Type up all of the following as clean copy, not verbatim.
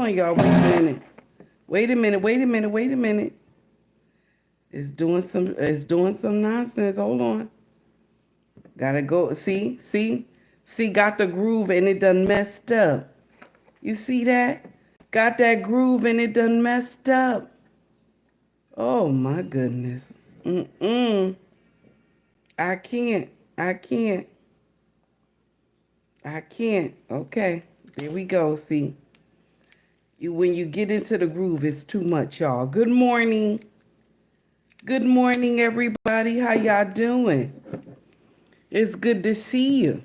on, y'all. Wait a minute. Wait a minute. Wait a minute. Wait a minute. It's doing some nonsense. Hold on. Gotta go. See, got the groove and it done messed up. You see that? Got that groove and it done messed up. Oh my goodness. Mm-mm. I can't. I can't. I can't. Okay. There we go. See. When you get into the groove, it's too much, y'all. Good morning. Good morning, everybody. How y'all doing? It's good to see you.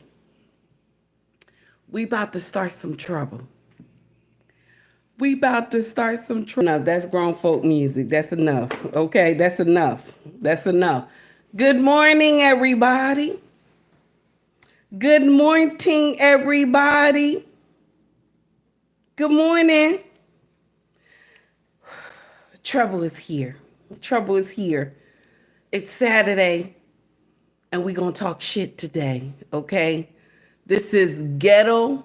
We about to start some trouble. We about to start some trouble. No, that's grown folk music. That's enough. Okay, that's enough. That's enough. Good morning, everybody. Good morning, everybody. Good morning. Trouble is here. Trouble is here. It's Saturday, and we're going to talk shit today, okay? This is Ghetto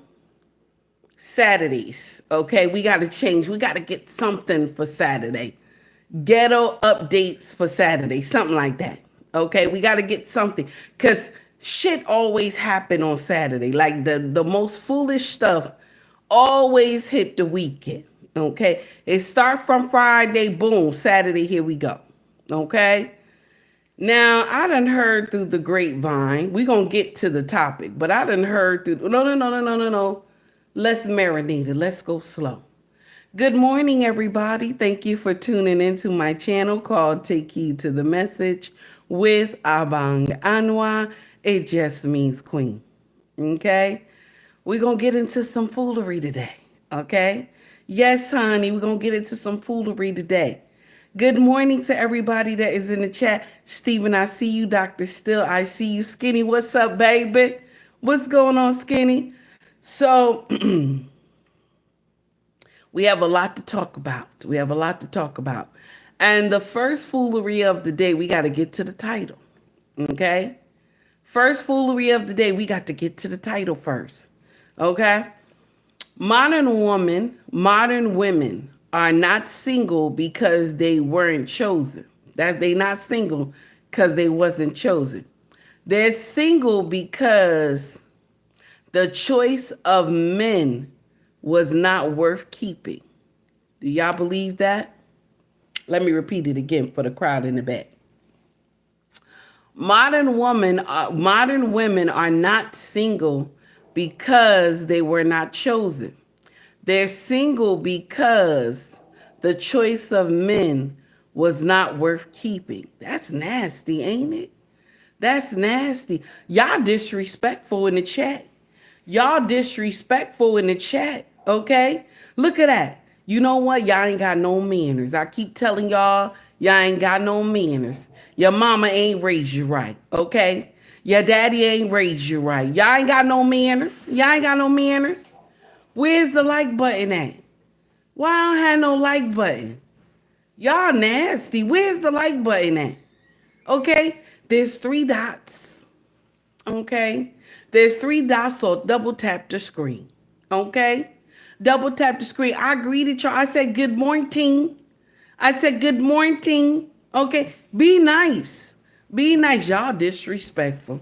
Saturdays, okay? We got to change. We got to get something for Saturday. Ghetto updates for Saturday, something like that, okay? We got to get something, because shit always happen on Saturday. Like the most foolish stuff always hit the weekend. Okay, it start from Friday, boom, Saturday, here we go. Okay, now I done heard through the grapevine. We gonna get to the topic, but I done heard through. No. Let's marinate it. Let's go slow. Good morning, everybody. Thank you for tuning into my channel called Take Heed to the Message with Abang Anwa. It just means queen. Okay, we're gonna get into some foolery today. Okay. Yes, honey, we're going to get into some foolery today. Good morning to everybody that is in the chat. Stephen, I see you. Dr. Still, I see you. Skinny, what's up, baby? What's going on, Skinny? So, we have a lot to talk about. We have a lot to talk about. And the first foolery of the day, we got to get to the title. Okay? First foolery of the day, we got to get to the title first. Okay? Modern women are not single because they weren't chosen. That they not single because they wasn't chosen. They're single because the choice of men was not worth keeping. Do y'all believe that? Let me repeat it again for the crowd in the back. Modern women are not single because they were not chosen. They're single because the choice of men was not worth keeping. That's nasty, ain't it? That's nasty. Y'all disrespectful in the chat. Y'all disrespectful in the chat, okay? Look at that. You know what? Y'all ain't got no manners. I keep telling y'all ain't got no manners. Your mama ain't raised you right, okay? Your daddy ain't raised you right. Y'all ain't got no manners. Y'all ain't got no manners. Where's the like button at? Why I don't have no like button? Y'all nasty. Where's the like button at? Okay? There's 3 dots. Okay? There's 3 dots, so double tap the screen. Okay? Double tap the screen. I greeted y'all. I said good morning. I said good morning. Okay? Be nice. Be nice. Y'all disrespectful.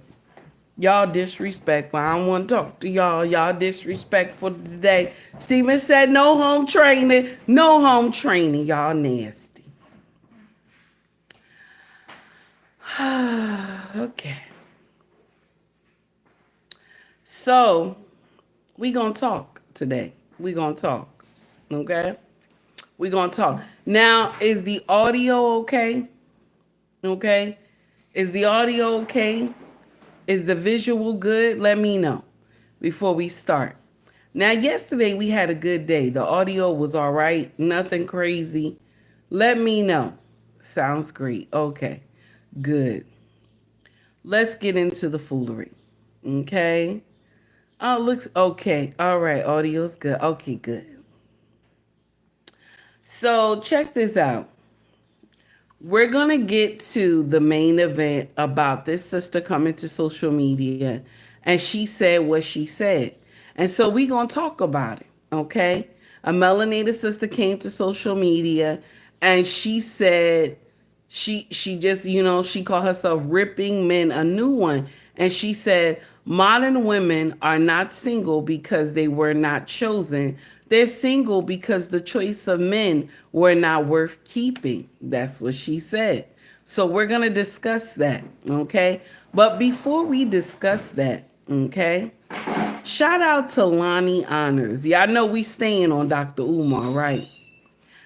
Y'all disrespectful. I don't want to talk to y'all. Y'all disrespectful today. Steven said no home training. No home training. Y'all nasty. Okay. So, we going to talk today. We going to talk. Okay? We going to talk. Now, is the audio okay? Okay? Is the audio okay? Is the visual good? Let me know before we start. Now, yesterday we had a good day. The audio was all right. Nothing crazy. Let me know. Sounds great. Okay. Good. Let's get into the foolery. Okay. Oh, looks okay. All right. Audio's good. Okay, good. So check this out. We're going to get to the main event about this sister coming to social media, and she said what she said. And so we're going to talk about it, okay? A melanated sister came to social media and she said she just, she called herself ripping men a new one. And she said modern women are not single because they were not chosen. They're single because the choice of men were not worth keeping. That's what she said. So we're going to discuss that, okay? But before we discuss that, okay? Shout out to Lonnie Honors. Y'all know we staying on Dr. Umar, right?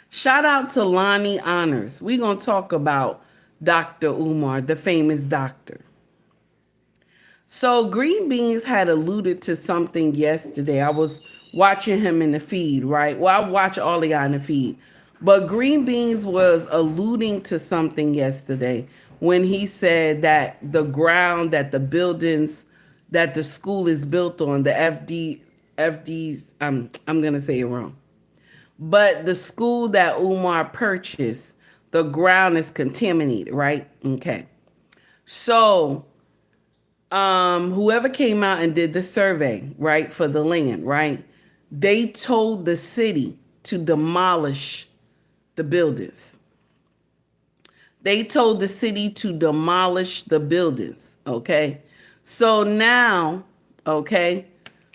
Shout out to Lonnie Honors. We're going to talk about Dr. Umar, the famous doctor. So Green Beans had alluded to something yesterday. I was watching him in the feed, right? Well, I watch all of y'all in the feed. But Green Beans was alluding to something yesterday when he said that the ground, that the buildings that the school is built on, the FDs, I'm going to say it wrong. But the school that Umar purchased, the ground is contaminated, right? Okay. So whoever came out and did the survey, right, for the land, right, they told the city to demolish the buildings. They told the city to demolish the buildings, okay? So now, okay,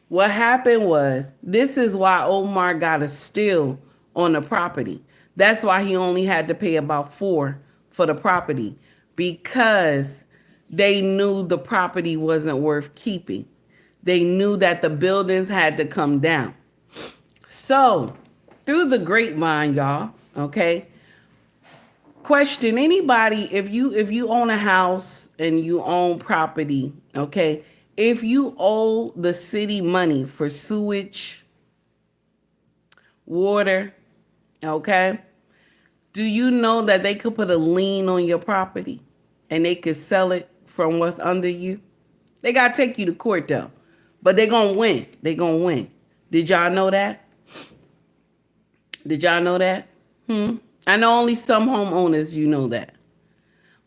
what happened was, this is why Omar got a steal on the property. That's why he only had to pay about $4 for the property, because they knew the property wasn't worth keeping. They knew that the buildings had to come down. So, through the grapevine, y'all, okay? Question, anybody, if you own a house and you own property, okay? If you owe the city money for sewage, water, okay? Do you know that they could put a lien on your property and they could sell it from what's under you? They got to take you to court though. But they're going to win. They're going to win. Did y'all know that? Did y'all know that? I know only some homeowners, you know that.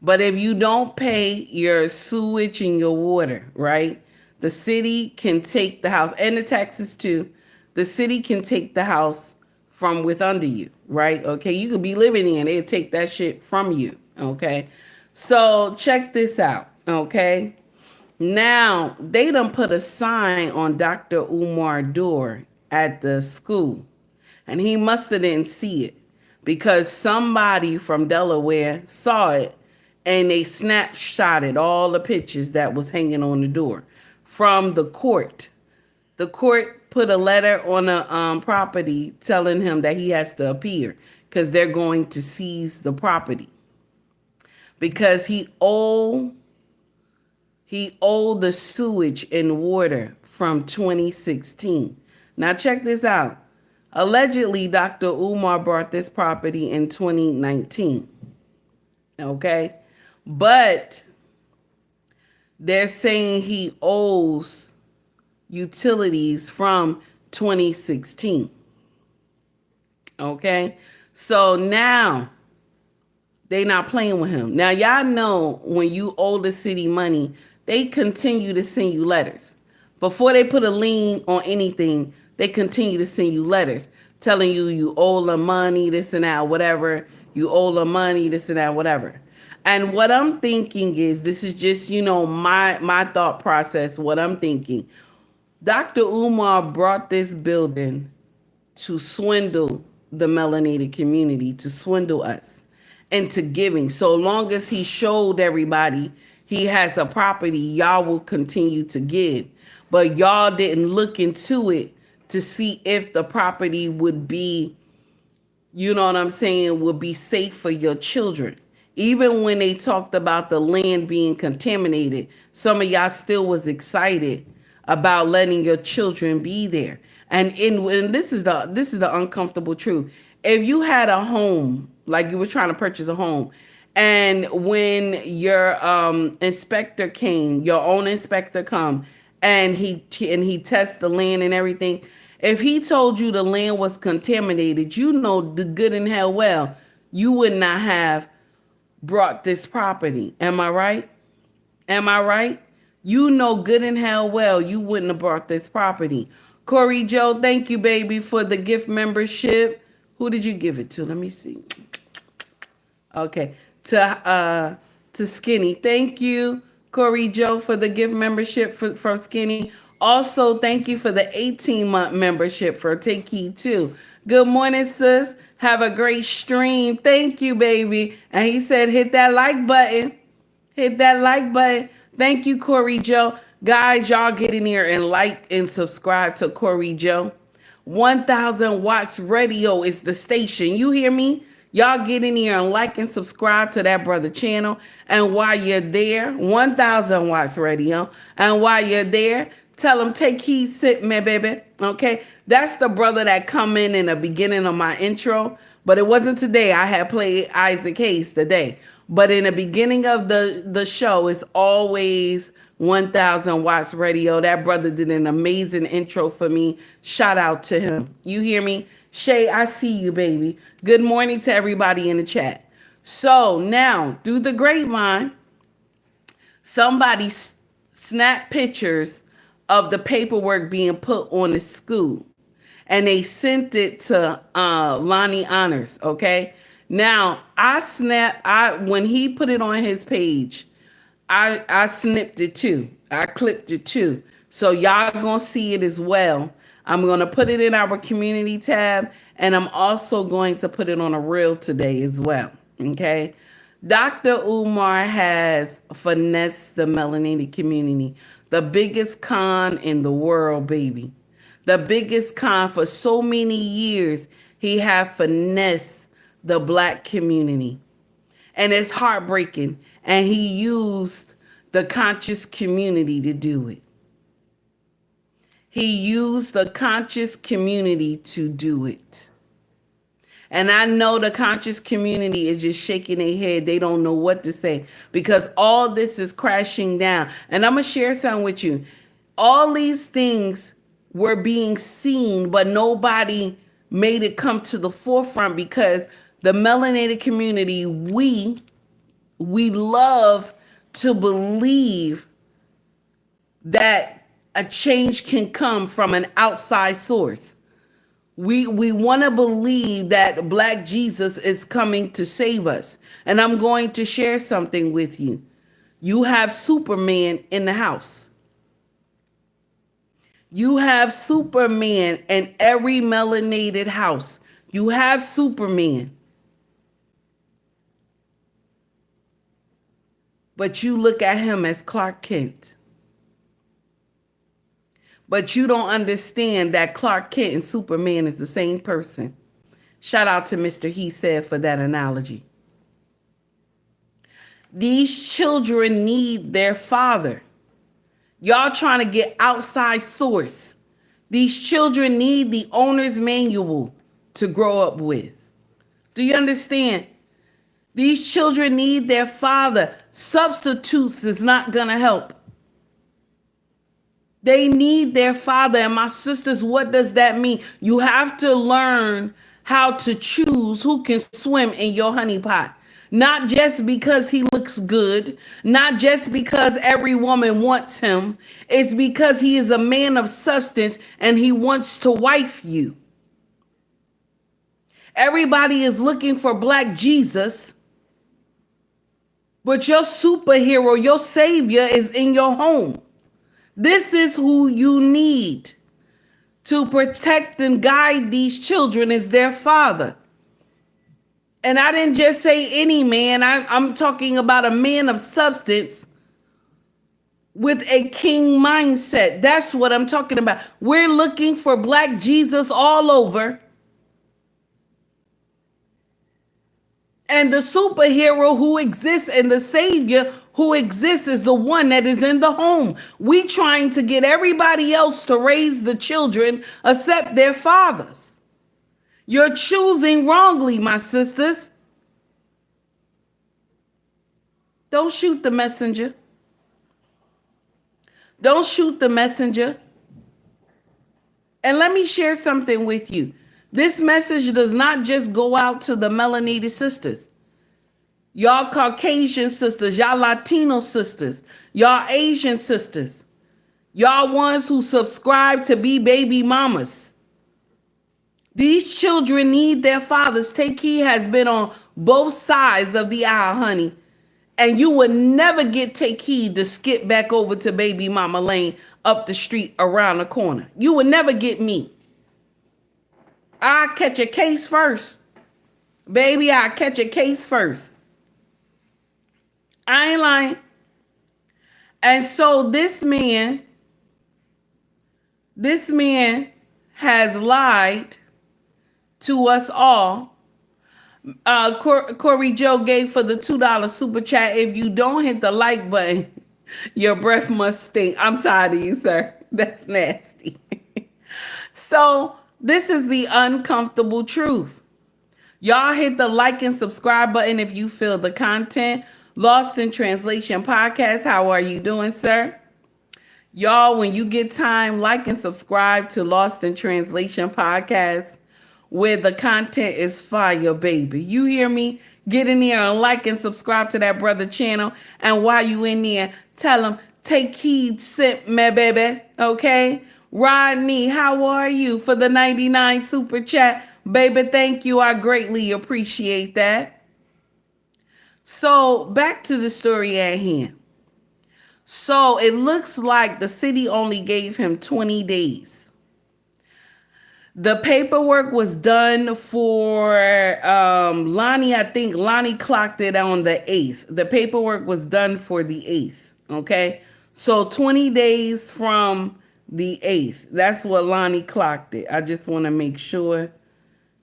But if you don't pay your sewage and your water, right? The city can take the house, and the taxes too. The city can take the house from with under you, right? Okay, you could be living in, they'll take that shit from you, okay? So check this out, okay? Now, they done put a sign on Dr. Umar's door at the school, and he must have didn't see it because somebody from Delaware saw it and they snapshotted all the pictures that was hanging on the door from the court. The court put a letter on the property telling him that he has to appear because they're going to seize the property because he owed the sewage and water from 2016. Now check this out. Allegedly, Dr. Umar bought this property in 2019. Okay? But they're saying he owes utilities from 2016. Okay? So now they not playing with him. Now y'all know when you owe the city money, they continue to send you letters. Before they put a lien on anything, they continue to send you letters telling you you owe them money, this and that, whatever. You owe them money, this and that, whatever. And what I'm thinking is, this is just, my thought process, what I'm thinking. Dr. Umar brought this building to swindle the melanated community, to swindle us into giving. So long as he showed everybody he has a property, y'all will continue to give. But y'all didn't look into it to see if the property would be, would be safe for your children. Even when they talked about the land being contaminated, some of y'all still was excited about letting your children be there. And this is the uncomfortable truth. If you had a home, like you were trying to purchase a home, and when your inspector came, your own inspector come, and he tests the land and everything, if he told you the land was contaminated, the good and hell well, you would not have brought this property. Am I right? Am I right? Good and hell well, you wouldn't have brought this property. Corey Joe, thank you, baby, for the gift membership. Who did you give it to? Let me see. Okay. To Skinny. Thank you, Corey Joe, for the gift membership for Skinny. Also, thank you for the 18-month membership for Take Heed too. Good morning, sis. Have a great stream. Thank you, baby. And he said, hit that like button. Hit that like button. Thank you, Corey Joe. Guys, y'all get in here and like and subscribe to Corey Joe. 1000 Watts Radio is the station. You hear me? Y'all get in here and like and subscribe to that brother channel. And while you're there, 1000 Watts Radio. And while you're there, tell him, take heed, sit, me, baby. Okay? That's the brother that come in the beginning of my intro. But it wasn't today. I had played Isaac Hayes today. But in the beginning of the show, it's always 1000 Watts Radio. That brother did an amazing intro for me. Shout out to him. You hear me? Shay, I see you, baby. Good morning to everybody in the chat. So now, through the grapevine, somebody snapped pictures of the paperwork being put on the school. And they sent it to Lonnie Honors, okay? Now, when he put it on his page, I snipped it too. I clipped it too. So y'all gonna see it as well. I'm gonna put it in our community tab, and I'm also going to put it on a reel today as well, okay? Dr. Umar has finessed the melanated community. The biggest con in the world, baby. The biggest con for so many years, he had finessed the black community. And it's heartbreaking. And he used the conscious community to do it. He used the conscious community to do it. And I know the conscious community is just shaking their head. They don't know what to say because all this is crashing down. And I'm going to share something with you. All these things were being seen, but nobody made it come to the forefront because the melanated community, we love to believe that a change can come from an outside source. We want to believe that Black Jesus is coming to save us. And I'm going to share something with you. You have Superman in the house. You have Superman in every melanated house. You have Superman. But you look at him as Clark Kent. But you don't understand that Clark Kent and Superman is the same person. Shout out to Mr. He Said for that analogy. These children need their father. Y'all trying to get outside source. These children need the owner's manual to grow up with. Do you understand? These children need their father. Substitutes is not going to help. They need their father. And my sisters, what does that mean? You have to learn how to choose who can swim in your honey pot. Not just because he looks good, not just because every woman wants him. It's because he is a man of substance and he wants to wife you. Everybody is looking for Black Jesus, but your superhero, your savior is in your home. This is who you need to protect and guide these children is their father. And I didn't just say any man. I'm talking about a man of substance with a king mindset. That's what I'm talking about. We're looking for Black Jesus all over. And the superhero who exists and the savior who exists is the one that is in the home. We trying to get everybody else to raise the children except their fathers. You're choosing wrongly, my sisters. Don't shoot the messenger. Don't shoot the messenger. And let me share something with you. This message does not just go out to the melanated sisters. Y'all Caucasian sisters, y'all Latino sisters, y'all Asian sisters. Y'all ones who subscribe to be baby mamas. These children need their fathers. Take Heed has been on both sides of the aisle, honey. And you would never get Take Heed to skip back over to baby mama lane up the street around the corner. You would never get me. I catch a case first. Baby, I catch a case first. I ain't lying. And so this man has lied to us all. Corey Joe gave for the $2 super chat. If you don't hit the like button, your breath must stink. I'm tired of you, sir. That's nasty. So this is the uncomfortable truth. Y'all hit the like and subscribe button if you feel the content. Lost in Translation Podcast. How are you doing, sir? Y'all, when you get time, like and subscribe to Lost in Translation Podcast, where the content is fire, baby. You hear me? Get in there and like and subscribe to that brother channel. And while you in there, tell him, take heed, sent me, baby. Okay? Rodney, how are you for the 99 super chat? Baby, thank you. I greatly appreciate that. So back to the story at hand. So it looks like the city only gave him 20 days. The paperwork was done for Lonnie. I think Lonnie clocked it on the 8th. The paperwork was done for the 8th. Okay. So 20 days from the 8th. That's what Lonnie clocked it. I just want to make sure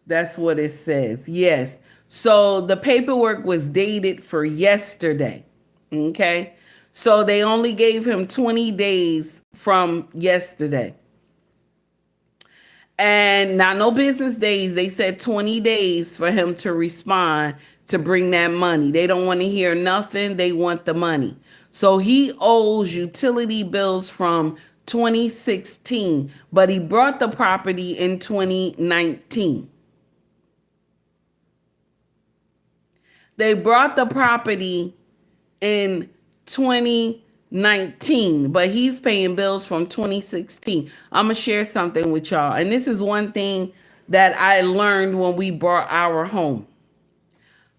that's what it says. Yes. So the paperwork was dated for yesterday. Okay. So they only gave him 20 days from yesterday. And not no business days. They said 20 days for him to respond to bring that money. They don't want to hear nothing. They want the money. So he owes utility bills from 2016, but he brought the property in 2019. They brought the property in 2019, but he's paying bills from 2016. I'm going to share something with y'all. And this is one thing that I learned when we bought our home.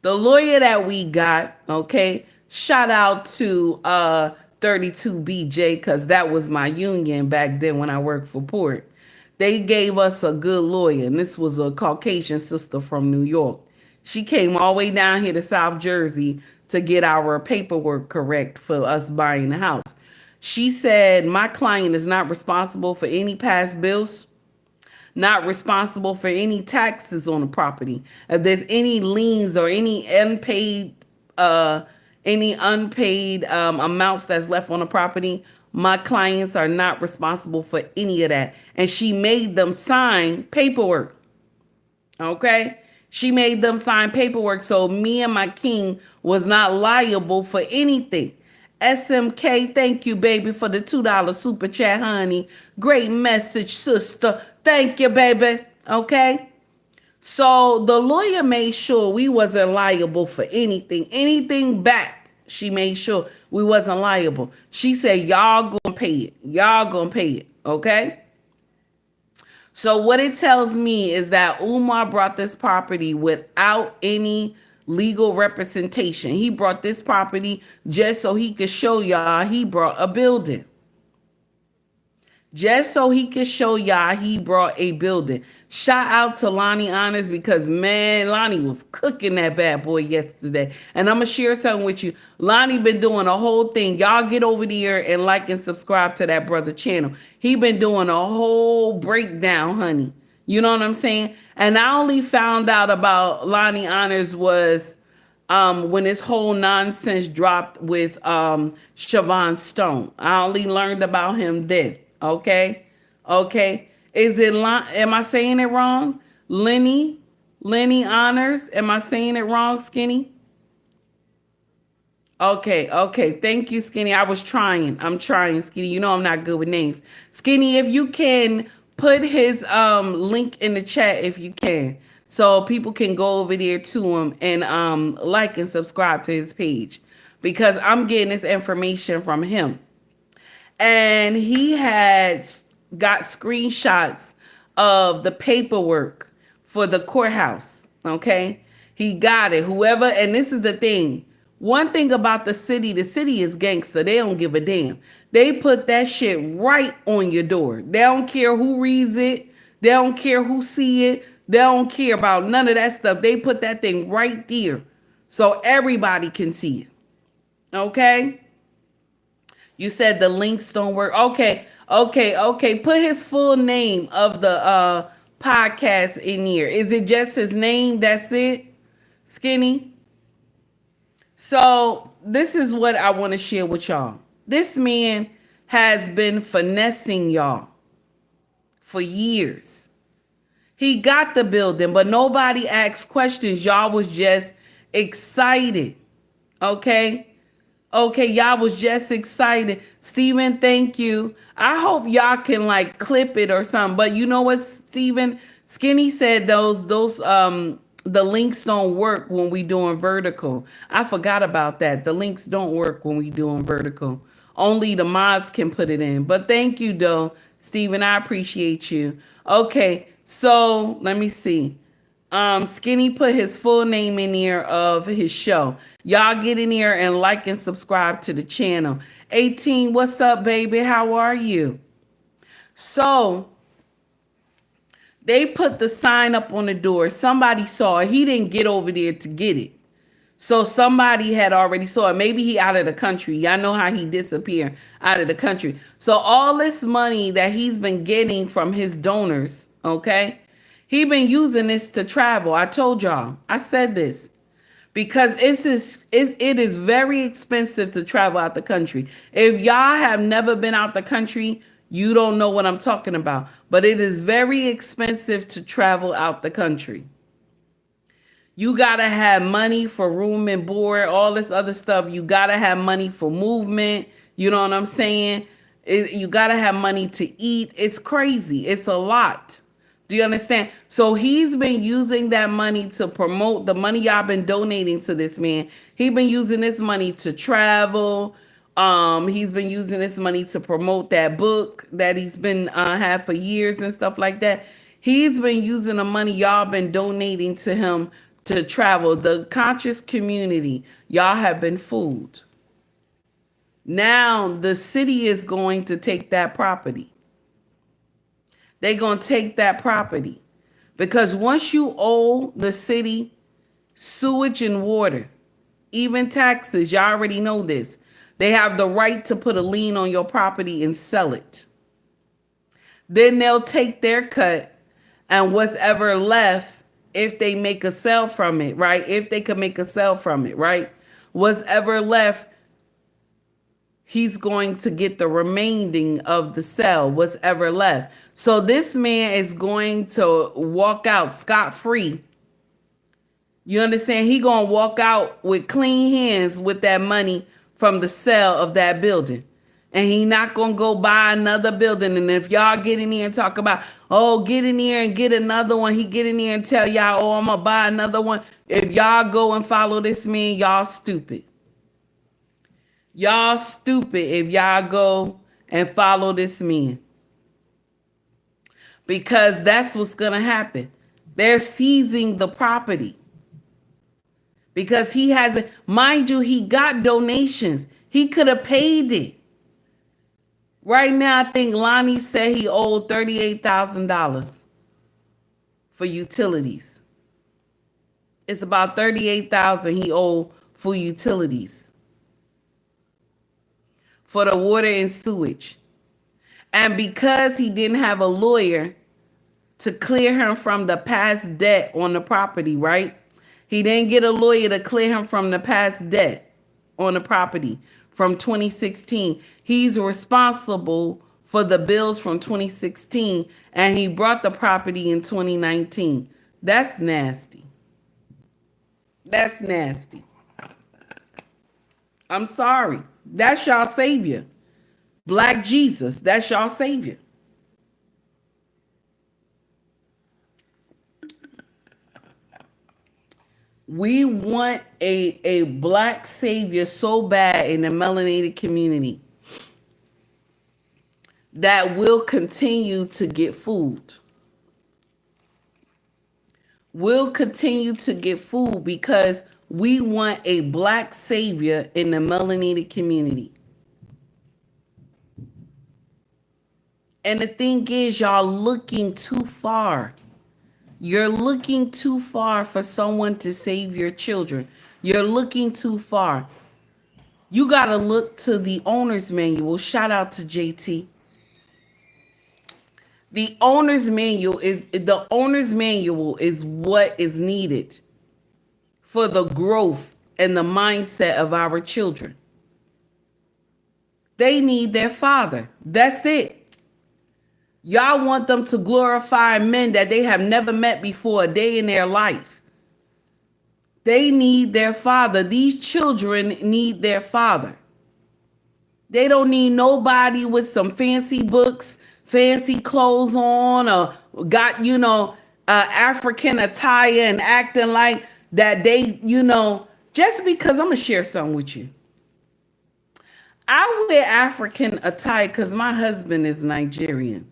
The lawyer that we got, okay, shout out to 32BJ, because that was my union back then when I worked for Port. They gave us a good lawyer, and this was a Caucasian sister from New York. She came all the way down here to South Jersey to get our paperwork correct for us buying the house. She said, my client is not responsible for any past bills, not responsible for any taxes on the property. If there's any liens or any unpaid amounts that's left on the property, my clients are not responsible for any of that. And she made them sign paperwork. Okay? She made them sign paperwork, so me and my king was not liable for anything. SMK, thank you, baby, for the $2 super chat, honey. Great message, sister. Thank you, baby. Okay? So the lawyer made sure we wasn't liable for anything. Anything back, she made sure we wasn't liable. She said, y'all gonna pay it. Y'all gonna pay it. Okay? So what it tells me is that Umar brought this property without any legal representation. He brought this property just so he could show y'all he brought a building. Just so he could show y'all he brought a building. Shout out to Lonnie Honors, because, man, Lonnie was cooking that bad boy yesterday. And I'm going to share something with you. Lonnie been doing a whole thing. Y'all get over there and like and subscribe to that brother channel. He been doing a whole breakdown, honey. You know what I'm saying? And I only found out about Lonnie Honors was when this whole nonsense dropped with Siobhan Stone. I only learned about him then. Okay? Okay. Is it, am I saying it wrong? Lenny Honors. Am I saying it wrong, Skinny? Okay. Okay. Thank you, Skinny. I was trying. I'm trying, Skinny. You know I'm not good with names. Skinny, if you can put his link in the chat, if you can, so people can go over there to him and like and subscribe to his page, because I'm getting this information from him. and he had got screenshots of the paperwork for the courthouse. Okay, he got it. Whoever, and this is the thing. One thing about the city is gangster. They don't give a damn. They put that shit right on your door. They don't care who reads it. They don't care who see it. They don't care about none of that stuff. They put that thing right there so everybody can see it. Okay? You said the links don't work. Okay. Put his full name of the podcast in here. Is it just his name? That's it? Skinny? So this is what I want to share with y'all. This man has been finessing y'all for years. He got the building, but nobody asked questions. Y'all was just excited. Okay? Okay, y'all was just excited. Steven, thank you. I hope y'all can like clip it or something. But you know what, Steven? Skinny said the links don't work when we doing vertical. I forgot about that. The links don't work when we doing vertical. Only the mods can put it in. But thank you though, Steven. I appreciate you. Okay, so let me see. Skinny put his full name in here of his show. Y'all get in here and like and subscribe to the channel. 18, what's up, baby? How are you? So they put the sign up on the door. Somebody saw it. He didn't get over there to get it. So somebody had already saw it. Maybe he out of the country. Y'all know how he disappeared out of the country. So all this money that he's been getting from his donors, okay? He been using this to travel. I told y'all. I said this. Because it is very expensive to travel out the country. If y'all have never been out the country, you don't know what I'm talking about. But it is very expensive to travel out the country. You got to have money for room and board, all this other stuff. You got to have money for movement. You know what I'm saying? You got to have money to eat. It's crazy. It's a lot. Do you understand? So he's been using that money to promote the money y'all been donating to this man. He's been using this money to travel. He's been using this money to promote that book that he's been had for years and stuff like that. He's been using the money y'all been donating to him to travel. The conscious community, y'all have been fooled. Now the city is going to take that property. They're going to take that property. Because once you owe the city sewage and water, even taxes, y'all already know this, they have the right to put a lien on your property and sell it. Then they'll take their cut, and what's ever left, if they make a sale from it, right? If they could make a sale from it, right? What's ever left, he's going to get the remaining of the sale, what's ever left. So this man is going to walk out scot-free. You understand? He going to walk out with clean hands with that money from the sale of that building. And he not going to go buy another building. And if y'all get in here and talk about, oh, get in here and get another one. He get in here and tell y'all, oh, I'm going to buy another one. If y'all go and follow this man, y'all stupid. Y'all stupid if y'all go and follow this man. Because that's what's going to happen. They're seizing the property. Because he hasn't, mind you, he got donations. He could have paid it. Right now, I think Lonnie said he owed $38,000 for utilities. It's about $38,000 he owed for utilities. For the water and sewage. And because he didn't have a lawyer to clear him from the past debt on the property, right? He didn't get a lawyer to clear him from the past debt on the property from 2016. He's responsible for the bills from 2016, and he brought the property in 2019. That's nasty. That's nasty. I'm sorry. That's y'all savior. Black Jesus, that's y'all savior. We want a black savior so bad in the melanated community. that will continue to get fooled. We'll continue to get fooled because we want a black savior in the melanated community. And the thing is, y'all looking too far. You're looking too far for someone to save your children. You're looking too far. You got to look to the owner's manual. Shout out to JT. The owner's manual is what is needed for the growth and the mindset of our children. They need their father. That's it. Y'all want them to glorify men that they have never met before a day in their life. They need their father. These children need their father. They don't need nobody with some fancy books, fancy clothes on, or got, African attire and acting like that they, just because I'm going to share something with you. I wear African attire because my husband is Nigerian.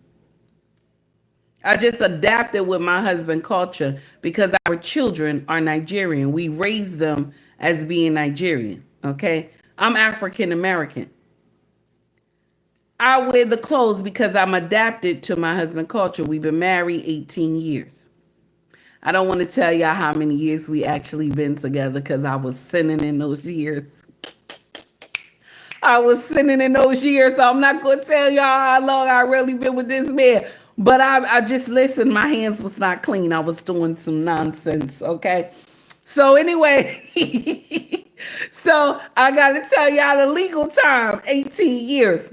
I just adapted with my husband culture because our children are Nigerian. We raise them as being Nigerian, okay? I'm African American. I wear the clothes because I'm adapted to my husband culture. We've been married 18 years. I don't want to tell y'all how many years we actually been together because I was sinning in those years. So I'm not going to tell y'all how long I really been with this man. But I just listened. My hands was not clean. I was doing some nonsense. Okay. So anyway, so I got to tell y'all the legal time, 18 years.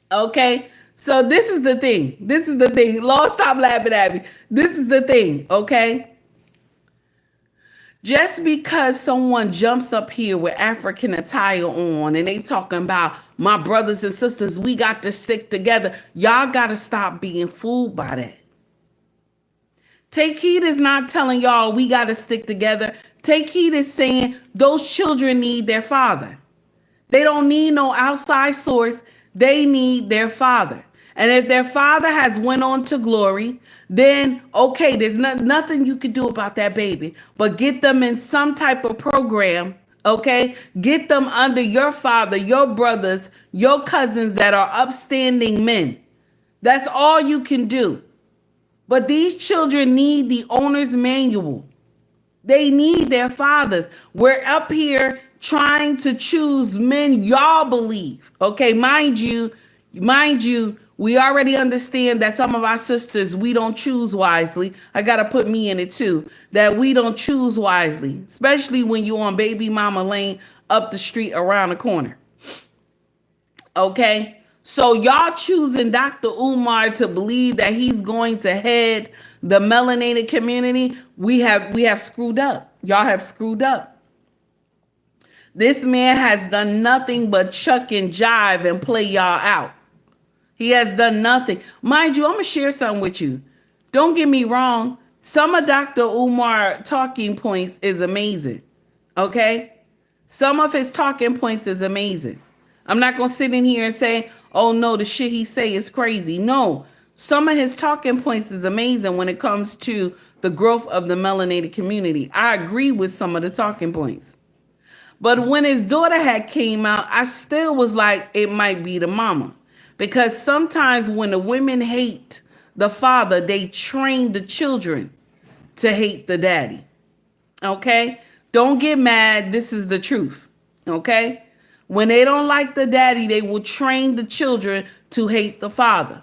Okay. So this is the thing. Lord, stop laughing at me. This is the thing. Okay. Just because someone jumps up here with African attire on and they talking about my brothers and sisters, we got to stick together. Y'all got to stop being fooled by that. Take Heed is not telling y'all we got to stick together. Take Heed is saying those children need their father. They don't need no outside source. They need their father. And if their father has went on to glory, then okay, there's nothing you can do about that baby. But get them in some type of program, okay? Get them under your father, your brothers, your cousins that are upstanding men. That's all you can do. But these children need the owner's manual. They need their fathers. We're up here trying to choose men y'all believe, okay? Mind you, we already understand that some of our sisters, we don't choose wisely. I got to put me in it too, that we don't choose wisely, especially when you're on baby mama lane up the street around the corner. Okay. So y'all choosing Dr. Umar to believe that he's going to head the melanated community. We have screwed up. Y'all have screwed up. This man has done nothing but chuck and jive and play y'all out. He has done nothing. Mind you, I'm going to share something with you. Don't get me wrong. Some of Dr. Umar talking points is amazing. Okay? Some of his talking points is amazing. I'm not going to sit in here and say, oh no, the shit he say is crazy. No, some of his talking points is amazing when it comes to the growth of the melanated community. I agree with some of the talking points. But when his daughter had came out, I still was like, it might be the mama. Because sometimes when the women hate the father, they train the children to hate the daddy. Okay? Don't get mad. This is the truth. Okay? When they don't like the daddy, they will train the children to hate the father.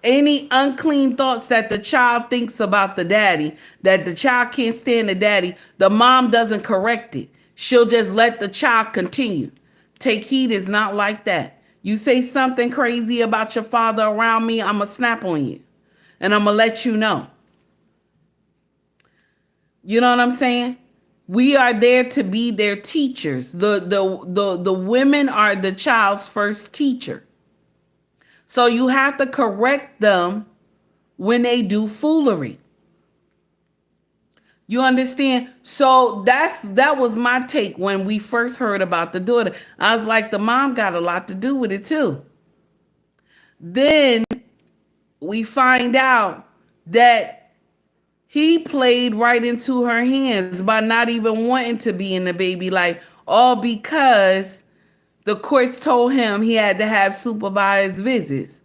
Any unclean thoughts that the child thinks about the daddy, that the child can't stand the daddy, the mom doesn't correct it. She'll just let the child continue. Take Heed is not like that. You say something crazy about your father around me, I'm going to snap on you. And I'm going to let you know. You know what I'm saying? We are there to be their teachers. The women are the child's first teacher. So you have to correct them when they do foolery. You understand? So that was my take when we first heard about the daughter. I was like, the mom got a lot to do with it too. Then we find out that he played right into her hands by not even wanting to be in the baby life, all because the courts told him he had to have supervised visits.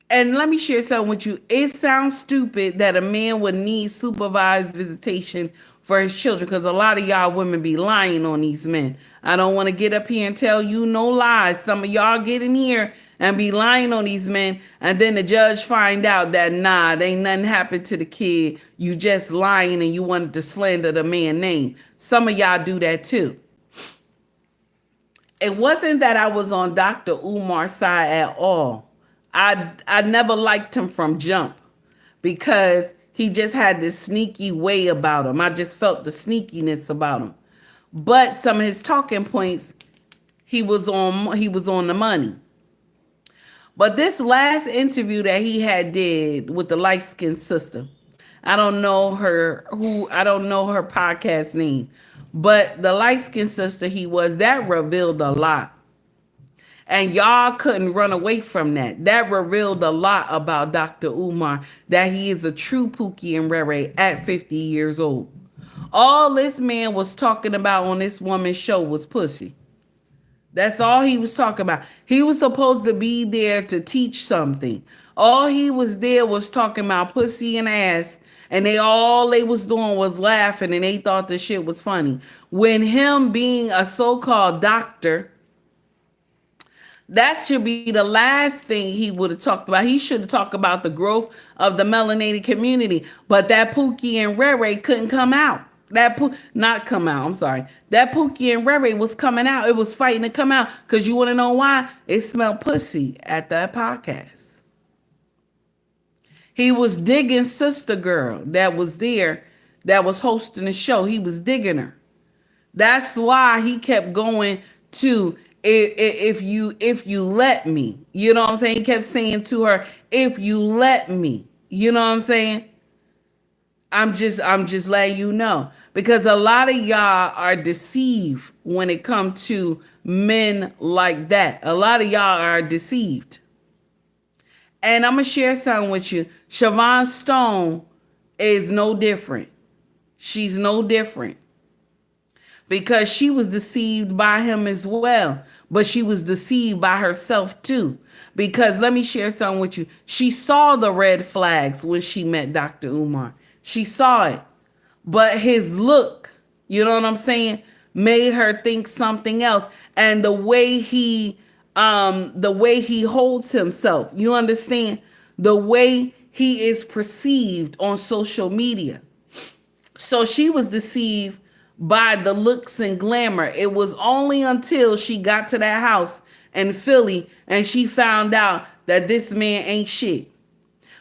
And let me share something with you. It sounds stupid that a man would need supervised visitation for his children, because a lot of y'all women be lying on these men. I don't want to get up here and tell you no lies. Some of y'all get in here and be lying on these men, and then the judge find out that nah, there ain't nothing happened to the kid. You just lying and you wanted to slander the man's name. Some of y'all do that too. It wasn't that I was on Dr. Umar's side at all. I never liked him from jump, because he just had this sneaky way about him. I just felt the sneakiness about him. But some of his talking points, he was on the money. But this last interview that he had did with the light-skinned sister, I don't know her podcast name, but the light-skinned sister that revealed a lot. And y'all couldn't run away from that. That revealed a lot about Dr. Umar, that he is a true Pookie and Rere at 50 years old. All this man was talking about on this woman's show was pussy. That's all he was talking about. He was supposed to be there to teach something. All he was there was talking about pussy and ass. And all they was doing was laughing, and they thought the shit was funny. When him being a so-called doctor, that should be the last thing he would have talked about. He should have talked about the growth of the melanated community. But that Pookie and Rere couldn't come out. Not come out, I'm sorry. That Pookie and Rere was coming out. It was fighting to come out. Because you want to know why? It smelled pussy at that podcast. He was digging Sister Girl that was there, that was hosting the show. He was digging her. That's why he kept going to, if you let me. You know what I'm saying? He kept saying to her, if you let me. You know what I'm saying? I'm just letting you know, because a lot of y'all are deceived when it comes to men like that. A lot of y'all are deceived. And I'm going to share something with you. Siobhan Stone is no different. She's no different, because she was deceived by him as well. But she was deceived by herself too. Because let me share something with you. She saw the red flags when she met Dr. Umar. She saw it. But his look, you know what I'm saying, made her think something else. And the way he holds himself, you understand? The way he is perceived on social media. So she was deceived by the looks and glamour. It was only until she got to that house in Philly and she found out that this man ain't shit.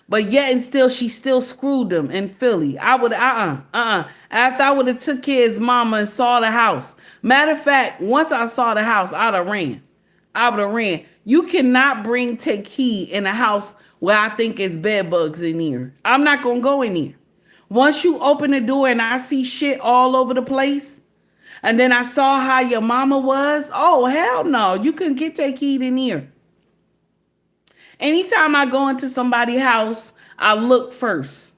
But yet and still, she still screwed him in Philly. I would, After I would have took care of his mama and saw the house. Matter of fact, once I saw the house, I would have ran. You cannot take heed in a house where I think it's bed bugs in here. I'm not going to go in here. Once you open the door and I see shit all over the place, and then I saw how your mama was, oh, hell no. You couldn't take heed in here. Anytime I go into somebody's house, I look first.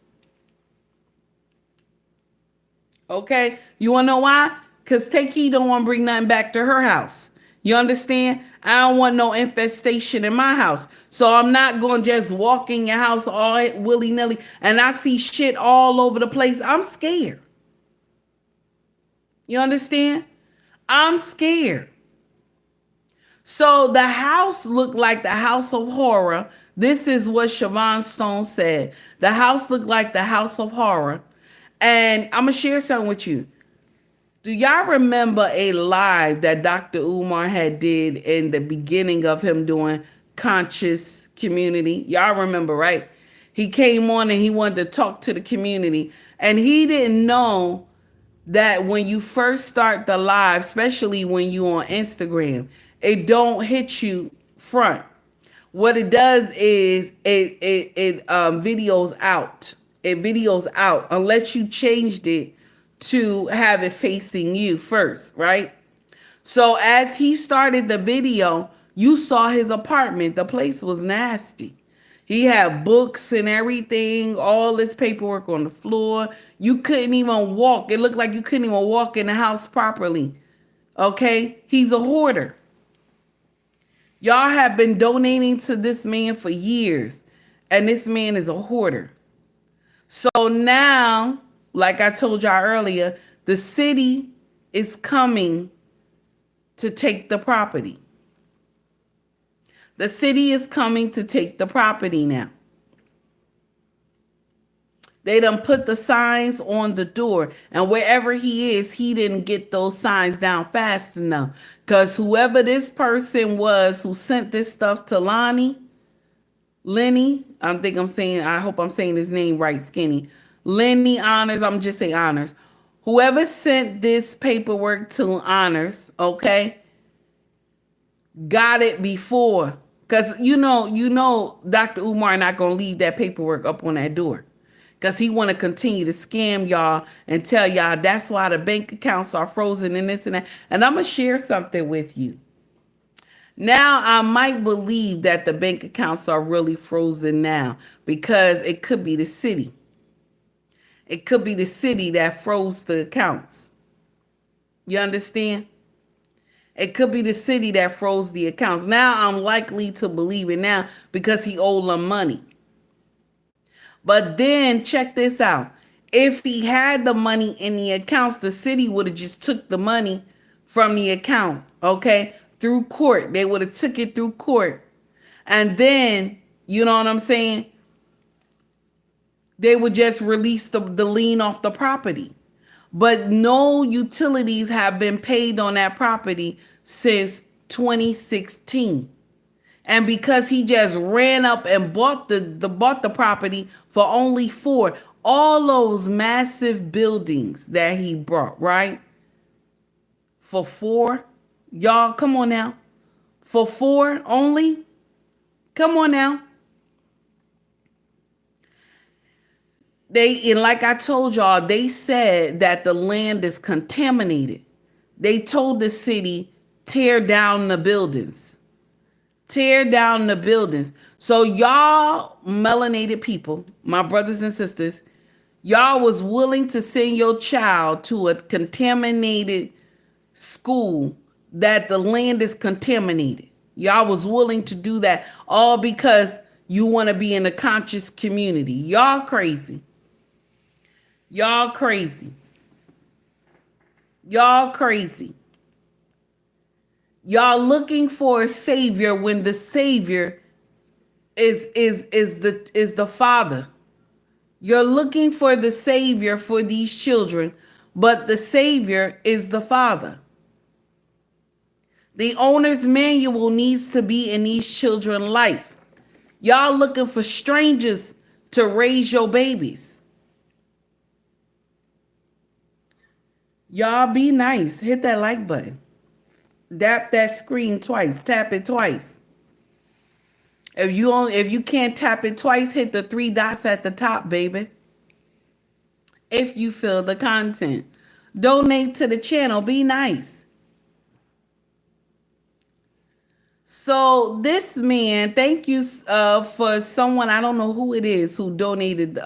Okay? You want to know why? Because take heed don't want to bring nothing back to her house. You understand? I don't want no infestation in my house. So I'm not going to just walk in your house all willy-nilly and I see shit all over the place. I'm scared. You understand? I'm scared. So the house looked like the house of horror. This is what Siobhan Stone said. The house looked like the house of horror. And I'm going to share something with you. Do y'all remember a live that Dr. Umar had did in the beginning of him doing conscious community? Y'all remember, right? He came on and he wanted to talk to the community. And he didn't know that when you first start the live, especially when you on Instagram, it don't hit you front. What it does is it videos out. It videos out unless you changed it to have it facing you first, right? So as he started the video, You saw his apartment. The place was nasty. He had books and everything, all this paperwork on the floor. You couldn't even walk. It looked like you couldn't even walk in the house properly. Okay? He's a hoarder. Y'all have been donating to this man for years, and this man is a hoarder. So now, like I told y'all earlier, the city is coming to take the property. The city is coming to take the property now. They done put the signs on the door. And wherever he is, he didn't get those signs down fast enough. Because whoever this person was who sent this stuff to Lenny, I hope I'm saying his name right, Skinny. Lenny Honors, I'm just saying Honors. Whoever sent this paperwork to Honors, okay, got it before. Because you know, Dr. Umar not going to leave that paperwork up on that door. Because he want to continue to scam y'all and tell y'all that's why the bank accounts are frozen and this and that. And I'm going to share something with you. Now, I might believe that the bank accounts are really frozen now because it could be the city. It could be the city that froze the accounts. You understand? It could be the city that froze the accounts. Now, I'm likely to believe it now because he owed them money. But then check this out. If he had the money in the accounts, the city would have just took the money from the account, okay? Through court. They would have took it through court. And then, you know what I'm saying? They would just release the lien off the property. But no utilities have been paid on that property since 2016. And because he just ran up and bought the property for only $4, all those massive buildings that he bought, right? For $4, y'all, come on now. For $4 only? Come on now. And like I told y'all, they said that the land is contaminated. They told the city, tear down the buildings. Tear down the buildings. So y'all melanated people, my brothers and sisters, y'all was willing to send your child to a contaminated school that the land is contaminated. Y'all was willing to do that all because you want to be in a conscious community. Y'all crazy. Y'all crazy. Y'all crazy. Y'all looking for a savior when the savior is the father. You're looking for the savior for these children, but the savior is the father. The owner's manual needs to be in these children's life. Y'all looking for strangers to raise your babies. Y'all be nice. Hit that like button. Tap that screen twice. Tap it twice. If you can't tap it twice, hit the 3 dots at the top, baby. If you feel the content. Donate to the channel. Be nice. So this man, thank you for someone, I don't know who it is, who donated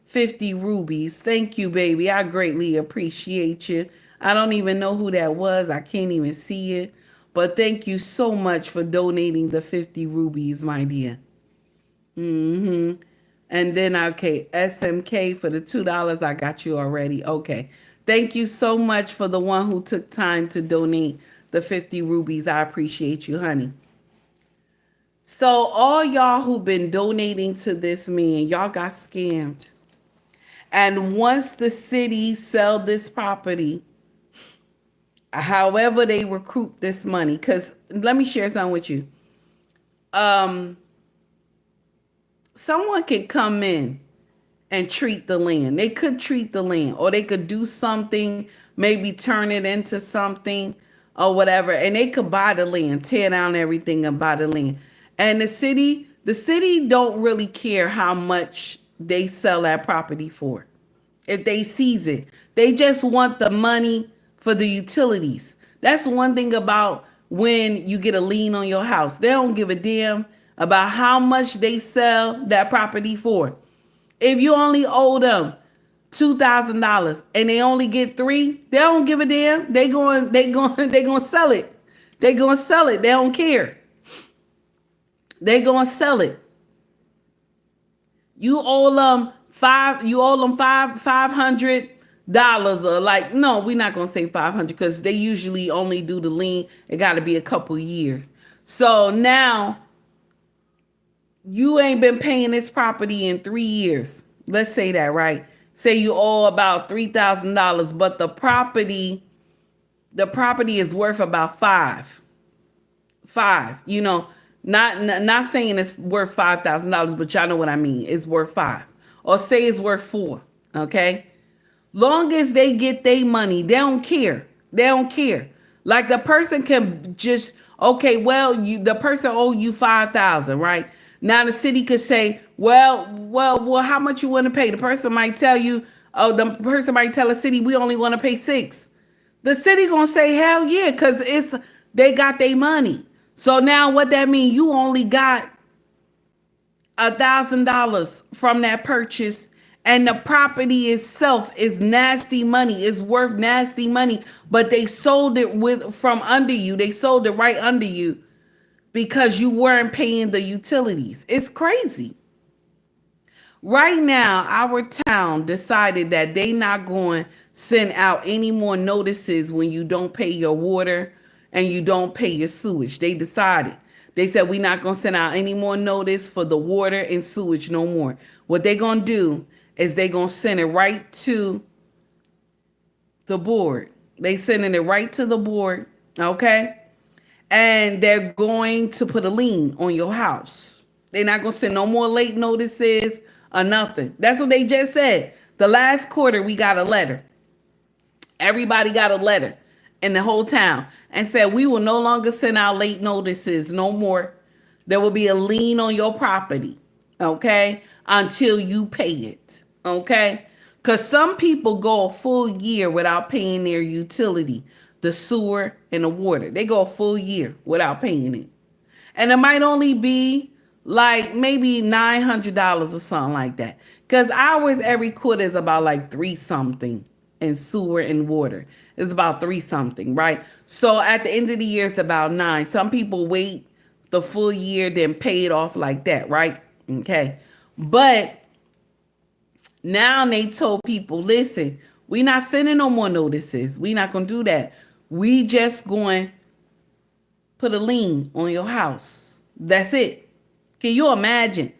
50 rubies. Thank you, baby. I greatly appreciate you. I don't even know who that was. I can't even see it. But thank you so much for donating the 50 rubies, my dear. And then, okay, SMK for the $2. I got you already. Okay. Thank you so much for the one who took time to donate the 50 rubies. I appreciate you, honey. So all y'all who've been donating to this man, y'all got scammed. And once the city sell this property, however they recruit this money, because let me share something with you. Someone could come in and treat the land. They could treat the land, or they could do something, maybe turn it into something or whatever, and they could buy the land, tear down everything and buy the land. And the city don't really care how much they sell that property for. If they seize it, they just want the money for the utilities. That's one thing about when you get a lien on your house. They don't give a damn about how much they sell that property for. If you only owe them $2,000 and they only get three, they don't give a damn. They going to sell it. They going to sell it. They don't care. They going to sell it. You owe them $500 or like, no, we're not going to say 500 because they usually only do the lien. It got to be a couple years. So now you ain't been paying this property in 3 years. Let's say that, right? Say you owe about $3,000, but the property is worth about five. You know, not saying it's worth $5,000, but y'all know what I mean. It's worth five, or say it's worth four. Okay, long as they get their money, they don't care. They don't care. Like the person can just okay. Well, the person owe you $5,000, right? Now the city could say, well, how much you want to pay? The person might tell you, the person might tell the city, we only want to pay $6,000. The city gonna say, hell yeah, because they got their money. So now what that means, you only got $1,000 from that purchase, and the property itself is nasty money. It's worth nasty money, but they sold it from under you. They sold it right under you because you weren't paying the utilities. It's crazy. Right now, our town decided that they not going to send out any more notices when you don't pay your water and you don't pay your sewage. They decided. They said we're not going to send out any more notice for the water and sewage no more. What they're going to do is they're going to send it right to the board. They sending it right to the board, okay? And they're going to put a lien on your house. They're not going to send no more late notices or nothing. That's what they just said. The last quarter, we got a letter. Everybody got a letter in the whole town and said, we will no longer send out late notices no more. There will be a lien on your property, okay, until you pay it, okay? Because some people go a full year without paying their utility, the sewer and the water. They go a full year without paying it. And it might only be like maybe $900 or something like that. Because ours every quarter is about like $3 something in sewer and water. It's about $3 something, right? So at the end of the year, it's about $9. Some people wait the full year, then pay it off like that, right? Okay. But now they told people, listen, we're not sending no more notices. We're not going to do that. We just going to put a lien on your house. That's it. Can you imagine?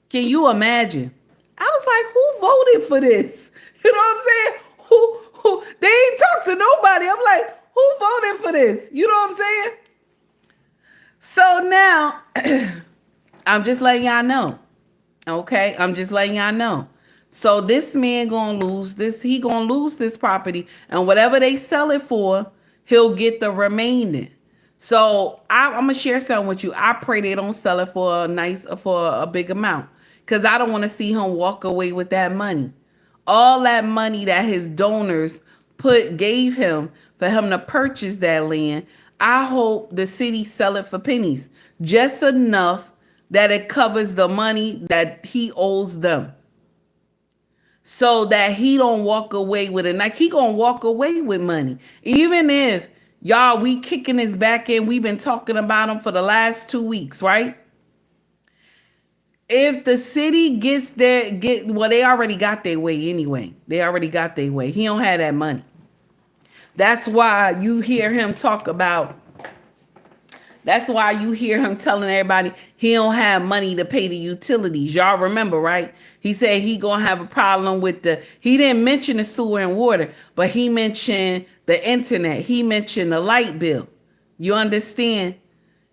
Can you imagine? I was like, who voted for this? You know what I'm saying? Who? They ain't talk to nobody. I'm like, who voted for this? You know what I'm saying? So now, I'm just letting y'all know. Okay? I'm just letting y'all know. So this man gonna lose this. He gonna lose this property. And whatever they sell it for, he'll get the remaining. So I'm gonna share something with you. I pray they don't sell it for a big amount, because I don't want to see him walk away with that money. All that money that his donors gave him for him to purchase that land. I hope the city sell it for pennies, just enough that it covers the money that he owes them, so that he don't walk away with it. Like, he gonna walk away with money, even if y'all, we kicking his back in. We've been talking about him for the last 2 weeks, right? If the city well, they already got their way anyway. They already got their way. He don't have that money. That's why you hear him talk about. That's why you hear him telling everybody he don't have money to pay the utilities. Y'all remember, right? He said he gonna have a problem with he didn't mention the sewer and water, but he mentioned the internet. He mentioned the light bill. You understand?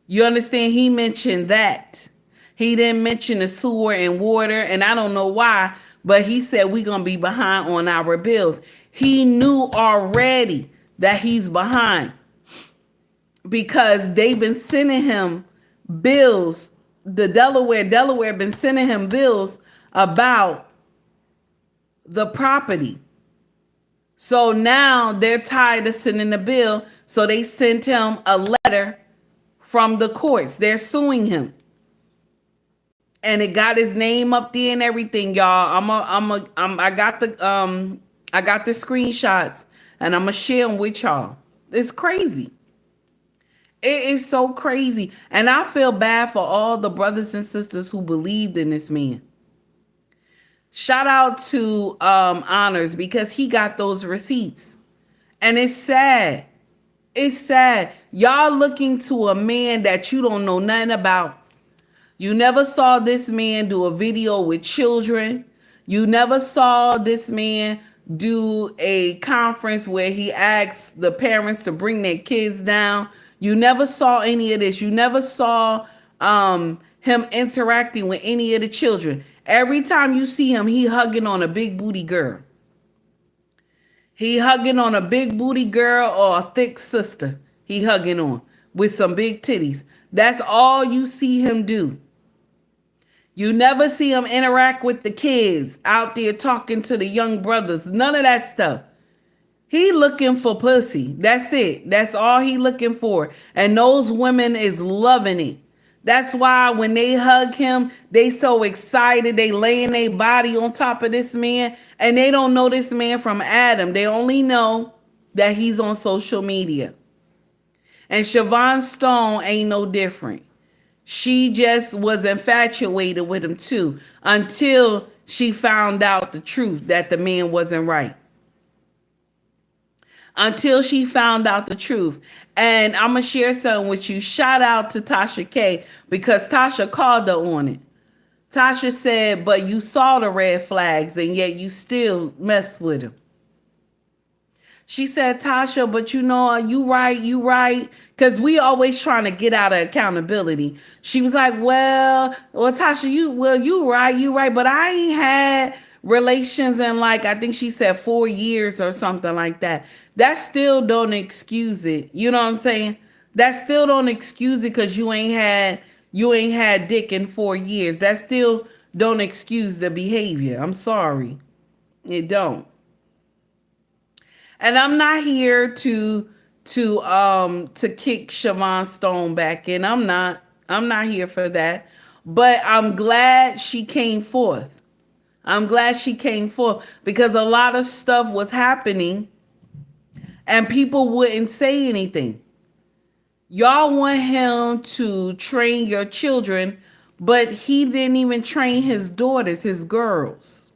You understand? He mentioned that. He didn't mention the sewer and water, and I don't know why, but he said we're gonna be behind on our bills. He knew already that he's behind, because they've been sending him bills. The Delaware been sending him bills about the property. So now they're tired of sending the bill. So they sent him a letter from the courts. They're suing him. And it got his name up there and everything, y'all. I got the screenshots and I'm gonna share them with y'all. It's crazy. It is so crazy. And I feel bad for all the brothers and sisters who believed in this man. Shout out to Honors because he got those receipts. And it's sad. It's sad. Y'all looking to a man that you don't know nothing about. You never saw this man do a video with children. You never saw this man do a conference where he asked the parents to bring their kids down. You never saw any of this. You never saw him interacting with any of the children. Every time you see him, he hugging on a big booty girl. He hugging on a big booty girl or a thick sister. He hugging on with some big titties. That's all you see him do. You never see him interact with the kids out there talking to the young brothers. None of that stuff. He looking for pussy. That's it. That's all he looking for. And those women is loving it. That's why when they hug him, they so excited. They laying their body on top of this man. And they don't know this man from Adam. They only know that he's on social media. And Siobhan Stone ain't no different. She just was infatuated with him too until she found out the truth that the man wasn't right. Until she found out the truth. And I'm going to share something with you. Shout out to Tasha K because Tasha called her on it. Tasha said, but you saw the red flags and yet you still mess with him. She said, Tasha, but you know, you right. Because we always trying to get out of accountability. She was like, well, Tasha, you right. But I ain't had relations in like, I think she said 4 years or something like that. That still don't excuse it. You know what I'm saying? That still don't excuse it because you ain't had dick in 4 years. That still don't excuse the behavior. I'm sorry. It don't. And I'm not here to kick Siobhan Stone back in. I'm not here for that. But I'm glad she came forth. I'm glad she came forth because a lot of stuff was happening and people wouldn't say anything. Y'all want him to train your children, but he didn't even train his daughters, his girls.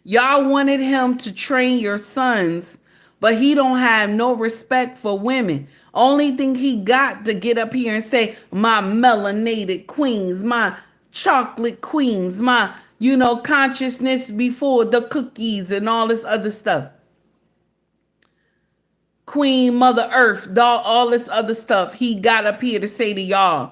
Y'all wanted him to train your sons, but he don't have no respect for women. Only thing he got to get up here and say, my melanated queens, my chocolate queens, my, consciousness before the cookies and all this other stuff. Queen, Mother Earth, all this other stuff he got up here to say to y'all.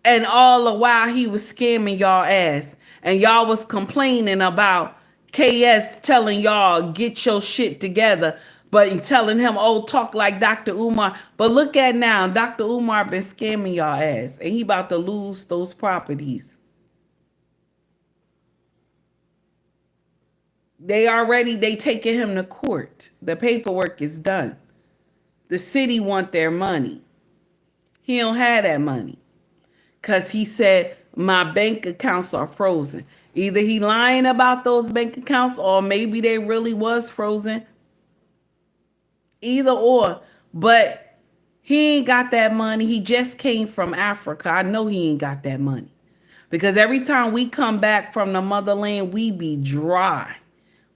And all the while he was scamming y'all ass. And y'all was complaining about KS telling y'all, get your shit together. But telling him, oh, talk like Dr. Umar. But look at now, Dr. Umar been scamming y'all ass. And he about to lose those properties. They taking him to court. The paperwork is done. The city want their money. He don't have that money. Because he said, my bank accounts are frozen. Either he lying about those bank accounts or maybe they really was frozen. Either or. But he ain't got that money. He just came from Africa. I know he ain't got that money. Because every time we come back from the motherland, we be dry.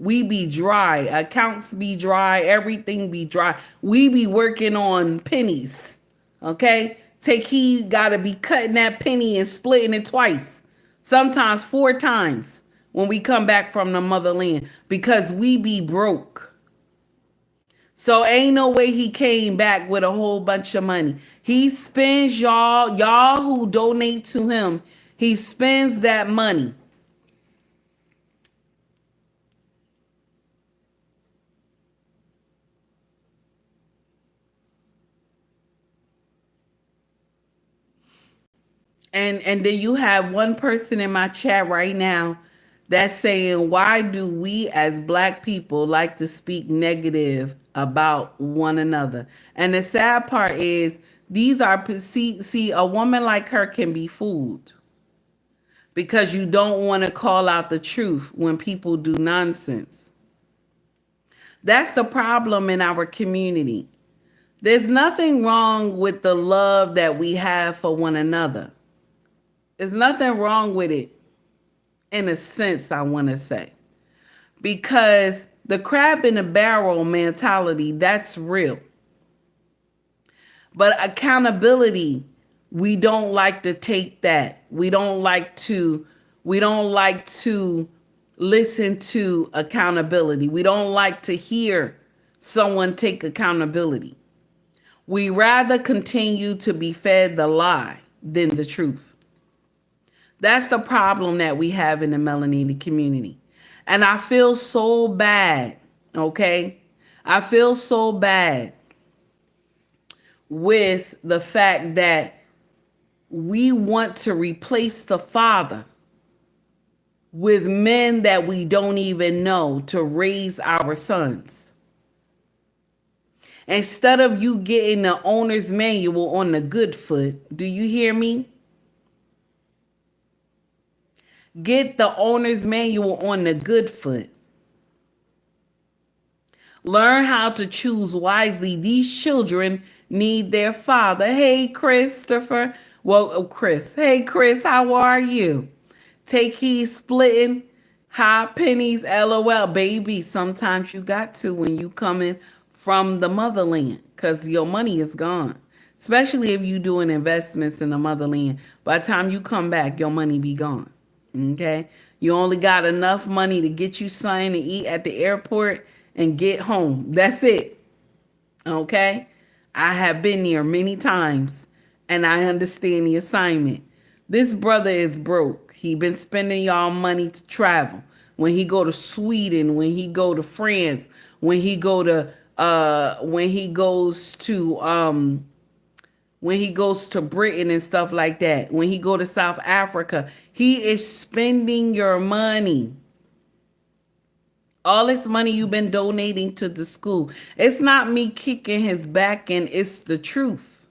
We be dry. Accounts be dry. Everything be dry. We be working on pennies. Okay? Take heed, gotta be cutting that penny and splitting it twice. Sometimes 4 times when we come back from the motherland. Because we be broke. So ain't no way he came back with a whole bunch of money. He spends y'all who donate to him. He spends that money. And then you have one person in my chat right now That's saying, why do we as black people like to speak negative about one another? And the sad part is, these are, see, a woman like her can be fooled because you don't want to call out the truth when people do nonsense. That's the problem in our community. There's nothing wrong with the love that we have for one another. There's nothing wrong with it, in a sense, I want to say. Because the crab in the barrel mentality, that's real. But accountability, we don't like to take that. We don't like to listen to accountability. We don't like to hear someone take accountability. We rather continue to be fed the lie than the truth. That's the problem that we have in the melanated community. And I feel so bad, okay? I feel so bad with the fact that we want to replace the father with men that we don't even know to raise our sons. Instead of you getting the owner's manual on the good foot, do you hear me? Get the owner's manual on the good foot. Learn how to choose wisely. These children need their father. Hey, Christopher. Well, Chris. Hey, Chris, how are you? Take heed, splitting high pennies, LOL. Baby, sometimes you got to when you coming from the motherland, because your money is gone. Especially if you doing investments in the motherland. By the time you come back, your money be gone. Okay? You only got enough money to get you something to eat at the airport and get home. That's it. Okay? I have been there many times and I understand the assignment. This brother is broke. He been spending y'all money to travel. When he go to Sweden, when he go to France, when he go to when he goes to Britain and stuff like that, when he go to South Africa, he is spending your money. All this money you've been donating to the school. It's not me kicking his back in. It's the truth.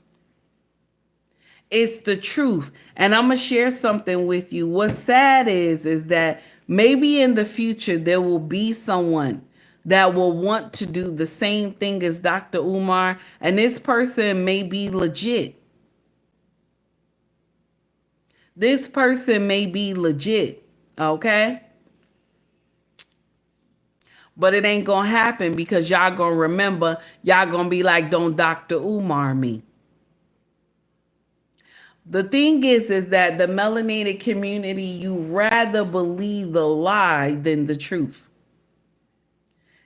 It's the truth. And I'm going to share something with you. What's sad is that maybe in the future there will be someone that will want to do the same thing as Dr. Umar. And this person may be legit. This person may be legit. Okay? But it ain't going to happen because y'all going to remember, y'all going to be like, don't Dr. Umar me. The thing is that the melanated community, you rather believe the lie than the truth.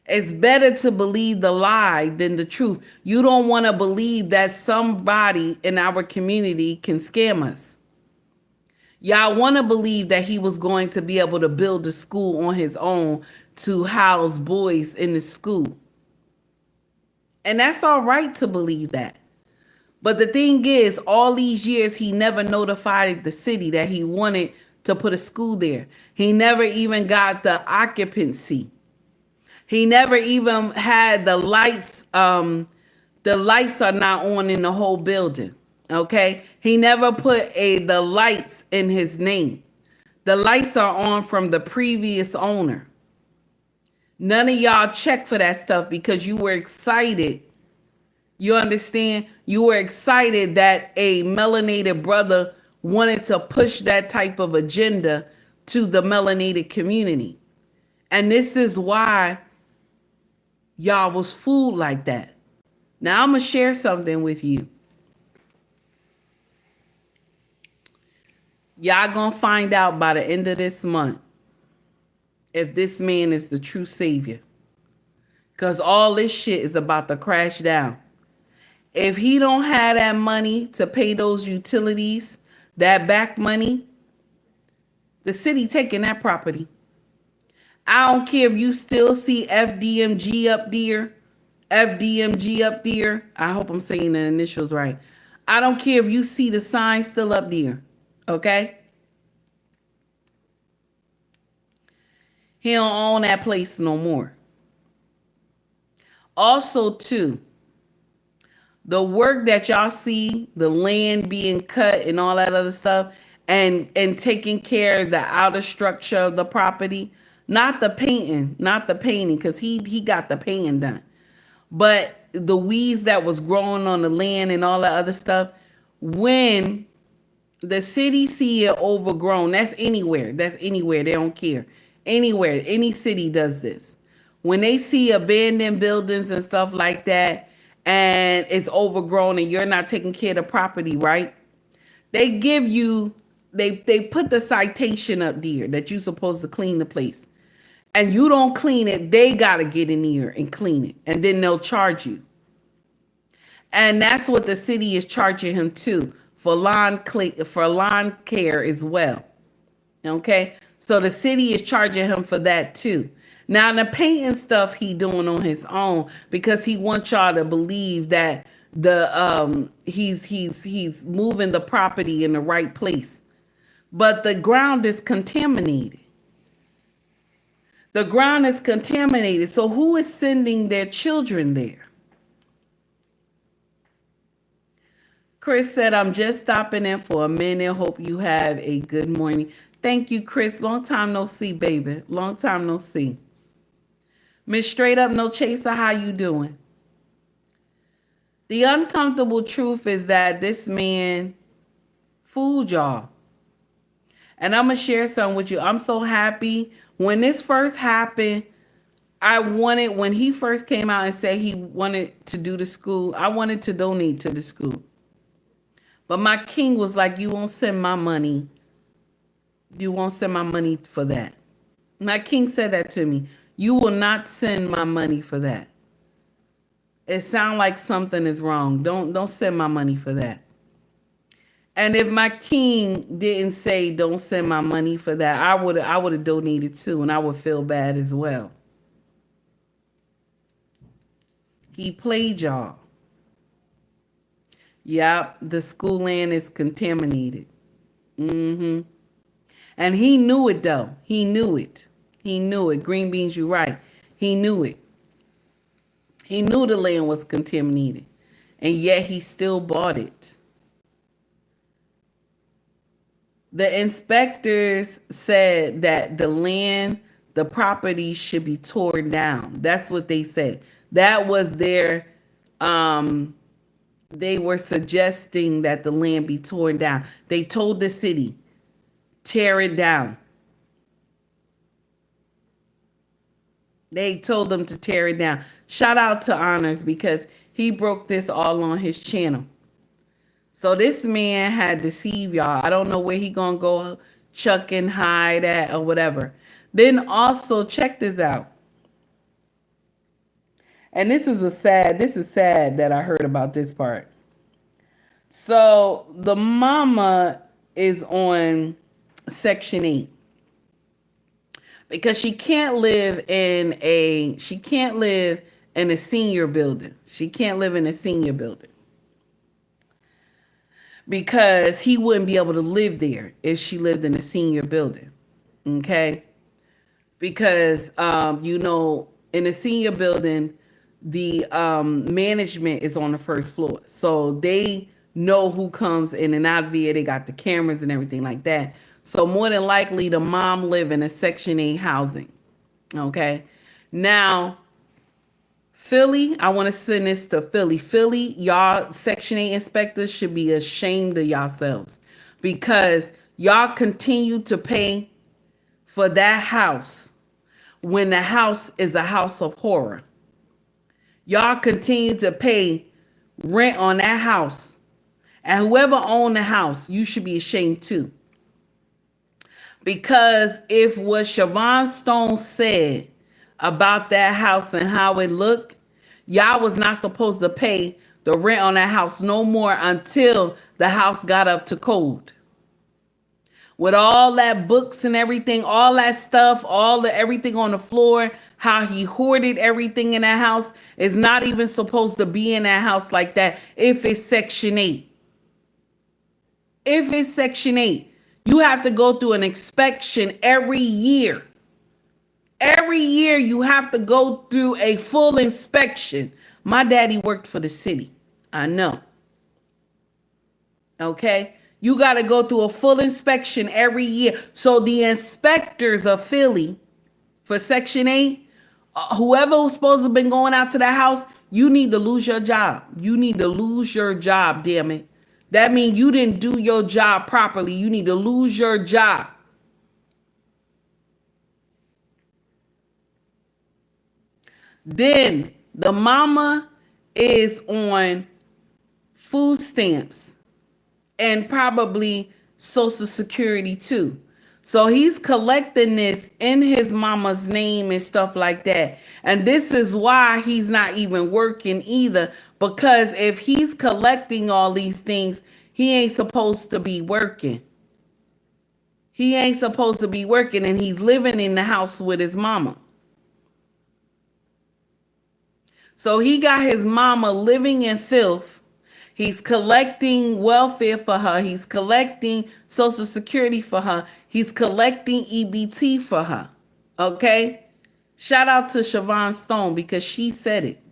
It's better to believe the lie than the truth. You don't want to believe that somebody in our community can scam us. Y'all want to believe that he was going to be able to build a school on his own to house boys in the school. And that's all right to believe that. But the thing is, all these years, he never notified the city that he wanted to put a school there. He never even got the occupancy. He never even had the lights. The lights are not on in the whole building. Okay. He never put the lights in his name. The lights are on from the previous owner. None of y'all checked for that stuff because you were excited. You understand? You were excited that a melanated brother wanted to push that type of agenda to the melanated community. And this is why y'all was fooled like that. Now I'm going to share something with you. Y'all going to find out by the end of this month if this man is the true savior. Because all this shit is about to crash down. If he don't have that money to pay those utilities, that back money, the city taking that property. I don't care if you still see FDMG up there. FDMG up there. I hope I'm saying the initials right. I don't care if you see the sign still up there. Okay? He don't own that place no more. Also, too, the work that y'all see, the land being cut and all that other stuff, and taking care of the outer structure of the property, not the painting, because he got the painting done. But the weeds that was growing on the land and all that other stuff, when the city see it overgrown, that's anywhere. That's anywhere. They don't care. Anywhere. Any city does this. When they see abandoned buildings and stuff like that, and it's overgrown and you're not taking care of the property, right? They give you, they put the citation up there that you're supposed to clean the place. And you don't clean it, they gotta get in here and clean it. And then they'll charge you. And that's what the city is charging him too, for lawn care as well. Okay, so the city is charging him for that too. Now the painting stuff he doing on his own because he wants y'all to believe that he's moving the property in the right place, but the ground is contaminated. The ground is contaminated. So who is sending their children there? Chris said, I'm just stopping in for a minute. Hope you have a good morning. Thank you, Chris. Long time no see, baby. Long time no see. Miss Straight Up No Chaser, how you doing? The uncomfortable truth is that this man fooled y'all. And I'm going to share something with you. I'm so happy. When this first happened, when he first came out and said he wanted to do the school, I wanted to donate to the school. But my king was like, you won't send my money. You won't send my money for that. My king said that to me. You will not send my money for that. It sounds like something is wrong. Don't send my money for that. And if my king didn't say don't send my money for that, I would have donated too, and I would feel bad as well. He played y'all. Yep, the school land is contaminated. And he knew it though. He knew it. He knew it. Green beans, you right. He knew it. He knew the land was contaminated. And yet he still bought it. The inspectors said that the property should be torn down. That's what they said. That was their, they were suggesting that the land be torn down. They told the city, tear it down. They told them to tear it down. Shout out to Honors because he broke this all on his channel. So this man had deceived y'all. I don't know where he gonna go chuck and hide at or whatever. Then also check this out. And this is sad that I heard about this part. So the mama is on Section 8. Because she can't live in a senior building. She can't live in a senior building. Because he wouldn't be able to live there if she lived in a senior building. Okay? Because in a senior building, the management is on the first floor. So they know who comes in and out of there. They got the cameras and everything like that. So more than likely, the mom live in a Section 8 housing. Okay. Now, Philly, I want to send this to Philly. Philly, y'all Section 8 inspectors should be ashamed of yourselves because y'all continue to pay for that house when the house is a house of horror. Y'all continue to pay rent on that house. And whoever owned the house, you should be ashamed too. Because if what Siobhan Stone said about that house and how it looked, y'all was not supposed to pay the rent on that house no more until the house got up to code. With all that books and everything, all that stuff, everything on the floor, how he hoarded everything in that house is not even supposed to be in that house like that if it's Section 8. If it's Section 8. You have to go through an inspection every year. Every year you have to go through a full inspection. My daddy worked for the city. I know. Okay? You got to go through a full inspection every year. So the inspectors of Philly for Section 8, whoever was supposed to have been going out to that house, you need to lose your job. You need to lose your job, damn it. That means you didn't do your job properly. You need to lose your job. Then the mama is on food stamps and probably Social Security too. So he's collecting this in his mama's name and stuff like that. And this is why he's not even working either. Because if he's collecting all these things, he ain't supposed to be working. He ain't supposed to be working, and he's living in the house with his mama. So he got his mama living in filth. He's collecting welfare for her. He's collecting Social Security for her. He's collecting EBT for her. Okay? Shout out to Siobhan Stone because she said it.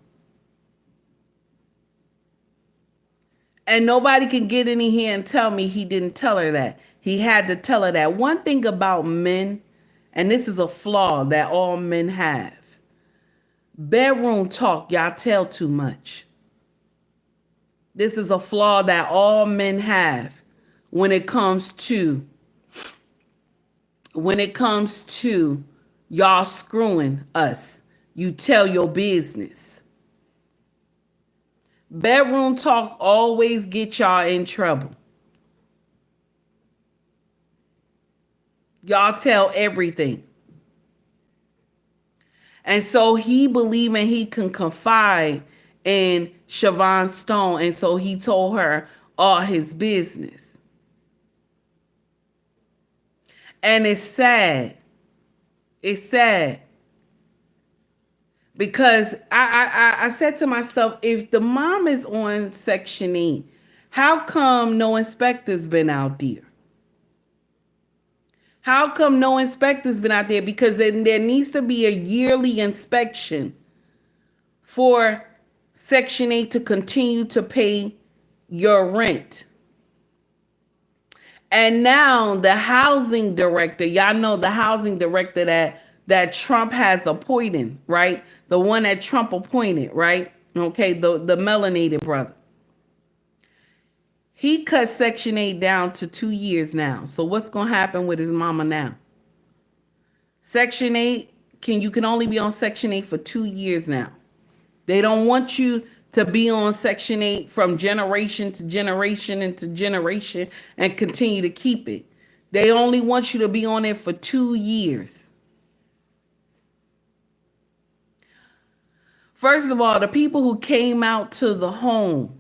And nobody can get in here and tell me he didn't tell her that. He had to tell her that. One thing about men, and this is a flaw that all men have. Bedroom talk, y'all tell too much. This is a flaw that all men have when it comes to y'all screwing us. You tell your business. Bedroom talk always get y'all in trouble. Y'all tell everything. And so he believing he can confide in Siobhan Stone. And so he told her all his business. And it's sad. It's sad. Because I said to myself, if the mom is on Section 8, how come no inspector's been out there? How come no inspector's been out there? Because there needs to be a yearly inspection for Section 8 to continue to pay your rent. And now the housing director, y'all know the housing director that Trump has appointed, right? The one that Trump appointed, right? Okay, the melanated brother. He cut Section 8 down to 2 years now. So what's going to happen with his mama now? Section 8, you can only be on Section 8 for 2 years now. They don't want you to be on Section 8 from generation to generation into generation and continue to keep it. They only want you to be on it for 2 years. First of all, the people who came out to the home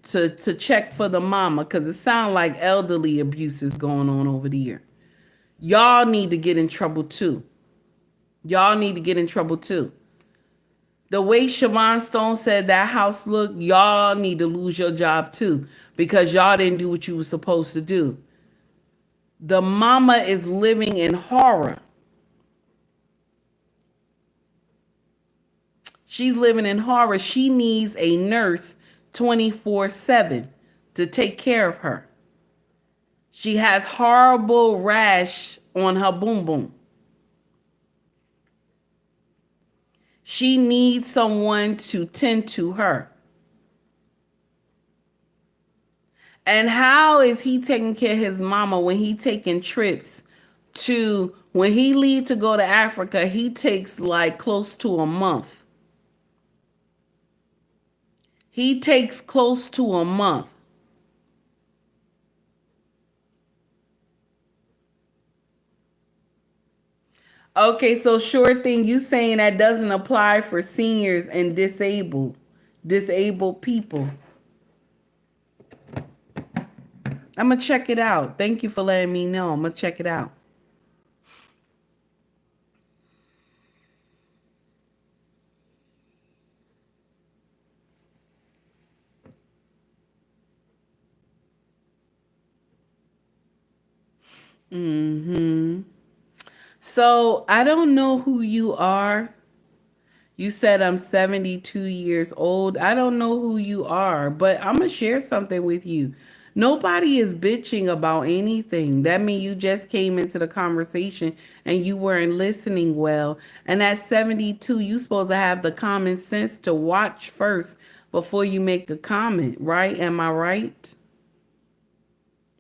to check for the mama, because it sounds like elderly abuse is going on over there. Y'all need to get in trouble too. Y'all need to get in trouble too. The way Siobhan Stone said that house looked, y'all need to lose your job too, because y'all didn't do what you were supposed to do. The mama is living in horror. She's living in horror. She needs a nurse 24/7 to take care of her. She has horrible rash on her boom boom. She needs someone to tend to her. And how is he taking care of his mama when he taking trips when he leave to go to Africa, he takes like close to a month. He takes close to a month. Okay, so sure thing, you saying that doesn't apply for seniors and disabled people. I'm going to check it out. Thank you for letting me know. I'm going to check it out. So I don't know who you are. You said I'm 72 years old. I don't know who you are, but I'm going to share something with you. Nobody is bitching about anything. That means you just came into the conversation and you weren't listening well. And at 72, you supposed to have the common sense to watch first before you make a comment, right? Am I right?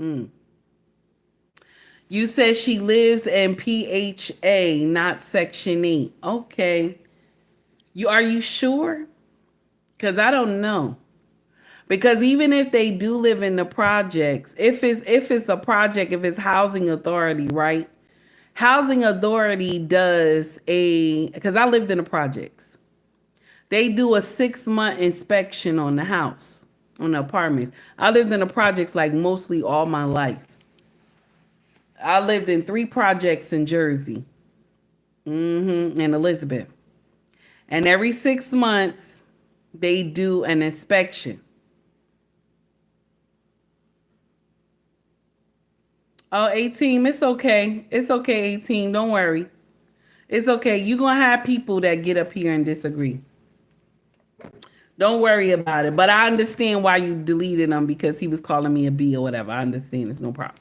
Mm. You said she lives in PHA, not Section 8. Okay. Are you sure? Because I don't know. Because even if they do live in the projects, if it's a project, if it's housing authority, right? Housing authority does because I lived in the projects. They do a 6-month inspection on the house, on the apartments. I lived in the projects like mostly all my life. I lived in 3 projects in Jersey, and Elizabeth. And every 6 months, they do an inspection. Oh, 18, it's okay. It's okay, 18. Don't worry. It's okay. You're going to have people that get up here and disagree. Don't worry about it. But I understand why you deleted him because he was calling me a B or whatever. I understand. It's no problem.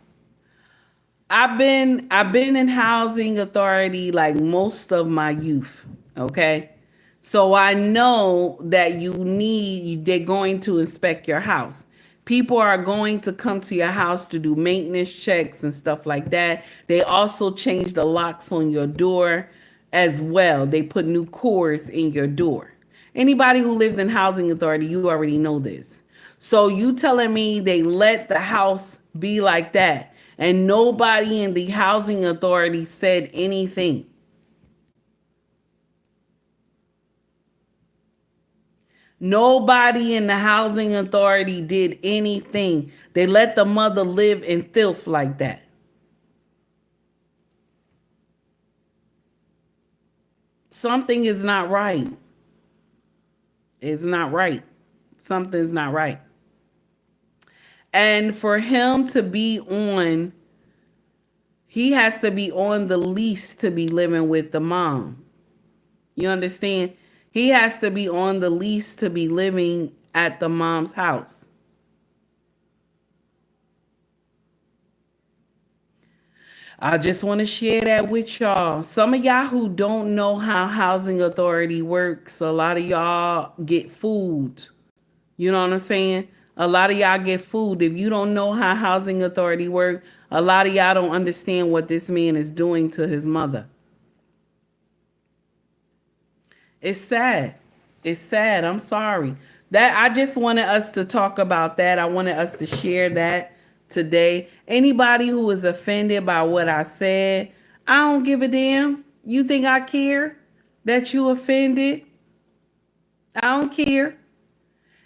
I've been in housing authority like most of my youth. Okay. So I know that they're going to inspect your house. People are going to come to your house to do maintenance checks and stuff like that. They also change the locks on your door as well. They put new cores in your door. Anybody who lived in housing authority, you already know this. So you telling me they let the house be like that and nobody in the housing authority said anything? Nobody in the housing authority did anything. They let the mother live in filth like that. Something is not right. It's not right. Something's not right. And for him to be on, he has to be on the lease to be living with the mom. You understand? He has to be on the lease to be living at the mom's house. I just want to share that with y'all. Some of y'all who don't know how housing authority works, a lot of y'all get fooled. You know what I'm saying? A lot of y'all get fooled. If you don't know how housing authority works, a lot of y'all don't understand what this man is doing to his mother. It's sad. It's sad. I'm sorry. That I just wanted us to talk about that. I wanted us to share that today. Anybody who is offended by what I said, I don't give a damn. You think I care that you offended? I don't care.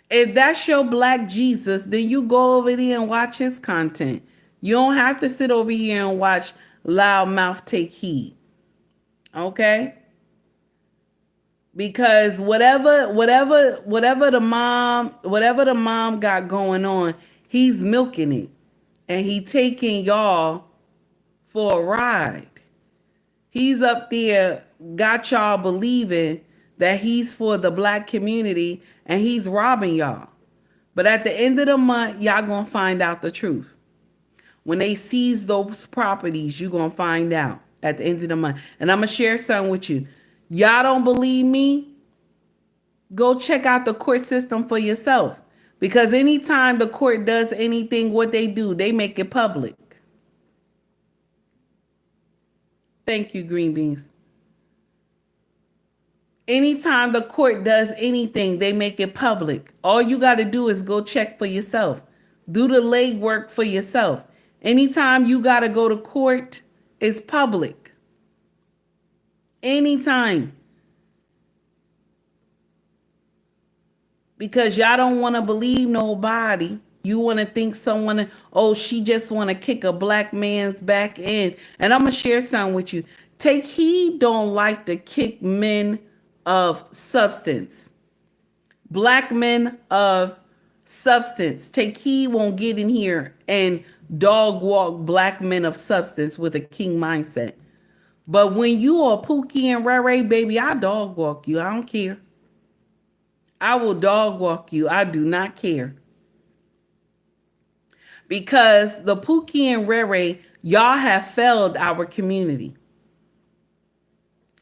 If that's your black Jesus, then you go over there and watch his content. You don't have to sit over here and watch Loudmouth Take Heed. Okay? Because whatever the mom got going on, he's milking it. And he taking y'all for a ride. He's up there, got y'all believing that he's for the black community and he's robbing y'all. But at the end of the month, y'all gonna find out the truth. When they seize those properties, you gonna find out at the end of the month. And I'm gonna share something with you. Y'all don't believe me? Go check out the court system for yourself. Because anytime the court does anything, what they do, they make it public. Thank you, Green Beans. Anytime the court does anything, they make it public. All you got to do is go check for yourself. Do the legwork for yourself. Anytime you got to go to court, it's public. Anytime. Because y'all don't want to believe nobody. You want to think someone, oh, she just want to kick a black man's back in. And I'm going to share something with you. Take heed, don't like to kick men of substance. Black men of substance. Take heed, won't get in here and dog walk black men of substance with a king mindset. But when you are Pookie and Ray Ray, baby, I dog walk you. I don't care. I will dog walk you. I do not care. Because the Pookie and Ray Ray, y'all have failed our community.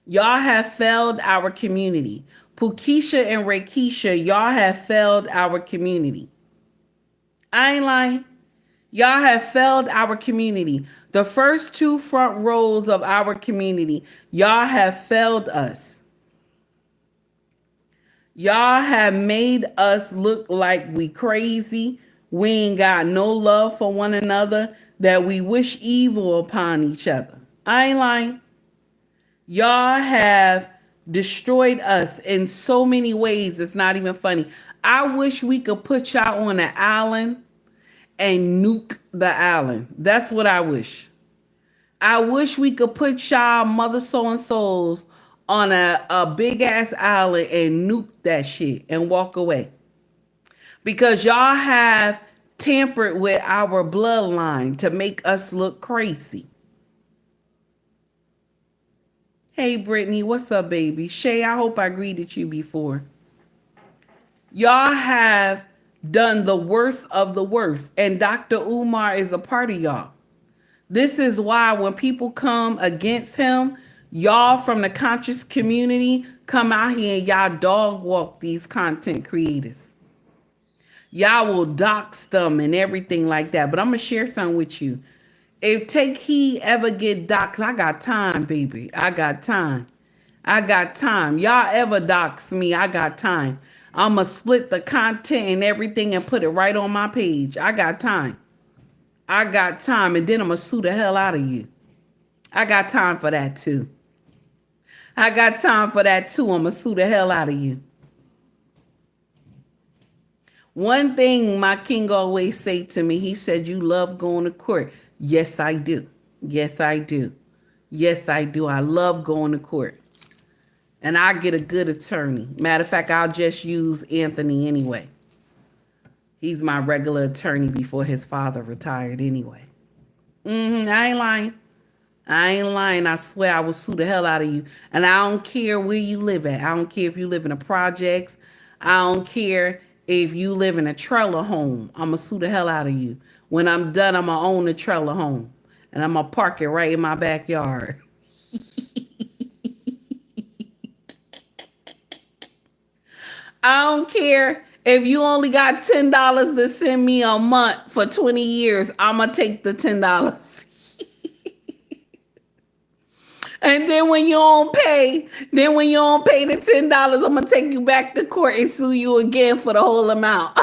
Y'all have failed our community. Pukisha and Rakeisha, y'all have failed our community. I ain't lying. Y'all have failed our community. The first two front rows of our community, y'all have failed us. Y'all have made us look like we crazy. We ain't got no love for one another, that we wish evil upon each other. I ain't lying. Y'all have destroyed us in so many ways. It's not even funny. I wish we could put y'all on an island and nuke the island. That's what I wish. I wish we could put y'all mother so and souls on a big ass island and nuke that shit and walk away. Because y'all have tampered with our bloodline to make us look crazy. Hey, Brittany, what's up, baby? Shay, I hope I greeted you before. Y'all have done the worst of the worst, and Dr. Umar is a part of y'all. This is why when people come against him, y'all from the conscious community come out here and y'all dog walk these content creators. Y'all will dox them and everything like that. But I'm going to share something with you. If Take Heed ever get doxxed, I got time, baby. I got time. I got time. Y'all ever dox me, I got time. I'm going to split the content and everything and put it right on my page. I got time. I got time. And then I'm going to sue the hell out of you. I got time for that too. I got time for that too. I'm going to sue the hell out of you. One thing my king always say to me, he said, you love going to court. Yes, I do. Yes, I do. Yes, I do. I love going to court. And I get a good attorney. Matter of fact, I'll just use Anthony anyway. He's my regular attorney before his father retired anyway. I ain't lying. I ain't lying. I swear I will sue the hell out of you. And I don't care where you live at. I don't care if you live in the projects. I don't care if you live in a trailer home. I'm going to sue the hell out of you. When I'm done, I'm going to own the trailer home. And I'm going to park it right in my backyard. I don't care if you only got $10 to send me a month for 20 years. I'm going to take the $10. And then when you don't pay, the $10, I'm going to take you back to court and sue you again for the whole amount.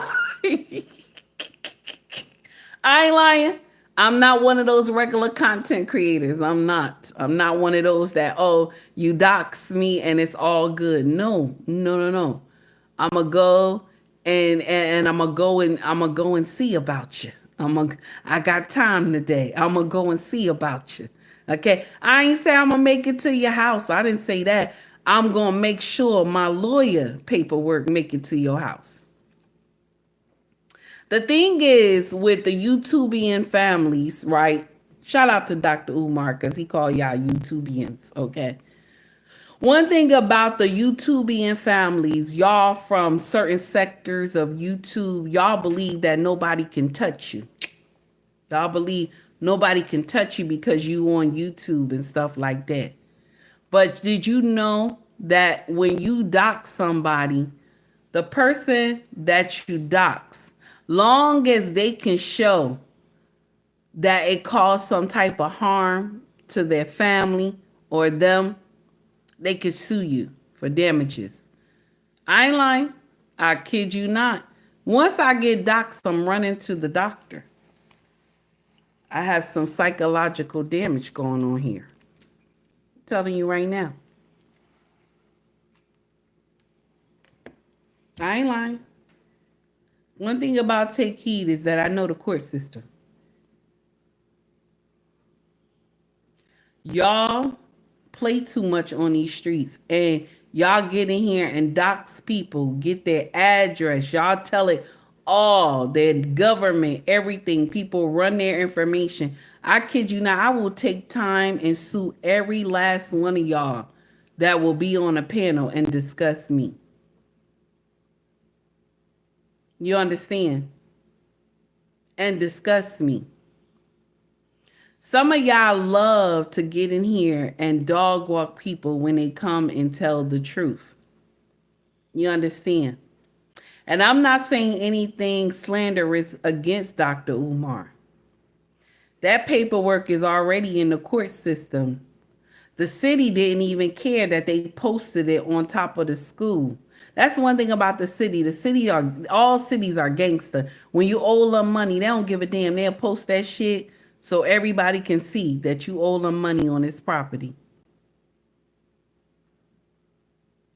I ain't lying. I'm not one of those regular content creators. I'm not one of those that, oh, you dox me and it's all good. No. I'm going to go and I'm going to go and see about you. I got time today. I'm going to go and see about you. Okay, I ain't say I'm going to make it to your house. I didn't say that. I'm going to make sure my lawyer paperwork make it to your house. The thing is with the YouTubian families, right? Shout out to Dr. Umar because he called y'all YouTubians, okay? One thing about the YouTubian families, y'all from certain sectors of YouTube, y'all believe that nobody can touch you. Y'all believe nobody can touch you because you on YouTube and stuff like that. But did you know that when you dox somebody, the person that you dox, long as they can show that it caused some type of harm to their family or them, they can sue you for damages. I ain't lying. I kid you not. Once I get doxxed, I'm running to the doctor. I have some psychological damage going on here. I'm telling you right now. I ain't lying. One thing about Take Heed is that I know the court system. Y'all play too much on these streets and y'all get in here and dox people, get their address. Y'all tell it all their government, everything. People run their information. I kid you not, I will take time and sue every last one of y'all that will be on a panel and discuss me. You understand? And discuss me. Some of y'all love to get in here and dog walk people when they come and tell the truth. You understand? And I'm not saying anything slanderous against Dr. Umar. That paperwork is already in the court system. The city didn't even care that they posted it on top of the school. That's one thing about the city. The city are all cities are gangster. When you owe them money, they don't give a damn. They'll post that shit so everybody can see that you owe them money on this property.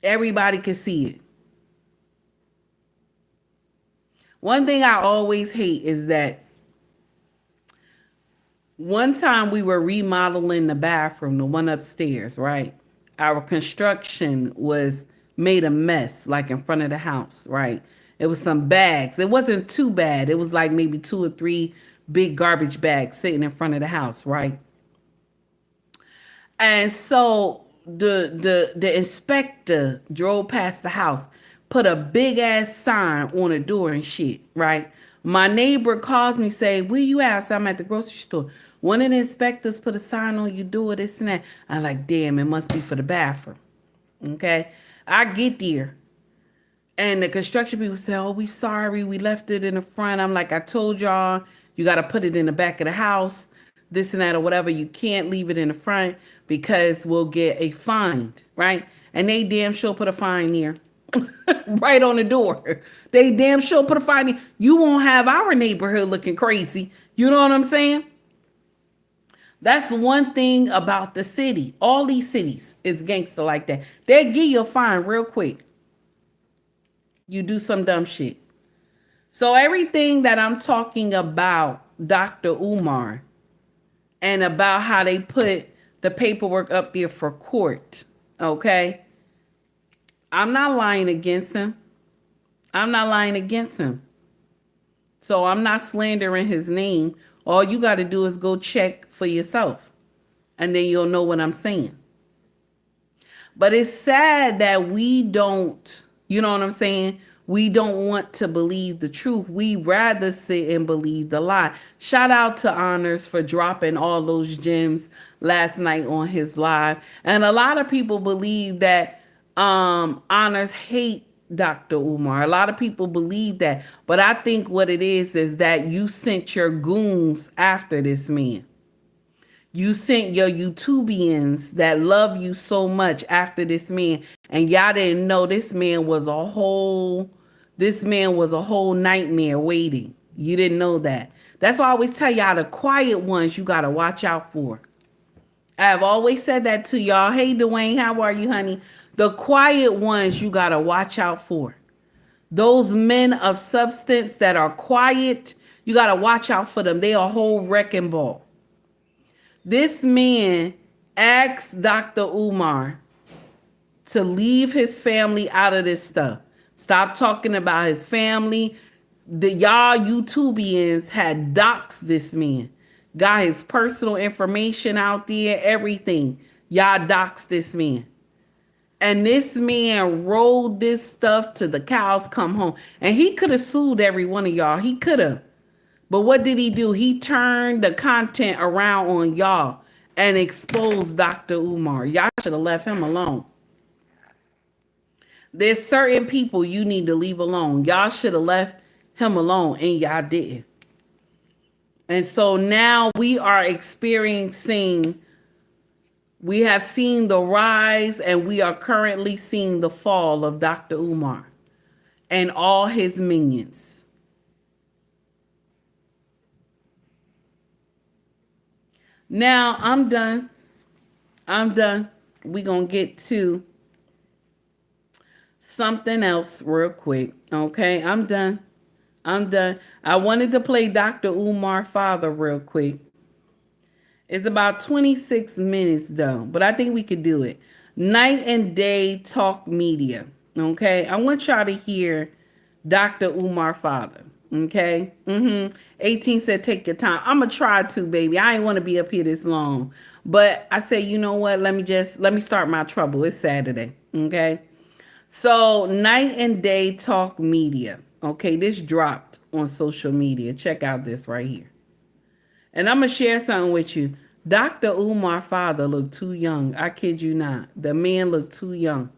Everybody can see it. One thing I always hate is that one time we were remodeling the bathroom, the one upstairs, right? Our construction was made a mess, like in front of the house, right? It was some bags. It wasn't too bad. It was like maybe 2 or 3 big garbage bags sitting in front of the house, right? And so the inspector drove past the house, put a big ass sign on the door and shit, right? My neighbor calls me, say, where you at? I said, I'm at the grocery store. One of the inspectors put a sign on your door, this and that. I'm like, damn, it must be for the bathroom. Okay. I get there. And the construction people say, oh, we sorry. We left it in the front. I'm like, I told y'all, you got to put it in the back of the house, this and that or whatever. You can't leave it in the front because we'll get a fine, right? And they damn sure put a fine there. Right on the door. They damn sure put a fine there. You won't have our neighborhood looking crazy. You know what I'm saying? That's one thing about the city. All these cities is gangster like that. They give you a fine real quick. You do some dumb shit. So everything that I'm talking about, Dr. Umar, and about how they put the paperwork up there for court, okay? I'm not lying against him. I'm not lying against him. So I'm not slandering his name. All you got to do is go check for yourself. And then you'll know what I'm saying. But it's sad that we don't, you know what I'm saying? We don't want to believe the truth. We rather sit and believe the lie. Shout out to Honors for dropping all those gems last night on his live. And a lot of people believe that Honors hate Dr. Umar. A lot of people believe that. But I think what it is that you sent your goons after this man. You sent your YouTubians that love you so much after this man. And y'all didn't know this man was a whole nightmare waiting. You didn't know that. That's why I always tell y'all the quiet ones you got to watch out for. I've always said that to y'all. Hey, Dwayne, how are you, honey? The quiet ones you got to watch out for. Those men of substance that are quiet, you got to watch out for them. They are a whole wrecking ball. This man asked Dr. Umar to leave his family out of this stuff. Stop talking about his family. Y'all YouTubians had doxed this man. Got his personal information out there, everything. Y'all doxed this man. And this man rolled this stuff till the cows come home. And he could have sued every one of y'all. He could have. But what did he do? He turned the content around on y'all and exposed Dr. Umar. Y'all should have left him alone. There's certain people you need to leave alone. Y'all should have left him alone, and y'all didn't. And so now we are experiencing, we have seen the rise, and we are currently seeing the fall of Dr. Umar and all his minions. Now, I'm done. We're going to get to something else real quick. Okay, I'm done. I wanted to play Dr. Umar Father real quick. It's about 26 minutes though, but I think we could do it. Night and Day Talk Media. Okay, I want y'all to hear Dr. Umar Father. Okay. 18 said, take your time. I'm gonna try to, baby. I ain't want to be up here this long. But I say, you know what? Let me start my trouble. It's Saturday. Okay. So night and day talk media. Okay, this dropped on social media. Check out this right here. And I'm gonna share something with you. Dr. Umar father looked too young. I kid you not. The man looked too young.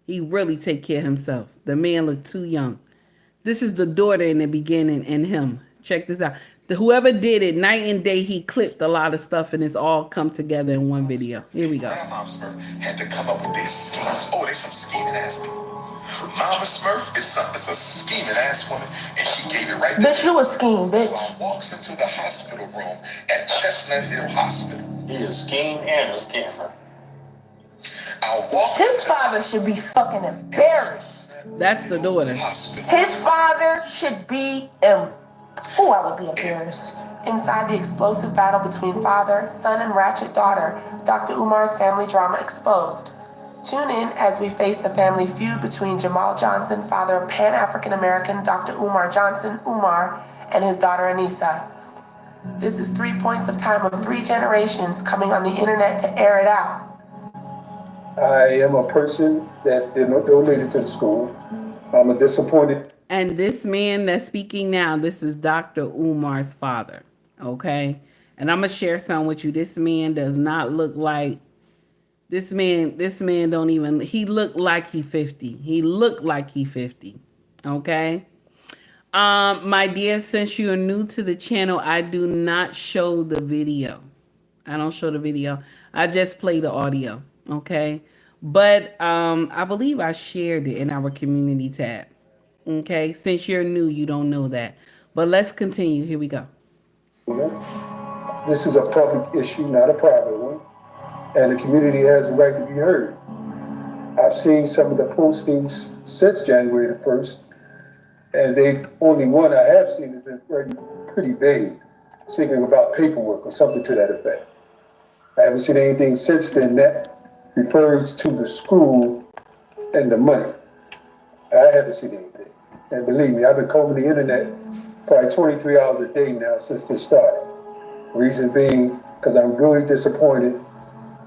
He really take care of himself. The man looked too young. This is the daughter in the beginning and him. Check this out. Whoever did it, night and day, he clipped a lot of stuff and it's all come together in one video. Here we go. Grandma Smurf had to come up with these schemes. Oh, they some scheming ass people. Mama Smurf is a scheming ass woman, and she gave it right. Bitch, you a scheme, bitch. So I walks into the hospital room at Chestnut Hill Hospital. He is a scheme and a scammer. His father should be fucking embarrassed. That's the daughter. His father should be Oh, I would be embarrassed. Inside the explosive battle between father, son, and ratchet daughter, Dr. Umar's family drama exposed. Tune in as we face the family feud between Jamal Johnson, father of Pan-African American Dr. Umar Johnson, Umar, and his daughter Anissa. This is 3 points of time of 3 generations coming on the internet to air it out. I am a person that did not donate to the school. I'm a disappointed. And this man that's speaking now, this is Dr. Umar's father. Okay. And I'm going to share something with you. This man does not look like, this man don't even, he looked like he 50. He looked like he 50. Okay. My dear, since you are new to the channel, I do not show the video. I don't show the video. I just play the audio. Okay. But I believe I shared it in our community tab. Okay. Since you're new, you don't know that. But let's continue. Here we go. This is a public issue, not a private one. And the community has the right to be heard. I've seen some of the postings since January the 1st. And they only one I have seen has been pretty vague, speaking about paperwork or something to that effect. I haven't seen anything since then that refers to the school and the money. I haven't seen anything. And believe me, I've been combing the internet probably 23 hours a day now since this started. Reason being, because I'm really disappointed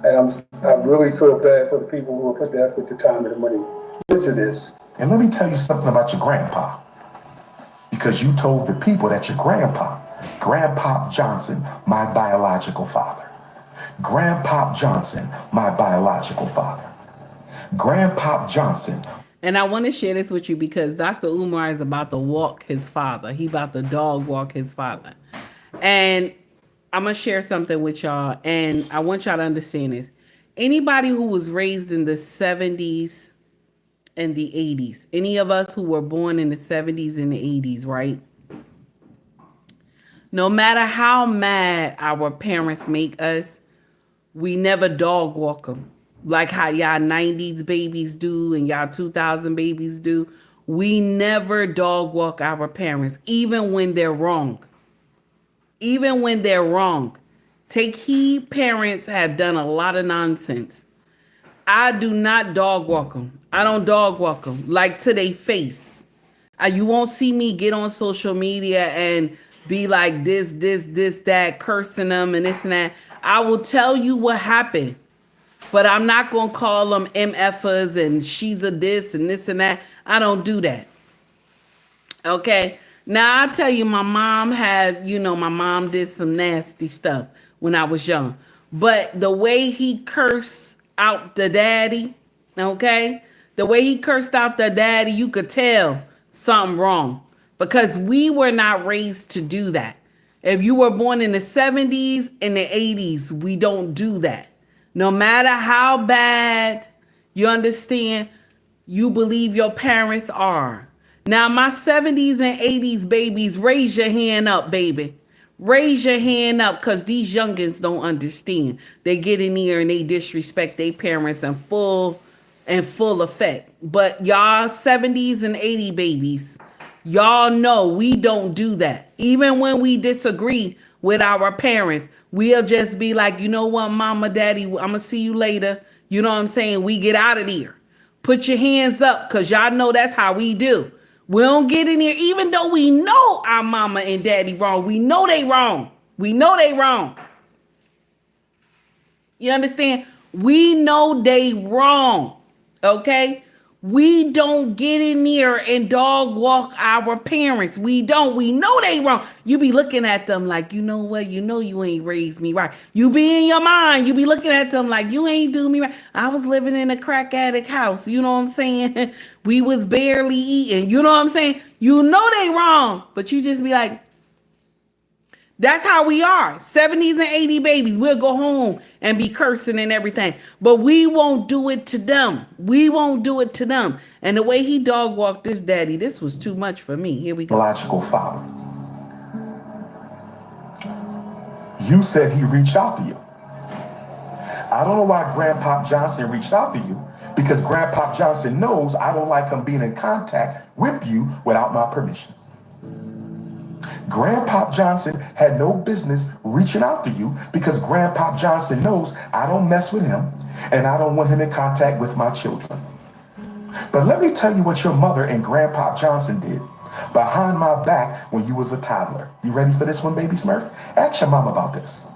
and I really feel bad for the people who have put the effort, the time, and the money into this. And let me tell you something about your grandpa. Because you told the people that your Grandpa Johnson, my biological father. Grandpa Johnson, my biological father. Grandpa Johnson. And I want to share this with you because Dr. Umar is about to walk his father. He about to dog walk his father. And I'm going to share something with y'all. And I want y'all to understand this. Anybody who was raised in the 70s and the 80s, any of us who were born in the 70s and the 80s, right? No matter how mad our parents make us, we never dog walk them. Like how y'all 90s babies do and y'all 2000 babies do. We never dog walk our parents, even when they're wrong. Even when they're wrong. Take heed, parents have done a lot of nonsense. I do not dog walk them. I don't dog walk them like to their face. You won't see me get on social media and be like this, that, cursing them and this and that. I will tell you what happened, but I'm not going to call them MFers and she's a this and that. I don't do that. Okay. Now I'll tell you, my mom did some nasty stuff when I was young, but the way he cursed out the daddy, okay? The way he cursed out the daddy, you could tell something wrong because we were not raised to do that. If you were born in the 70s and the 80s, we don't do that. No matter how bad, you understand, you believe your parents are. Now, my 70s and 80s babies, raise your hand up, baby. Raise your hand up because these youngins don't understand. They get in here and they disrespect their parents in full effect. But y'all 70s and 80 babies, y'all know we don't do that. Even when we disagree with our parents, we'll just be like, you know what, mama, daddy, I'm going to see you later. You know what I'm saying? We get out of here. Put your hands up because y'all know that's how we do. We don't get in here, even though we know our mama and daddy wrong. We know they wrong. We know they wrong. You understand? We know they wrong. Okay? We don't get in there and dog walk our parents. We don't. We know they wrong. You be looking at them like, you know what? You know you ain't raised me right. You be in your mind. You be looking at them like, you ain't do me right. I was living in a crack addict house. You know what I'm saying? We was barely eating. You know what I'm saying? You know they wrong. But you just be like, that's how we are. 70s and 80 babies. We'll go home and be cursing and everything. But we won't do it to them. We won't do it to them. And the way he dog walked this daddy, this was too much for me. Here we go. Biological father. You said he reached out to you. I don't know why Grandpa Johnson reached out to you, because Grandpa Johnson knows I don't like him being in contact with you without my permission. Grandpa Johnson had no business reaching out to you, because Grandpa Johnson knows I don't mess with him and I don't want him in contact with my children. But let me tell you what your mother and Grandpa Johnson did behind my back when you was a toddler. You ready for this one, baby Smurf? Ask your mama about this.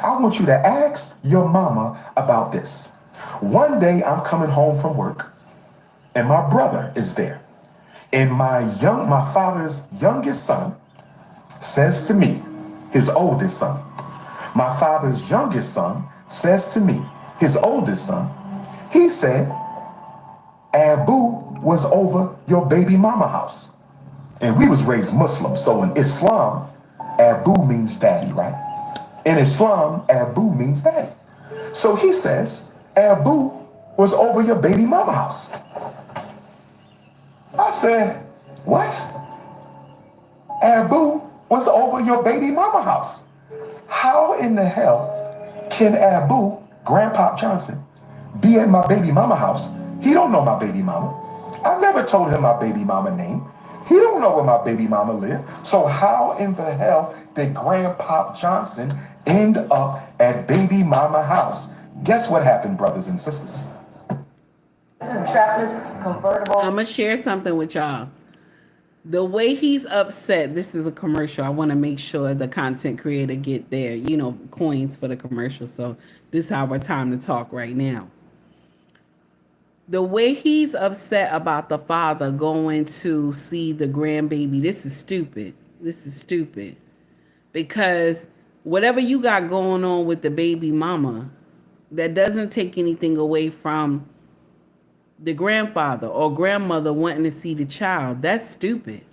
I want you to ask your mama about this. One day I'm coming home from work and my brother is there. And my father's youngest son says to me, his oldest son. My father's youngest son says to me, his oldest son, he said, Abu was over your baby mama house. And we was raised Muslim, so in Islam, Abu means daddy, right? In Islam, Abu means daddy. So he says, Abu was over your baby mama house. I said, what? Abu was over your baby mama house. How in the hell can Abu, Grandpa Johnson, be at my baby mama house? He don't know my baby mama. I never told him my baby mama name. He don't know where my baby mama live. So how in the hell did Grandpa Johnson end up at baby mama house? Guess what happened, brothers and sisters? This is strapless convertible. I'm going to share something with y'all. The way he's upset, this is a commercial. I want to make sure the content creator get their, coins for the commercial. So this is our time to talk right now. The way he's upset about the father going to see the grandbaby, this is stupid. This is stupid. Because whatever you got going on with the baby mama, that doesn't take anything away from the grandfather or grandmother wanting to see the child. That's stupid.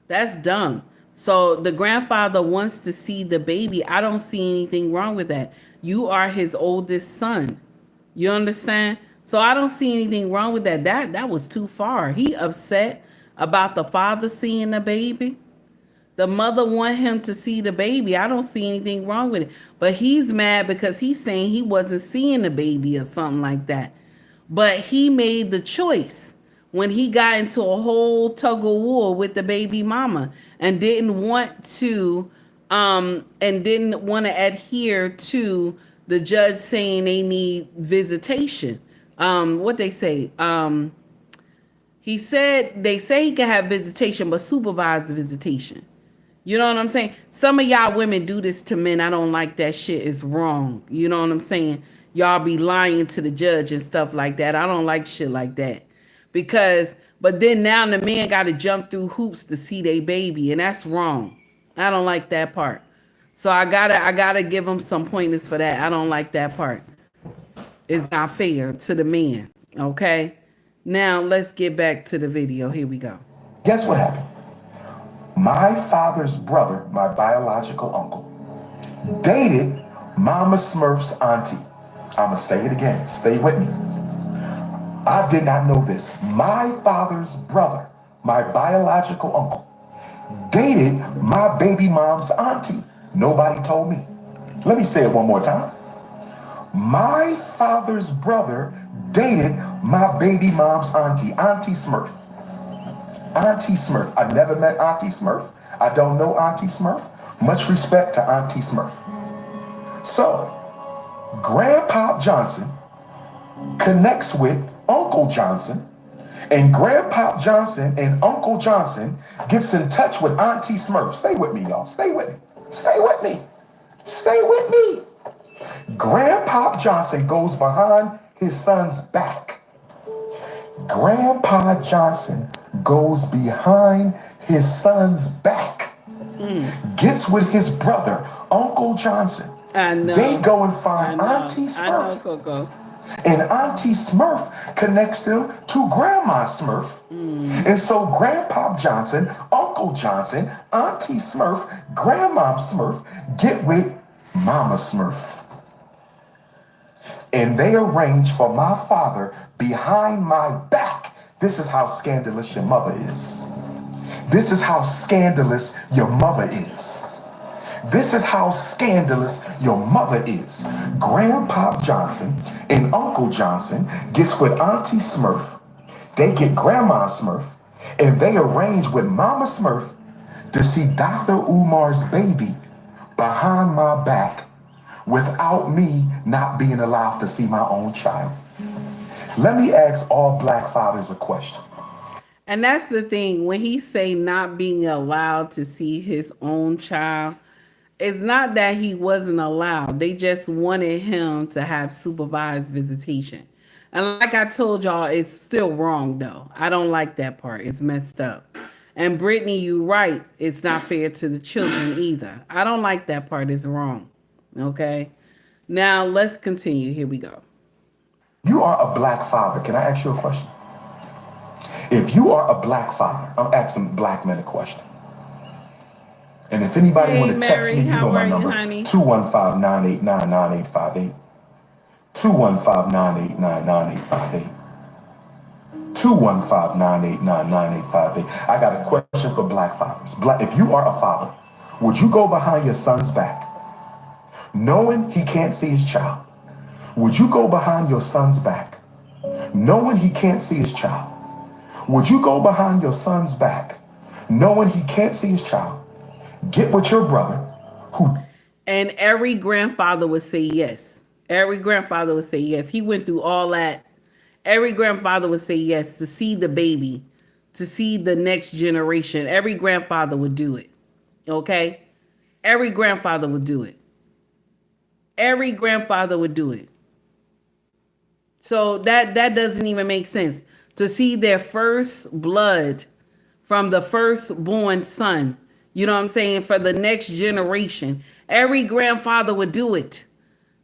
That's dumb. So the grandfather wants to see the baby. I don't see anything wrong with that. You are his oldest son. You understand? So I don't see anything wrong with that. That was too far. He upset about the father seeing the baby. The mother want him to see the baby. I don't see anything wrong with it. But he's mad because he's saying he wasn't seeing the baby or something like that. But he made the choice when he got into a whole tug of war with the baby mama and didn't want to adhere to the judge saying they need visitation. What they say? They say he can have visitation, but supervised visitation. You know what I'm saying? Some of y'all women do this to men. I don't like that shit. It's wrong. You know what I'm saying? Y'all be lying to the judge and stuff like that. I don't like shit like that. But then now the man got to jump through hoops to see their baby, and that's wrong. I don't like that part. So I gotta give him some pointers for that. I don't like that part. It's not fair to the man. Okay? Now let's get back to the video. Here we go. Guess what happened? My father's brother, my biological uncle, dated Mama Smurf's auntie. I'ma say it again. Stay with me. I did not know this. My father's brother, my biological uncle, dated my baby mom's auntie. Nobody told me. Let me say it one more time. My father's brother dated my baby mom's auntie, Auntie Smurf. Auntie Smurf. I never met Auntie Smurf. I don't know Auntie Smurf. Much respect to Auntie Smurf. So, Grandpa Johnson connects with Uncle Johnson And Grandpa Johnson and Uncle Johnson gets in touch with Auntie Smurf. Stay with me, y'all. Stay with me. Stay with me. Stay with me. Grandpa Johnson goes behind his son's back. Grandpa Johnson goes behind his son's back. Gets with his brother, Uncle Johnson. I know. They go and find Auntie Smurf. I know, Coco. And Auntie Smurf connects them to Grandma Smurf. And so Grandpa Johnson, Uncle Johnson, Auntie Smurf, Grandma Smurf get with Mama Smurf. And they arrange for my father behind my back. This is how scandalous your mother is. This is how scandalous your mother is. This is how scandalous your mother is. Grandpa Johnson and Uncle Johnson gets with Auntie Smurf. They get Grandma Smurf, and they arrange with Mama Smurf to see Dr. Umar's baby behind my back without me not being allowed to see my own child. Let me ask all black fathers a question. And that's the thing. When he say not being allowed to see his own child, it's not that he wasn't allowed. They just wanted him to have supervised visitation. And like I told y'all, it's still wrong though. I don't like that part. It's messed up. And Brittany, you right. It's not fair to the children either. I don't like that part. It's wrong. Okay. Now let's continue. Here we go. You are a black father. Can I ask you a question? If you are a black father, I'm asking black men a question. And if anybody want to text me, you know my number, 215-989-9858. 215-989-9858. 215-989-9858. I got a question for black fathers. If you are a father, would you go behind your son's back, knowing he can't see his child? Would you go behind your son's back, knowing he can't see his child? Would you go behind your son's back, knowing he can't see his child? Get with your brother who... And every grandfather would say yes. Every grandfather would say yes. He went through all that. Every grandfather would say yes to see the baby, to see the next generation. Every grandfather would do it. Okay? Every grandfather would do it. Every grandfather would do it. So that doesn't even make sense. To see their first blood from the firstborn son. You know what I'm saying? For the next generation. Every grandfather would do it.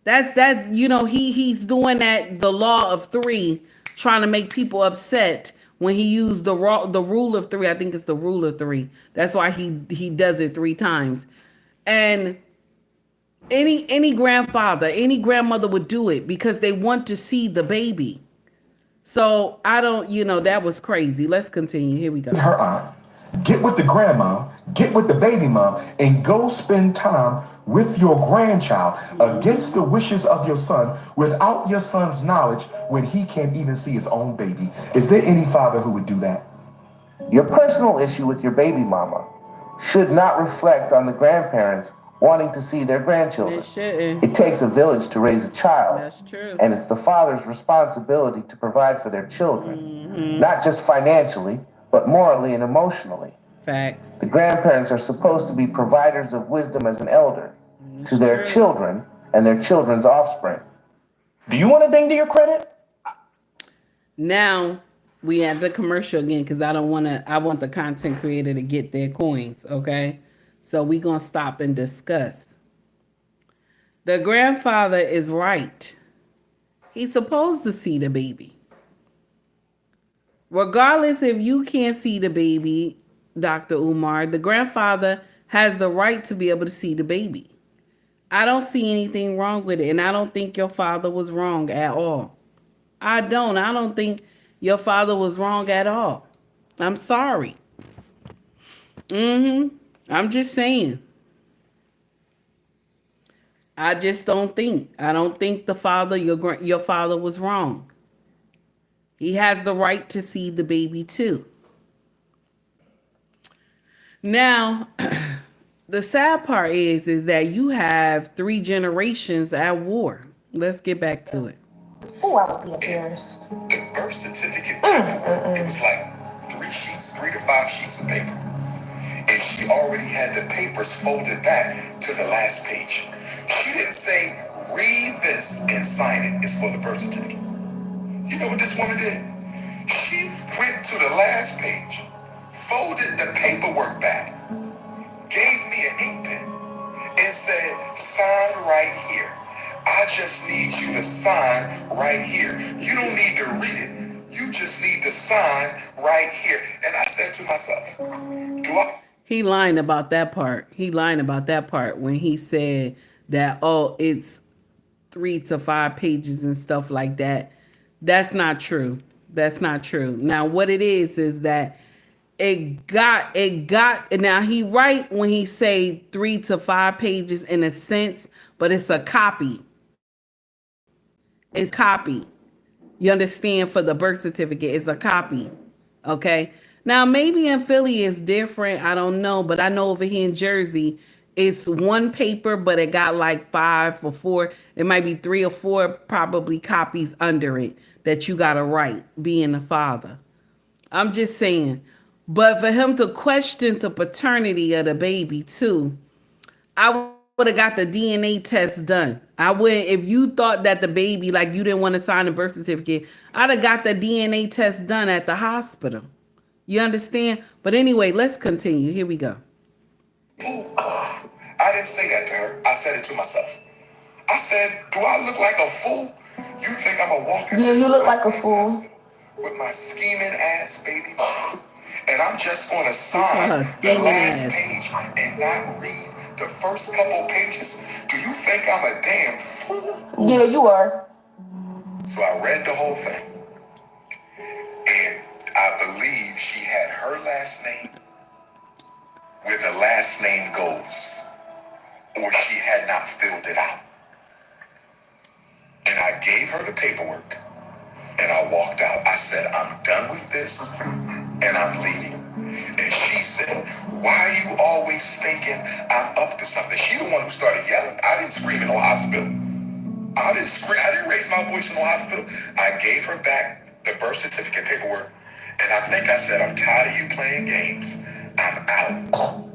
That's you know, he's doing that, the law of three, trying to make people upset when he used the rule of three. I think it's the rule of three. That's why he does it 3 times. And any grandfather, any grandmother would do it because they want to see the baby. So I don't, that was crazy. Let's continue. Here we go. Her aunt, get with the grandma, get with the baby mom, and go spend time with your grandchild against the wishes of your son without your son's knowledge when he can't even see his own baby. Is there any father who would do that? Your personal issue with your baby mama should not reflect on the grandparents wanting to see their grandchildren. It takes a village to raise a child. That's true. And it's the father's responsibility to provide for their children, not just financially, but morally and emotionally. Facts. The grandparents are supposed to be providers of wisdom as an elder to their children and their children's offspring. Do you want a ding to your credit? Now we have the commercial again because I want the content creator to get their coins, okay? So we're going to stop and discuss. The grandfather is right. He's supposed to see the baby. Regardless if you can't see the baby, Dr. Umar, the grandfather has the right to be able to see the baby. I don't see anything wrong with it, and I don't think your father was wrong at all. I don't think your father was wrong at all. I'm sorry. I'm just saying. I just don't think. I don't think the father, your father was wrong. He has the right to see the baby too. Now, the sad part is that you have 3 generations at war. Let's get back to it. Oh, I would be embarrassed. birth certificate paperwork. It was like 3 to 5 sheets of paper. And she already had the papers folded back to the last page. She didn't say, read this and sign it. It's for the birth certificate. You know what this woman did? She went to the last page, folded the paperwork back, gave me an ink pen, and said, sign right here. I just need you to sign right here. You don't need to read it. You just need to sign right here. And I said to myself, He lying about that part. He lying about that part when he said that, oh, it's 3 to 5 pages and stuff like that. That's not true. That's not true. Now, what it is that it got, now he right when he say 3 to 5 pages in a sense, but it's a copy. It's copy. You understand? For the birth certificate, it's a copy. Okay. Now, maybe in Philly it's different. I don't know. But I know over here in Jersey, it's one paper, but it got like 5 or 4. It might be 3 or 4 probably copies under it that you got to write, being a father. I'm just saying. But for him to question the paternity of the baby too, I would have got the DNA test done. I would, if you thought that the baby, like you didn't want to sign a birth certificate, I'd have got the DNA test done at the hospital. You understand? But anyway, let's continue. Here we go. I didn't say that to her. I said it to myself. I said, do I look like a fool? You think I'm a walking? Yeah, you look like a fool. With my scheming ass baby mama. And I'm just going to sign the last page and not read the first couple pages. Do you think I'm a damn fool? Yeah, you are. So I read the whole thing. And I believe she had her last name where the last name goes, or she had not filled it out. And I gave her the paperwork and I walked out. I said, I'm done with this and I'm leaving. And she said, why are you always thinking I'm up to something? She the one who started yelling. I didn't scream in no hospital. I didn't scream. I didn't raise my voice in the hospital. I gave her back the birth certificate paperwork. And I think I said, I'm tired of you playing games. I'm out.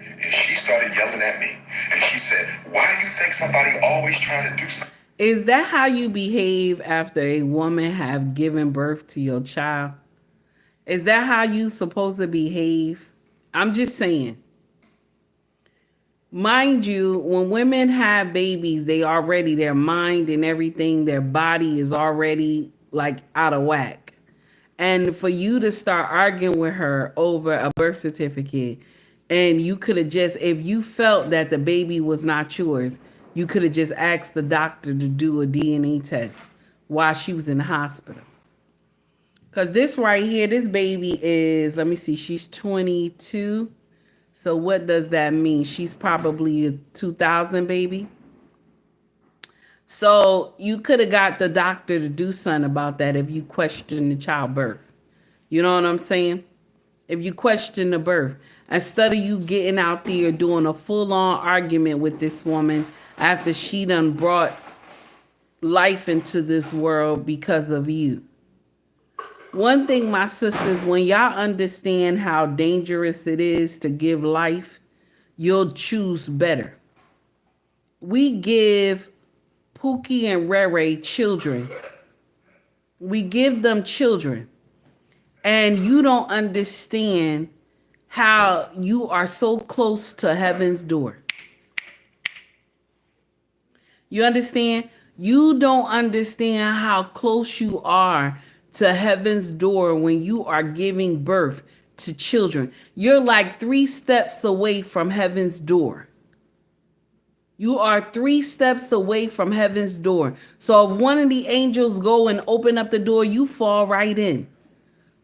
And she started yelling at me. And she said, why do you think somebody always trying to do something? Is that how you behave after a woman have given birth to your child? Is that how you supposed to behave? I'm just saying. Mind you, when women have babies, their mind and everything, their body is already like out of whack. And for you to start arguing with her over a birth certificate, and you could have just, if you felt that the baby was not yours, you could have just asked the doctor to do a DNA test while she was in the hospital. Because this right here, this baby is, let me see, she's 22. So what does that mean? She's probably a 2000 baby. So you could have got the doctor to do something about that if you question the childbirth. You know what I'm saying? If you question the birth. Instead of you getting out there doing a full-on argument with this woman after she done brought life into this world because of you. One thing, my sisters, when y'all understand how dangerous it is to give life, you'll choose better. We give Pookie and Rere children. We give them children. And you don't understand how you are so close to heaven's door. You understand? You don't understand how close you are to heaven's door when you are giving birth to children. You're like 3 steps away from heaven's door. You are 3 steps away from heaven's door. So if one of the angels go and open up the door, you fall right in.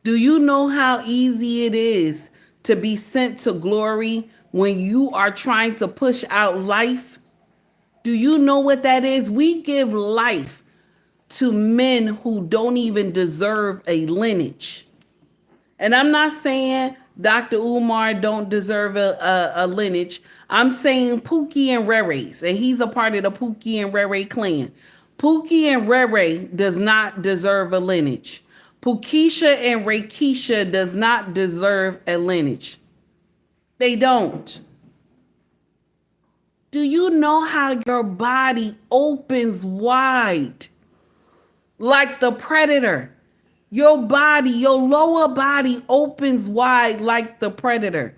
Do you know how easy it is to be sent to glory when you are trying to push out life? Do you know what that is? We give life to men who don't even deserve a lineage. And I'm not saying Dr. Umar don't deserve a lineage. I'm saying Pookie and Rere's, and he's a part of the Pookie and Rere clan. Pookie and Rere does not deserve a lineage. Pukisha and Rakeisha does not deserve a lineage. They don't. Do you know how your body opens wide like the predator? Your body, your lower body opens wide like the predator.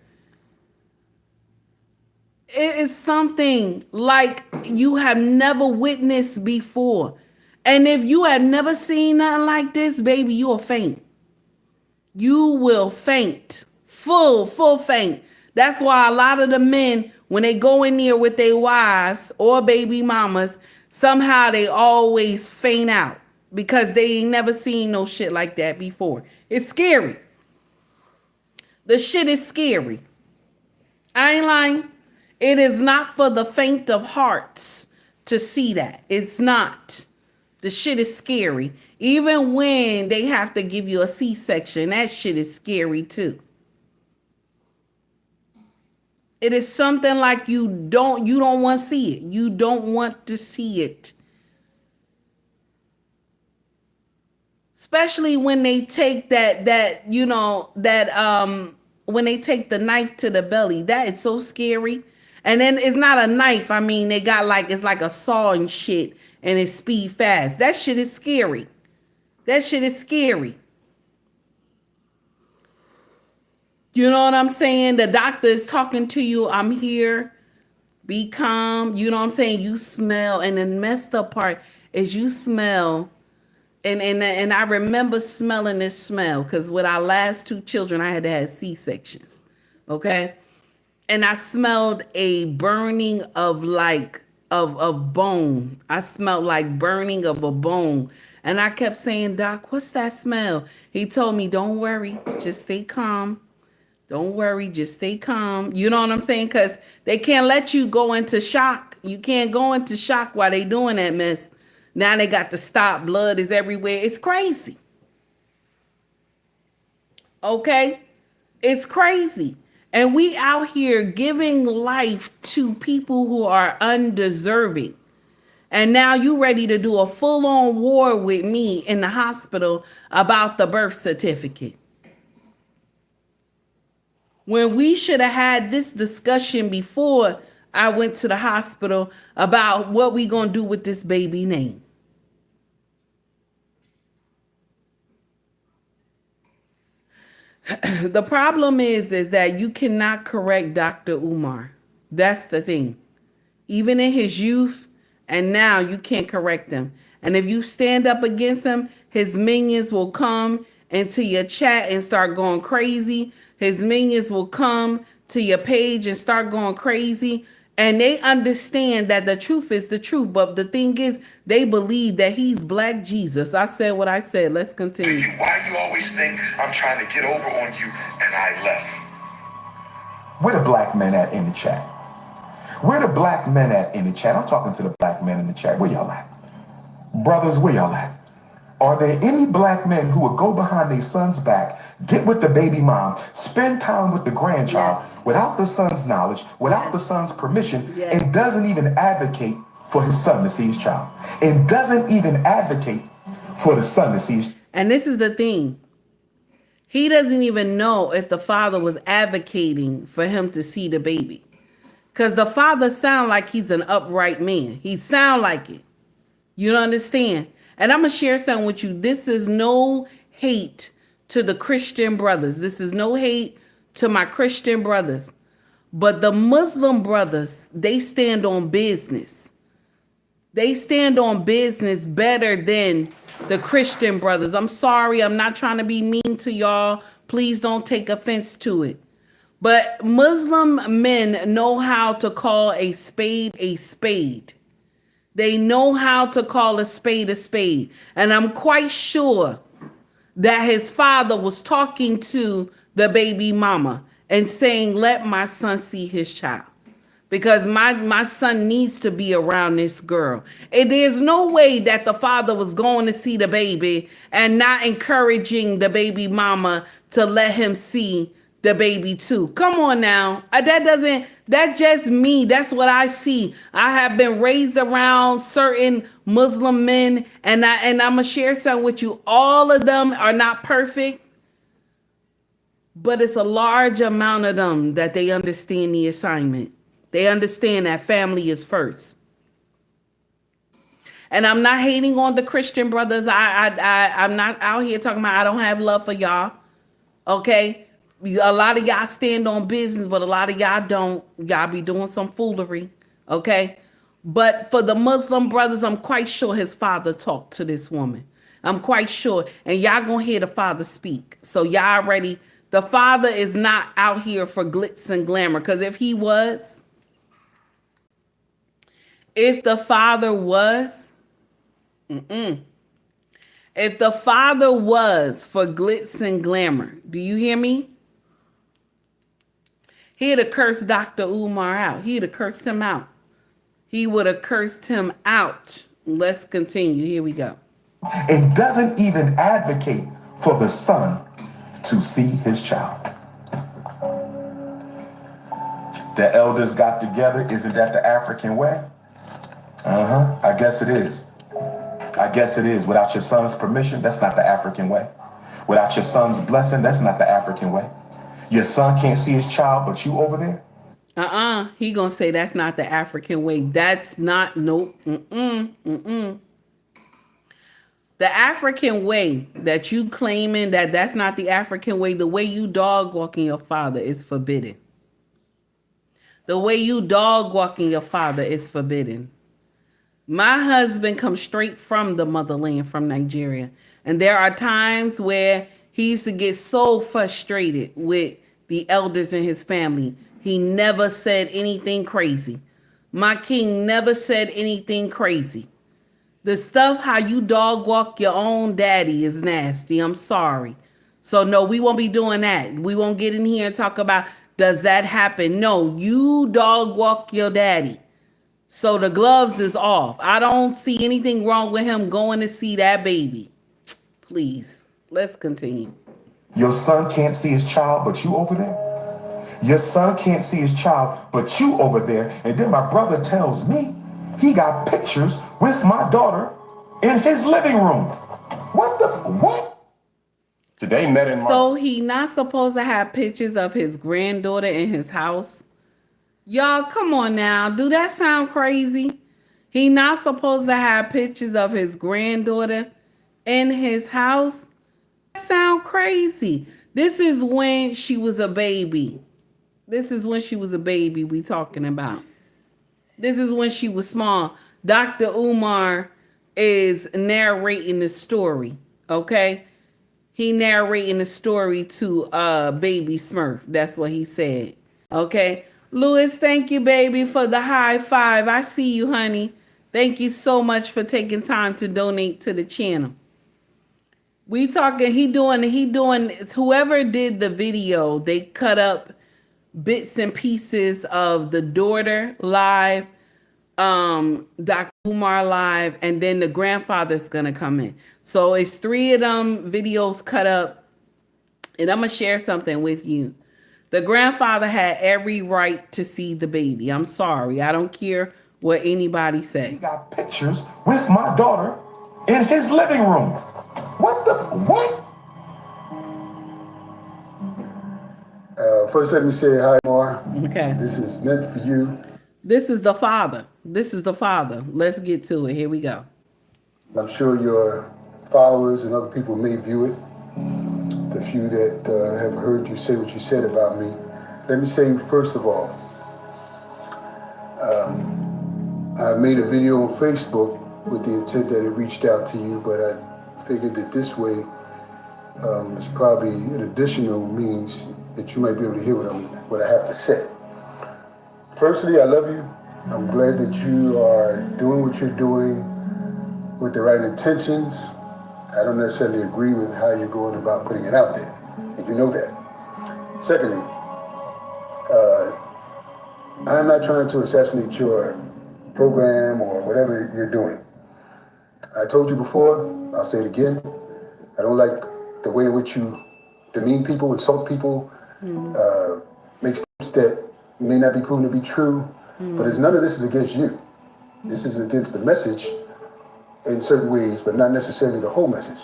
It is something like you have never witnessed before. And if you have never seen nothing like this, baby, you will faint. You will faint. Full faint. That's why a lot of the men, when they go in there with their wives or baby mamas, somehow they always faint out because they ain't never seen no shit like that before. It's scary. The shit is scary. I ain't lying. It is not for the faint of hearts to see that. It's not. The shit is scary. Even when they have to give you a C-section, that shit is scary too. It is something like you don't want to see it. You don't want to see it. Especially when they take when they take the knife to the belly. That is so scary. And then it's not a knife. I mean, they got it's like a saw and shit, and it's speed fast. That shit is scary. That shit is scary. You know what I'm saying? The doctor is talking to you. I'm here. Be calm. You know what I'm saying? You smell. And the messed up part is you smell. And I remember smelling this smell because with our last two children, I had to have C-sections. Okay? And I smelled a burning of of bone. I smelled like burning of a bone. And I kept saying, Doc, what's that smell? He told me, don't worry. Just stay calm. Don't worry. Just stay calm. You know what I'm saying? Because they can't let you go into shock. You can't go into shock while they doing that mess. Now they got to stop. Blood is everywhere. It's crazy. Okay? It's crazy. And we out here giving life to people who are undeserving. And now you ready to do a full-on war with me in the hospital about the birth certificate. When we should have had this discussion before I went to the hospital about what we gonna do with this baby name. The problem is that you cannot correct Dr. Umar. That's the thing. Even in his youth, and now you can't correct him. And if you stand up against him, his minions will come into your chat and start going crazy. His minions will come to your page and start going crazy. And they understand that the truth is the truth. But the thing is, they believe that he's Black Jesus. I said what I said. Let's continue. Why do you always think I'm trying to get over on you and I left? Where the black men at in the chat? Where the black men at in the chat? I'm talking to the black men in the chat. Where y'all at? Brothers, where y'all at? Are there any black men who would go behind their son's back, get with the baby mom, spend time with the grandchild without the son's knowledge, without the son's permission, and doesn't even advocate for his son to see his child? And doesn't even advocate for the son to see his child. And this is the thing. He doesn't even know if the father was advocating for him to see the baby. Because the father sound like he's an upright man. He sound like it. You don't understand? And I'm going to share something with you. This is no hate to the Christian brothers. This is no hate to my Christian brothers. But the Muslim brothers, they stand on business. They stand on business better than the Christian brothers. I'm sorry. I'm not trying to be mean to y'all. Please don't take offense to it. But Muslim men know how to call a spade a spade. They know how to call a spade a spade. And I'm quite sure that his father was talking to the baby mama and saying, let my son see his child. Because my son needs to be around this girl. And there's no way that the father was going to see the baby and not encouraging the baby mama to let him see the baby too. Come on now. That's just me. That's what I see. I have been raised around certain Muslim men, and I'm gonna share something with you. All of them are not perfect, but it's a large amount of them that they understand the assignment. They understand that family is first. And I'm not hating on the Christian brothers. I'm not out here talking about I don't have love for y'all. Okay? A lot of y'all stand on business, but a lot of y'all don't. Y'all be doing some foolery. Okay? But for the Muslim brothers, I'm quite sure his father talked to this woman. I'm quite sure. And y'all gonna hear the father speak. So y'all ready? The father is not out here for glitz and glamour. Because if the father was for glitz and glamour, do you hear me? He'd have cursed Dr. Umar out. He'd have cursed him out. He would have cursed him out. Let's continue. Here we go. And doesn't even advocate for the son to see his child. The elders got together. Isn't that the African way? I guess it is. I guess it is. Without your son's permission, that's not the African way. Without your son's blessing, that's not the African way. Your son can't see his child, but you over there? He gonna say that's not the African way. That's not, nope. The African way that you claiming that's not the African way, the way you dog walking your father is forbidden. The way you dog walking your father is forbidden. My husband comes straight from the motherland, from Nigeria. And there are times where he used to get so frustrated with the elders in his family. He never said anything crazy. My king never said anything crazy. The stuff how you dog walk your own daddy is nasty. I'm sorry. So no, we won't be doing that. We won't get in here and talk about, does that happen? No, you dog walk your daddy. So the gloves is off. I don't see anything wrong with him going to see that baby. Please, let's continue. Your son can't see his child, but you over there? Your son can't see his child, but you over there. And then my brother tells me he got pictures with my daughter in his living room. What? Today met in So he not supposed to have pictures of his granddaughter in his house? Y'all, come on now. Do that sound crazy? He not supposed to have pictures of his granddaughter in his house? That sound crazy. This is when she was a baby. This is when she was a baby we talking about. This is when she was small. Dr. Umar is narrating the story, okay? He narrating the story to baby Smurf. That's what he said, okay? Louis, thank you, baby, for the high five. I see you, honey. Thank you so much for taking time to donate to the channel. We talking, he doing, whoever did the video, they cut up bits and pieces of the daughter live, Dr. Umar live, and then the grandfather's gonna come in. So it's 3 of them videos cut up, and I'm gonna share something with you. The grandfather had every right to see the baby. I'm sorry, I don't care what anybody say. He got pictures with my daughter in his living room. What? First, let me say hi, Mar. Okay. This is meant for you. This is the father. This is the father. Let's get to it. Here we go. I'm sure your followers and other people may view it. The few that have heard you say what you said about me. Let me say, first of all, I made a video on Facebook with the intent that it reached out to you, but I figured that this way is probably an additional means that you might be able to hear what I have to say. Firstly, I love you. I'm glad that you are doing what you're doing with the right intentions. I don't necessarily agree with how you're going about putting it out there, and you know that. Secondly, I'm not trying to assassinate your program or whatever you're doing. I told you before, I'll say it again, I don't like the way in which you demean people, insult people, make statements that may not be proven to be true, but none of this is against you. This is against the message in certain ways, but not necessarily the whole message.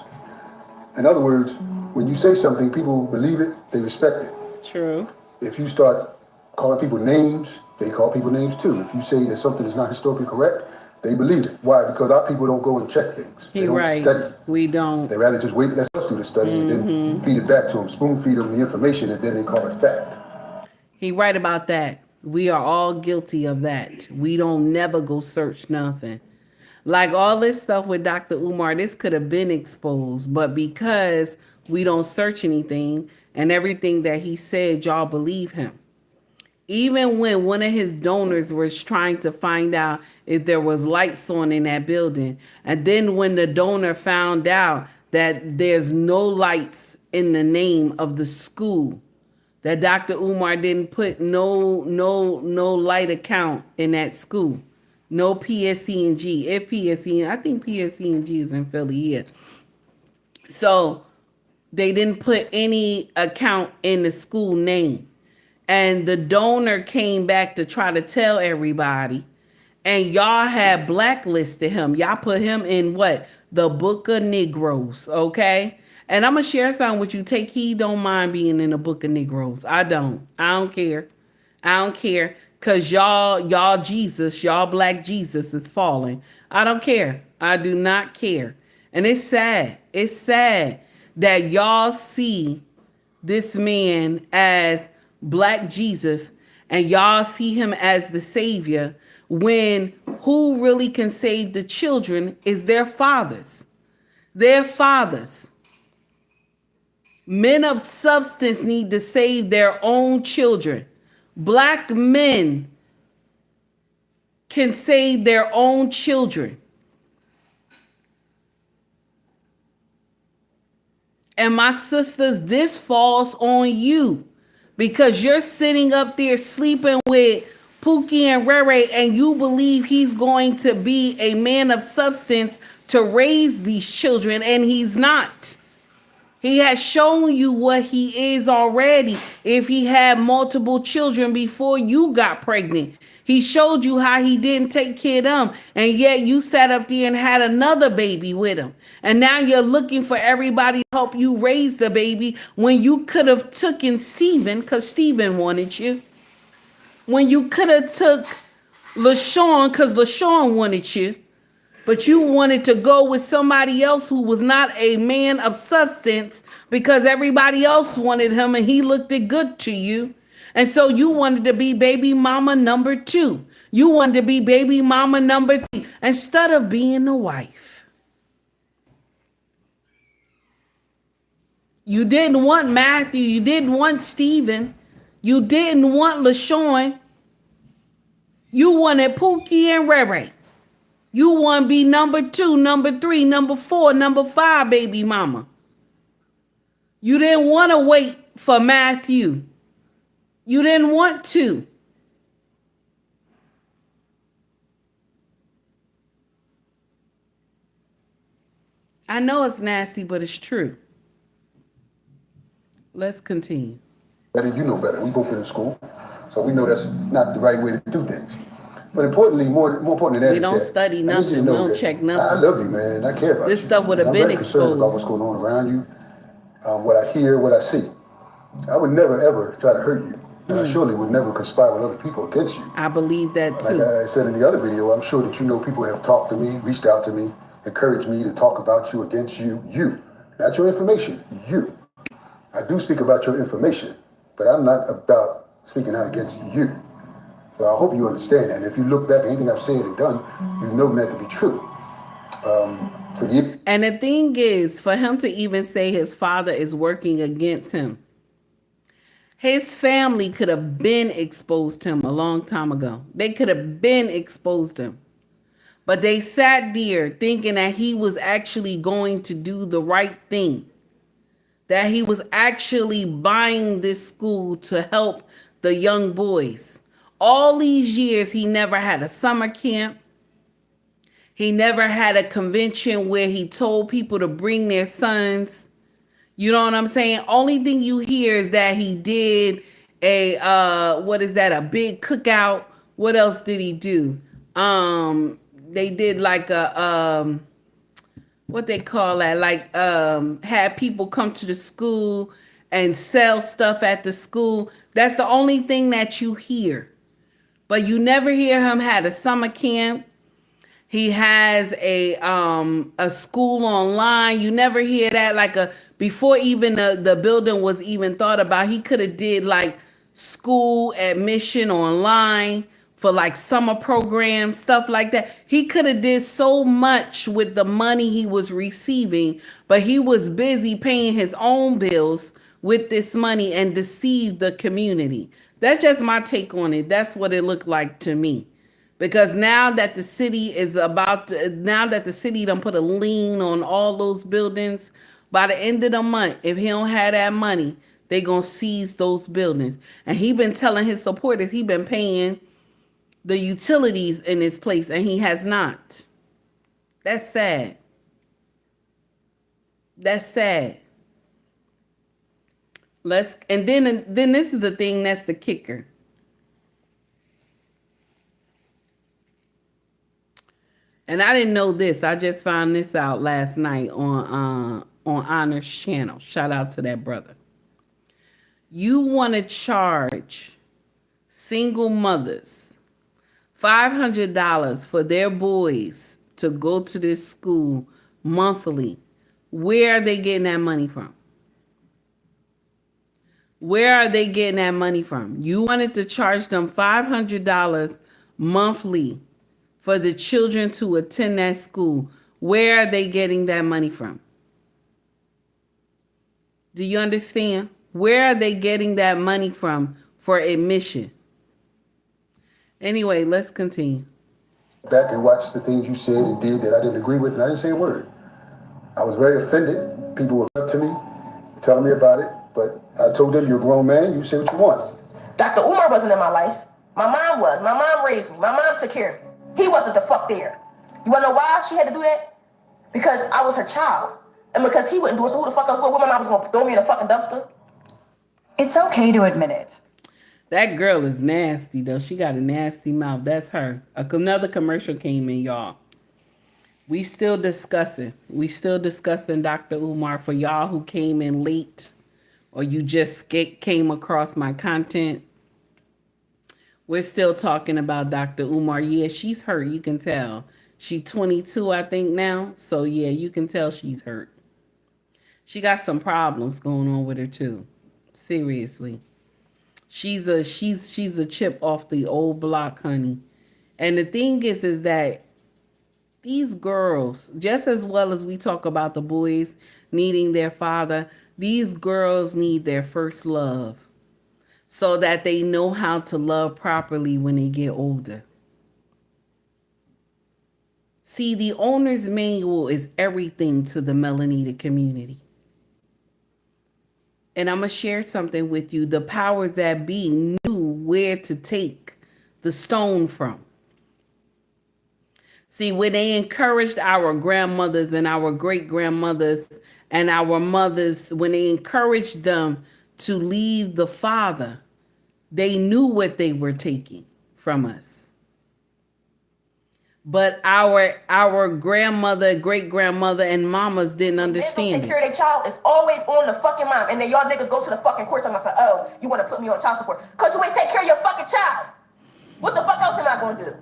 In other words, when you say something, people believe it, they respect it. True. If you start calling people names, they call people names too. If you say that something is not historically correct, they believe it. Why? Because our people don't go and check things. They don't study. We don't. They rather just wait, let us do the study, and then feed it back to them, spoon feed them the information, and then they call it fact. He right about that. We are all guilty of that. We don't never go search nothing. Like all this stuff with Dr. Umar, this could have been exposed, but because we don't search anything and everything that he said, y'all believe him. Even when one of his donors was trying to find out if there was lights on in that building, and then when the donor found out that there's no lights in the name of the school, that Dr. Umar didn't put no light account in that school, no PSC&G. If PSC, I think PSC&G is in Philly, yeah. So they didn't put any account in the school name. And the donor came back to try to tell everybody. And y'all had blacklisted him. Y'all put him in what? The Book of Negroes, okay? And I'm going to share something with you. Take heed, don't mind being in the Book of Negroes. I don't care. I don't care. Because y'all Jesus, y'all black Jesus is falling. I don't care. I do not care. And it's sad. It's sad that y'all see this man as black Jesus and y'all see him as the savior, when who really can save the children is their fathers. Their fathers. Men of substance need to save their own children. Black men can save their own children. And my sisters, this falls on you. Because you're sitting up there sleeping with Pookie and Rere, and you believe he's going to be a man of substance to raise these children, and he's not. He has shown you what he is already. If he had multiple children before you got pregnant, he showed you how he didn't take care of them. And yet you sat up there and had another baby with him. And now you're looking for everybody to help you raise the baby when you could have taken Stephen, because Stephen wanted you. When you could have took LaShawn, because LaShawn wanted you. But you wanted to go with somebody else who was not a man of substance because everybody else wanted him and he looked good to you. And so you wanted to be baby mama number 2. You wanted to be baby mama number 3 instead of being the wife. You didn't want Matthew. You didn't want Stephen. You didn't want LaShawn. You wanted Pookie and Rere. You want to be number 2, number 3, number 4, number 5, baby mama. You didn't want to wait for Matthew. You didn't want to. I know it's nasty, but it's true. Let's continue. Better, you know better. We both been in school, so we know that's not the right way to do things. But importantly, more important than that, we don't study nothing. We don't check nothing. I love you, man. I care about you. This stuff would have been exposed. I'm very concerned about what's going on around you, what I hear, what I see. I would never, ever try to hurt you. And I surely would never conspire with other people against you. I believe that too. Like I said in the other video, I'm sure that you know people have talked to me, reached out to me, encouraged me to talk about you, against you. You. Not your information. You. I do speak about your information, but I'm not about speaking out against you. So I hope you understand that. And if you look back at anything I've said and done, you know that to be true. Forgive. And the thing is, for him to even say his father is working against him, his family could have been exposed him a long time ago. They could have been exposed him. But they sat there thinking that he was actually going to do the right thing. That he was actually buying this school to help the young boys. All these years, he never had a summer camp. He never had a convention where he told people to bring their sons. You know what I'm saying? Only thing you hear is that he did a a big cookout. What else did he do? They did like a what they call that? Like had people come to the school and sell stuff at the school. That's the only thing that you hear. But you never hear him had a summer camp. He has a school online. You never hear that before even the building was even thought about. He could have did like school admission online for like summer programs, stuff like that. He could have did so much with the money he was receiving, but he was busy paying his own bills with this money and deceived the community. That's just my take on it. That's what it looked like to me. Because now that the city done put a lien on all those buildings, by the end of the month, if he don't have that money, they gonna seize those buildings. And he been telling his supporters he been paying the utilities in his place, and he has not. That's sad. That's sad. And then this is the thing that's the kicker. And I didn't know this. I just found this out last night on Honor's channel. Shout out to that brother. You want to charge single mothers $500 for their boys to go to this school monthly. Where are they getting that money from? Where are they getting that money from? You wanted to charge them $500 monthly for the children to attend that school. Where are they getting that money from? Do you understand? Where are they getting that money from for admission? Anyway, let's continue. Back and watch the things you said and did that I didn't agree with, and I didn't say a word. I was very offended. People were up to me, telling me about it, but I told them, you're a grown man, you say what you want. Dr. Umar wasn't in my life. My mom was. My mom raised me. My mom took care of me. He wasn't the fuck there. You wanna know why she had to do that? Because I was her child. And because he wouldn't do it, so who the fuck else would? What, my mom was gonna throw me in a fucking dumpster? It's okay to admit it. That girl is nasty, though. She got a nasty mouth. That's her. Another commercial came in, y'all. We still discussing Dr. Umar. For y'all who came in late or you just came across my content, we're still talking about Dr. Umar. Yeah, she's hurt. You can tell. She's 22, I think, now. So, yeah, you can tell she's hurt. She got some problems going on with her, too. Seriously. She's a chip off the old block, honey. And the thing is that these girls, just as well as we talk about the boys needing their father, these girls need their first love, so that they know how to love properly when they get older. See, the owner's manual is everything to the melanated community. And I'm going to share something with you. The powers that be knew where to take the stone from. See, when they encouraged our grandmothers and our great-grandmothers and our mothers, when they encouraged them to leave the father, they knew what they were taking from us. But our grandmother, great-grandmother, and mamas didn't understand take care of their child is always on the fucking mom. And then y'all niggas go to the fucking court and say, oh, you want to put me on child support because you ain't take care of your fucking child. What the fuck else am I going to do?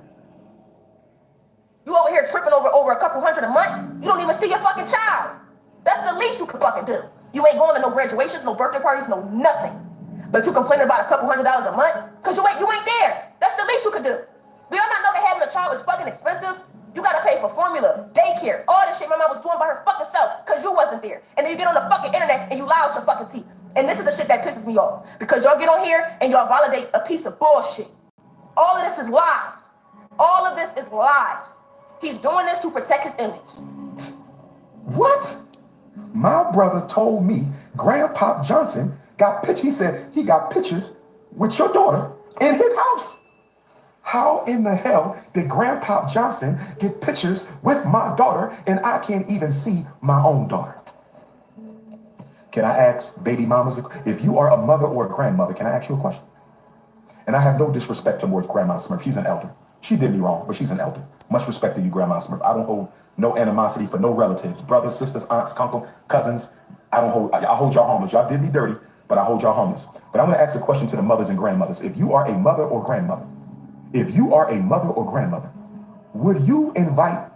You over here tripping over a couple hundred a month? You don't even see your fucking child. That's the least you can fucking do. You ain't going to no graduations, no birthday parties, no nothing. But you complaining about a couple $100s a month? Because you ain't there. That's the least you could do. Do y'all not know that having a child is fucking expensive? You gotta pay for formula, daycare, all this shit my mom was doing by her fucking self because you wasn't there. And then you get on the fucking internet and you lie out your fucking teeth. And this is the shit that pisses me off. Because y'all get on here and y'all validate a piece of bullshit. All of this is lies. All of this is lies. He's doing this to protect his image. What? My brother told me Grandpa Johnson got pictures. He said he got pictures with your daughter in his house. How in the hell did Grandpa Johnson get pictures with my daughter and I can't even see my own daughter? Can I ask baby mamas, if you are a mother or a grandmother, can I ask you a question? And I have no disrespect towards Grandma Smurf. She's an elder. She did me wrong, but she's an elder. Much respect to you, Grandma Smurf. I don't hold no animosity for no relatives, brothers, sisters, aunts, uncle, cousins. I hold y'all harmless. Y'all did me dirty, but I hold y'all harmless. But I'm going to ask a question to the mothers and grandmothers. If you are a mother or grandmother, would you invite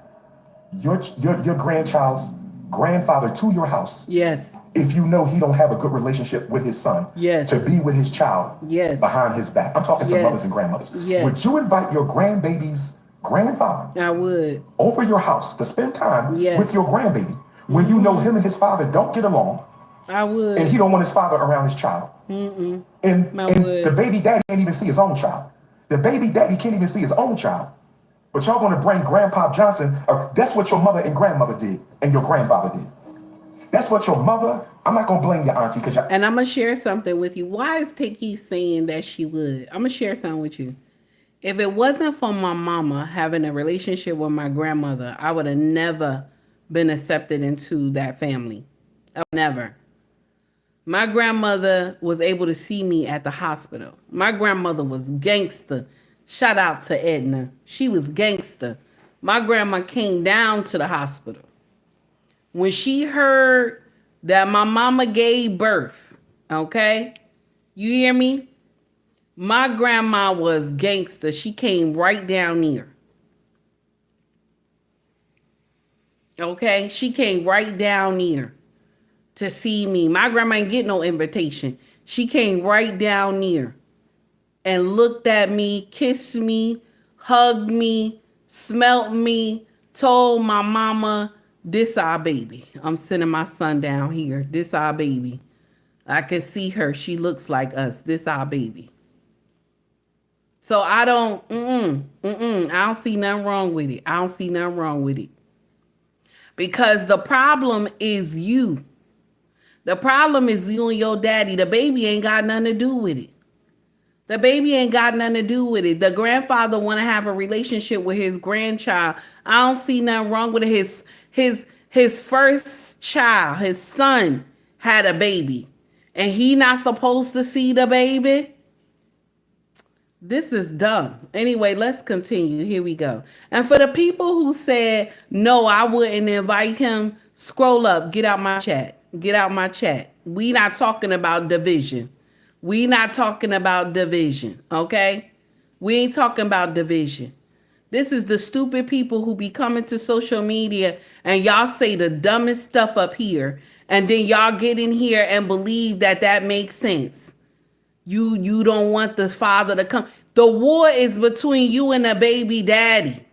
your grandchild's grandfather to your house? Yes. If you know he don't have a good relationship with his son, yes, to be with his child, yes, behind his back. I'm talking to yes, mothers and grandmothers. Yes. Would you invite your grandbaby's grandfather? I would. Over your house to spend time, yes, with your grandbaby when you know him and his father don't get along? I would. And he don't want his father around his child. And the baby daddy can't even see his own child. The baby daddy can't even see his own child. But y'all want to bring Grandpa Johnson, or that's what your mother and grandmother did, and your grandfather did. That's what your mother, I'm not going to blame your auntie. And I'm going to share something with you. Why is Tiki saying that she would? I'm going to share something with you. If it wasn't for my mama having a relationship with my grandmother, I would have never been accepted into that family. Never. My grandmother was able to see me at the hospital. My grandmother was gangster. Shout out to Edna. She was gangster. My grandma came down to the hospital. When she heard that my mama gave birth, okay? You hear me? My grandma was gangster. She came right down here. Okay? She came right down here to see me. My grandma ain't get no invitation. She came right down here and looked at me, kissed me, hugged me, smelt me, told my mama, this our baby. I'm sending my son down here. This our baby. I can see her. She looks like us. This our baby. So I don't, I don't see nothing wrong with it. I don't see nothing wrong with it. Because the problem is you. The problem is you and your daddy. The baby ain't got nothing to do with it. The baby ain't got nothing to do with it. The grandfather want to have a relationship with his grandchild. I don't see nothing wrong with it. His first child, his son, had a baby. And he not supposed to see the baby? This is dumb. Anyway, let's continue. Here we go. And for the people who said, no, I wouldn't invite him, scroll up. Get out my chat. Get out my chat. We not talking about division. We not talking about division, okay? We ain't talking about division. This is the stupid people who be coming to social media and y'all say the dumbest stuff up here. And then y'all get in here and believe that that makes sense. You don't want the father to come. The war is between you and the baby daddy.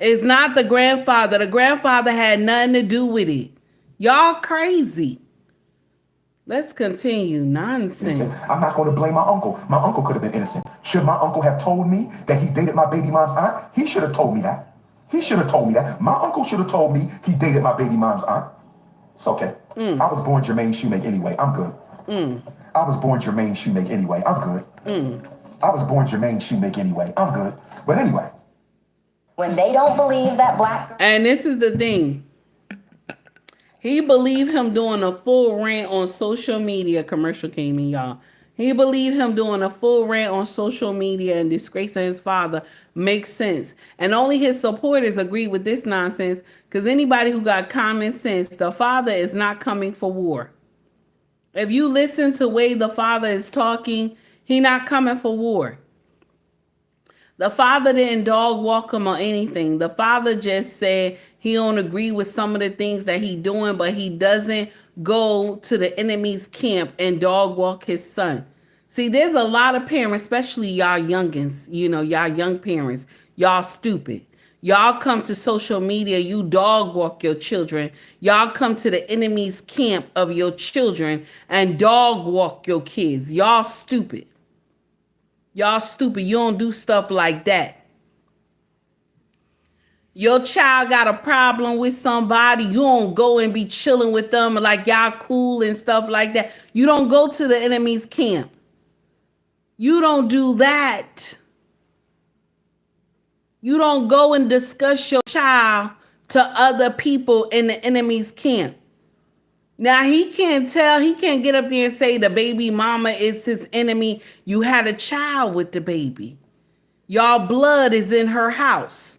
It's not the grandfather. The grandfather had nothing to do with it. Y'all crazy. Let's continue. Nonsense. I'm not going to blame my uncle. My uncle could have been innocent. Should my uncle have told me that he dated my baby mom's aunt? He should have told me that. He should have told me that. My uncle should have told me he dated my baby mom's aunt. It's okay. I was born Jermaine Shoemake anyway. I'm good. I was born Jermaine Shoemake anyway. I'm good. I was born Jermaine Shoemake anyway. I'm good. But anyway. When they don't believe that black... And this is the thing. He believed him doing a full rant on social media. Commercial came in, y'all. He believed him doing a full rant on social media and disgracing his father makes sense. And only his supporters agree with this nonsense because anybody who got common sense, the father is not coming for war. If you listen to the way the father is talking, he not coming for war. The father didn't dog walk him or anything. The father just said he don't agree with some of the things that he doing, but he doesn't go to the enemy's camp and dog walk his son. See, there's a lot of parents, especially y'all youngins, y'all young parents, y'all stupid. Y'all come to social media, you dog walk your children. Y'all come to the enemy's camp of your children and dog walk your kids. Y'all stupid. Y'all stupid. You don't do stuff like that. Your child got a problem with somebody. You don't go and be chilling with them like y'all cool and stuff like that. You don't go to the enemy's camp. You don't do that. You don't go and discuss your child to other people in the enemy's camp. Now he can't tell, he can't get up there and say the baby mama is his enemy. You had a child with the baby. Y'all blood is in her house.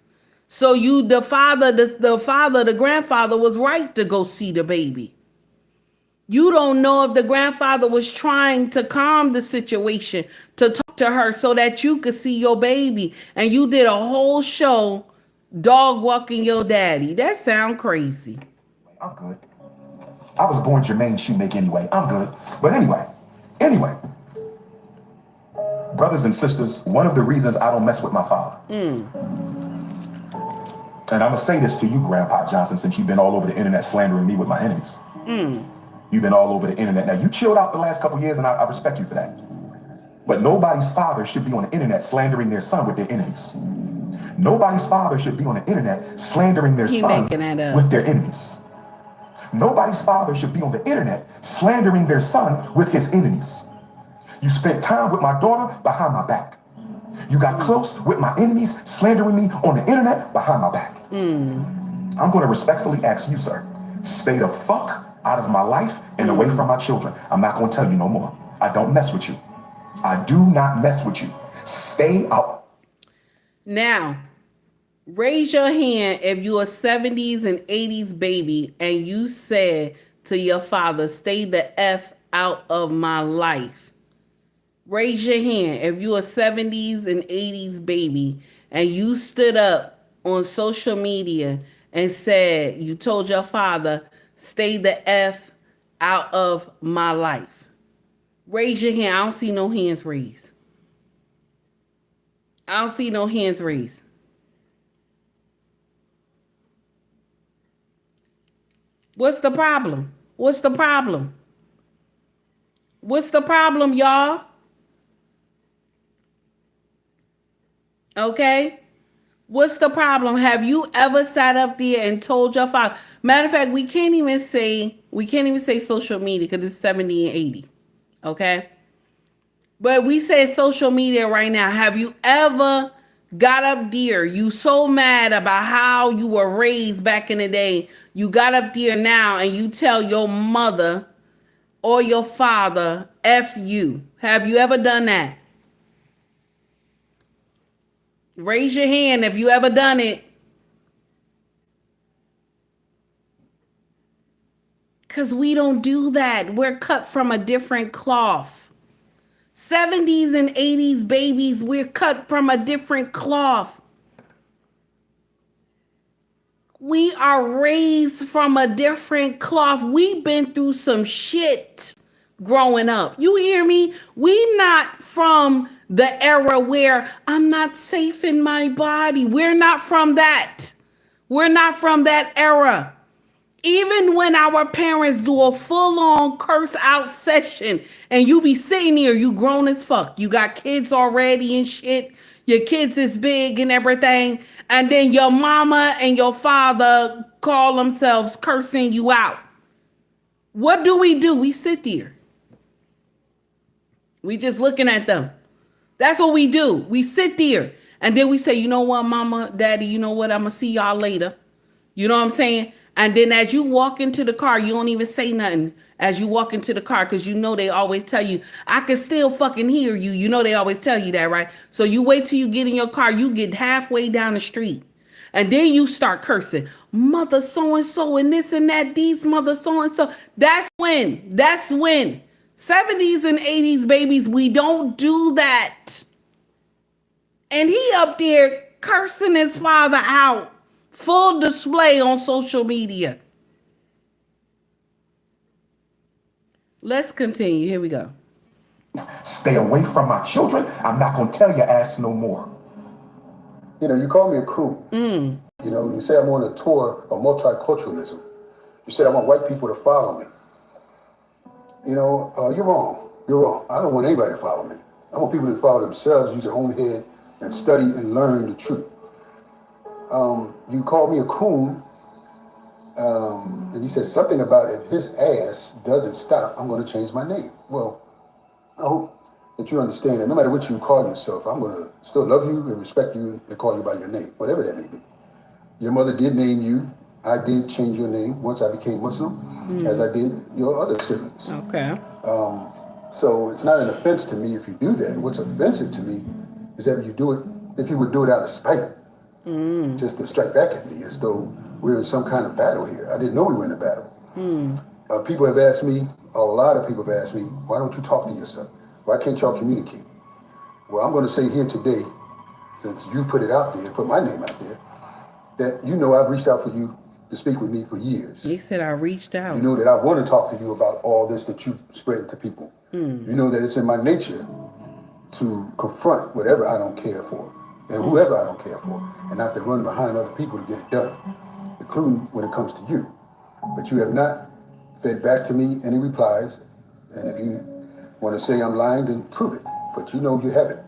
So the grandfather was right to go see the baby. You don't know if the grandfather was trying to calm the situation, to talk to her so that you could see your baby. And you did a whole show dog walking your daddy. That sound crazy. I'm good. I was born Jermaine Shoemake anyway. I'm good. But anyway. Brothers and sisters, one of the reasons I don't mess with my father. And I'm going to say this to you, Grandpa Johnson, since you've been all over the internet slandering me with my enemies. You've been all over the internet. Now, you chilled out the last couple years, and I respect you for that. But nobody's father should be on the internet slandering their son with their enemies. Nobody's father should be on the internet slandering their son with their enemies. Nobody's father should be on the internet slandering their son with his enemies. You spent time with my daughter behind my back. You got close with my enemies slandering me on the internet behind my back. I'm going to respectfully ask you, sir, stay the fuck out of my life and away from my children. I'm not going to tell you no more. I don't mess with you. I do not mess with you. Stay out. Now, raise your hand if you're a 70s and 80s baby and you said to your father, stay the F out of my life. Raise your hand if you're a 70s and 80s baby and you stood up on social media and said, you told your father, stay the F out of my life. Raise your hand. I don't see no hands raised. I don't see no hands raised. What's the problem? What's the problem? What's the problem, y'all? Okay? What's the problem? Have you ever sat up there and told your father? Matter of fact, we can't even say social media because it's 70 and 80. Okay? But we say social media right now. Have you ever got up there? You so mad about how you were raised back in the day. You got up there now and you tell your mother or your father, F you. Have you ever done that? Raise your hand if you ever done it. Because we don't do that. We're cut from a different cloth. 70s and 80s babies, we're cut from a different cloth. We are raised from a different cloth. We've been through some shit growing up. You hear me? We not from the era where I'm not safe in my body. We're not from that. We're not from that era. Even when our parents do a full-on curse out session and you be sitting here, you grown as fuck. You got kids already and shit. Your kids is big and everything. And then your mama and your father call themselves cursing you out. What do? We sit there. We just looking at them. That's what we do. We sit there. And then we say, you know what, mama, daddy, you know what? I'm going to see y'all later. You know what I'm saying? And then as you walk into the car, you don't even say nothing as you walk into the car because you know they always tell you, I can still fucking hear you. You know they always tell you that, right? So you wait till you get in your car. You get halfway down the street. And then you start cursing. Mother so-and-so and this and that. These mother so-and-so. That's when. 70s and 80s babies, we don't do that. And he up there cursing his father out. Full display on social media. Let's continue. Here we go. Stay away from my children. I'm not going to tell your ass no more. You know, you call me a coon. You know, you say I'm on a tour of multiculturalism. You said I want white people to follow me. You know, you're wrong. You're wrong. I don't want anybody to follow me. I want people to follow themselves, use their own head, and study and learn the truth. You called me a coon, and you said something about if his ass doesn't stop, I'm going to change my name. Well, I hope that you understand that no matter what you call yourself, I'm going to still love you and respect you and call you by your name, whatever that may be. Your mother did name you I did change your name once I became Muslim, as I did your other siblings. Okay. So it's not an offense to me if you do that. What's offensive to me is that you do it, if you would do it out of spite, just to strike back at me as though we're in some kind of battle here. I didn't know we were in a battle. People have asked me, a lot of people have asked me, why don't you talk to your son? Why can't y'all communicate? Well, I'm going to say here today, since you put it out there, put my name out there, that you know I've reached out for you to speak with me for years. He said I reached out. You know that I want to talk to you about all this that you spread to people. You know that it's in my nature to confront whatever I don't care for and whoever I don't care for, and not to run behind other people to get it done, including when it comes to you. But you have not fed back to me any replies, and if you want to say I'm lying, then prove it. But you know you haven't.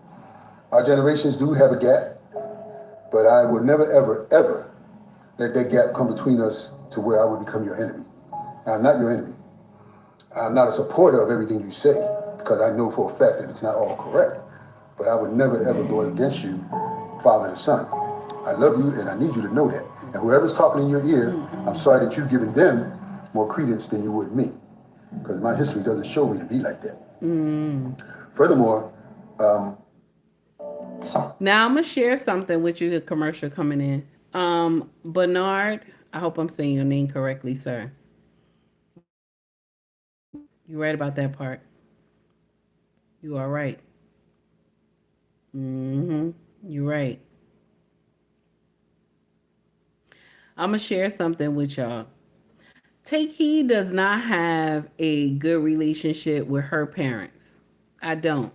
Our generations do have a gap, but I would never, ever, ever let that gap come between us to where I would become your enemy. I'm not your enemy. I'm not a supporter of everything you say, because I know for a fact that it's not all correct. But I would never, ever go against you, father to son. I love you, and I need you to know that. And whoever's talking in your ear, I'm sorry that you've given them more credence than you would me, because my history doesn't show me to be like that. Furthermore, now I'm gonna share something with you. The commercial coming in. Bernard, I hope I'm saying your name correctly, sir. You're right about that part. You are right. You're right. I'm gonna share something with y'all. Takey does not have a good relationship with her parents. I don't.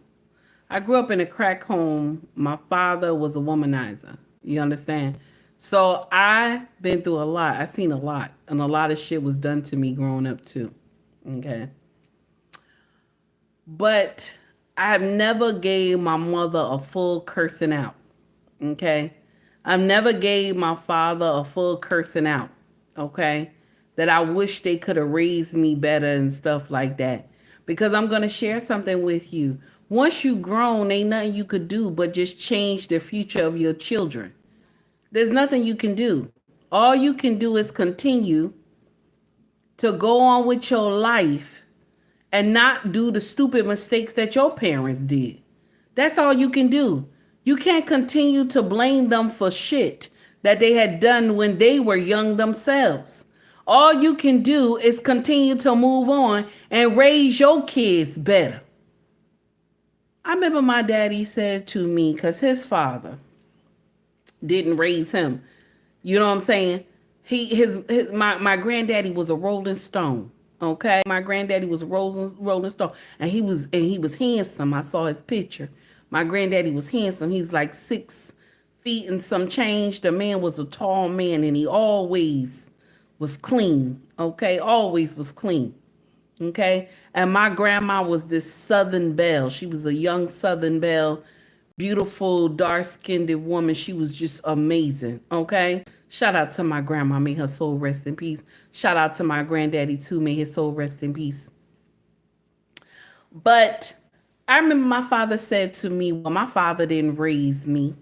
I grew up in a crack home. My father was a womanizer. You understand? So I've been through a lot. I've seen a lot. And a lot of shit was done to me growing up too. Okay. But I have never gave my mother a full cursing out. Okay. I've never gave my father a full cursing out. Okay. That I wish they could have raised me better and stuff like that. Because I'm going to share something with you. Once you grown, ain't nothing you could do but just change the future of your children. There's nothing you can do. All you can do is continue to go on with your life and not do the stupid mistakes that your parents did. That's all you can do. You can't continue to blame them for shit that they had done when they were young themselves. All you can do is continue to move on and raise your kids better. I remember my daddy said to me, because his father didn't raise him. You know what I'm saying? My granddaddy was a Rolling Stone. Okay, my granddaddy was a Rolling Stone, and he was handsome. I saw his picture. My granddaddy was handsome. He was like 6 feet and some change. The man was a tall man, and he always was clean. Okay, always was clean. Okay, and my grandma was this Southern belle. She was a young Southern belle, beautiful, dark-skinned woman. She was just amazing. Okay, shout out to my grandma. May her soul rest in peace. Shout out to my granddaddy too. May his soul rest in peace. But I remember my father said to me, well, my father didn't raise me.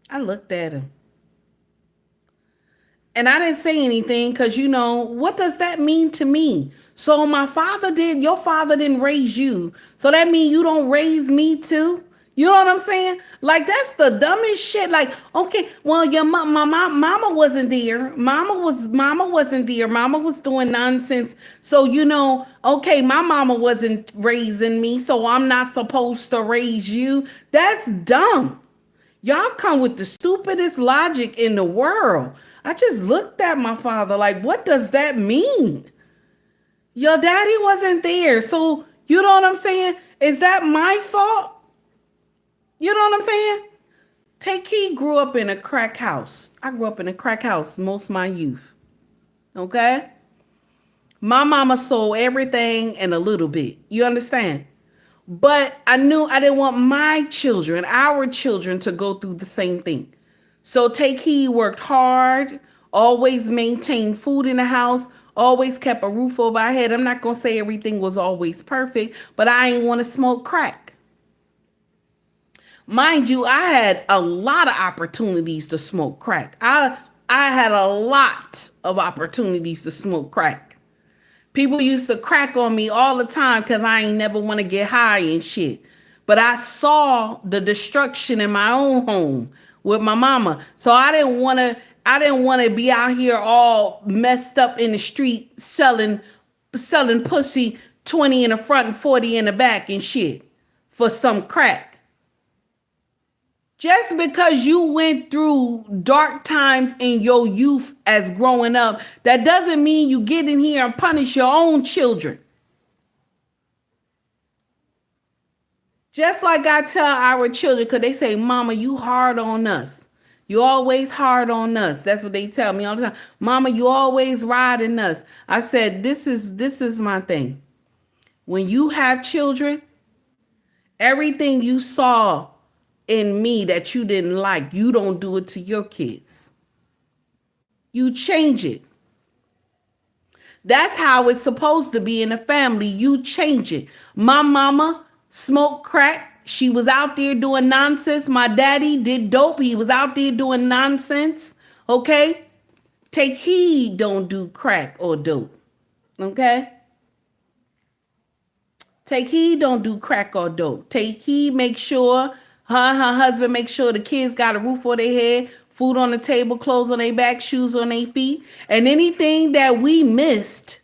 I looked at him. And I didn't say anything because, you know, what does that mean to me? So your father didn't raise you. So that means you don't raise me too? You know what I'm saying? Like, that's the dumbest shit. Like, okay, well, my mama wasn't there. Mama wasn't there. Mama was doing nonsense. So, you know, okay, my mama wasn't raising me, so I'm not supposed to raise you. That's dumb. Y'all come with the stupidest logic in the world. I just looked at my father like, what does that mean? Your daddy wasn't there. So, you know what I'm saying? Is that my fault? You know what I'm saying? Takey grew up in a crack house. I grew up in a crack house most of my youth. Okay? My mama sold everything and a little bit. You understand? But I knew I didn't want my children, our children, to go through the same thing. So Takey worked hard, always maintained food in the house, always kept a roof over our head. I'm not going to say everything was always perfect, but I ain't want to smoke crack. Mind you, I had a lot of opportunities to smoke crack. I had a lot of opportunities to smoke crack. People used to crack on me all the time because I ain't never want to get high and shit. But I saw the destruction in my own home with my mama. So I didn't want to be out here all messed up in the street selling pussy 20 in the front and 40 in the back and shit for some crack. Just because you went through dark times in your youth as growing up, that doesn't mean you get in here and punish your own children. Just like I tell our children, because they say, Mama, you hard on us. You always hard on us. That's what they tell me all the time. Mama, you always riding us. I said, this is my thing. When you have children, everything you saw in me that you didn't like, you don't do it to your kids. You change it. That's how it's supposed to be in a family. You change it. My mama smoked crack. She was out there doing nonsense. My daddy did dope. He was out there doing nonsense. Okay? Take heed, don't do crack or dope. Okay? Take heed, don't do crack or dope. Take heed, make sure her husband make sure the kids got a roof over their head, food on the table, clothes on their back, shoes on their feet. And anything that we missed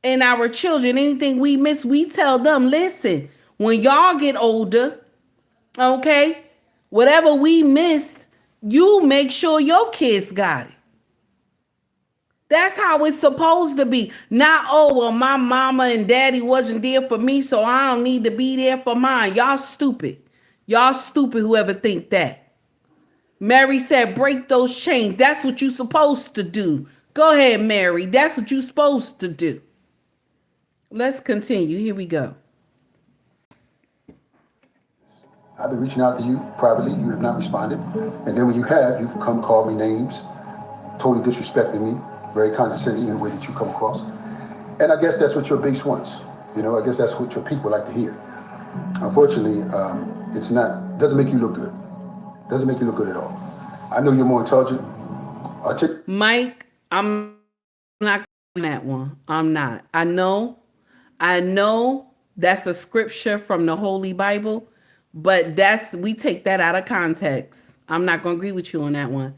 in our children, anything we missed, we tell them, listen, when y'all get older, okay, whatever we missed, you make sure your kids got it. That's how it's supposed to be. Not, oh, well, my mama and daddy wasn't there for me, so I don't need to be there for mine. Y'all stupid. Y'all stupid, whoever think that. Mary said, break those chains. That's what you're supposed to do. Go ahead, Mary. That's what you're supposed to do. Let's continue. Here we go. I've been reaching out to you privately. You have not responded. And then when you have, you've come call me names, totally disrespecting me, very condescending in the way that you come across. And I guess that's what your base wants. You know, I guess that's what your people like to hear. Unfortunately, doesn't make you look good. Doesn't make you look good at all. I know you're more intelligent. Mike, I'm not doing that one. I'm not. I know that's a scripture from the Holy Bible, but we take that out of context. I'm not going to agree with you on that one.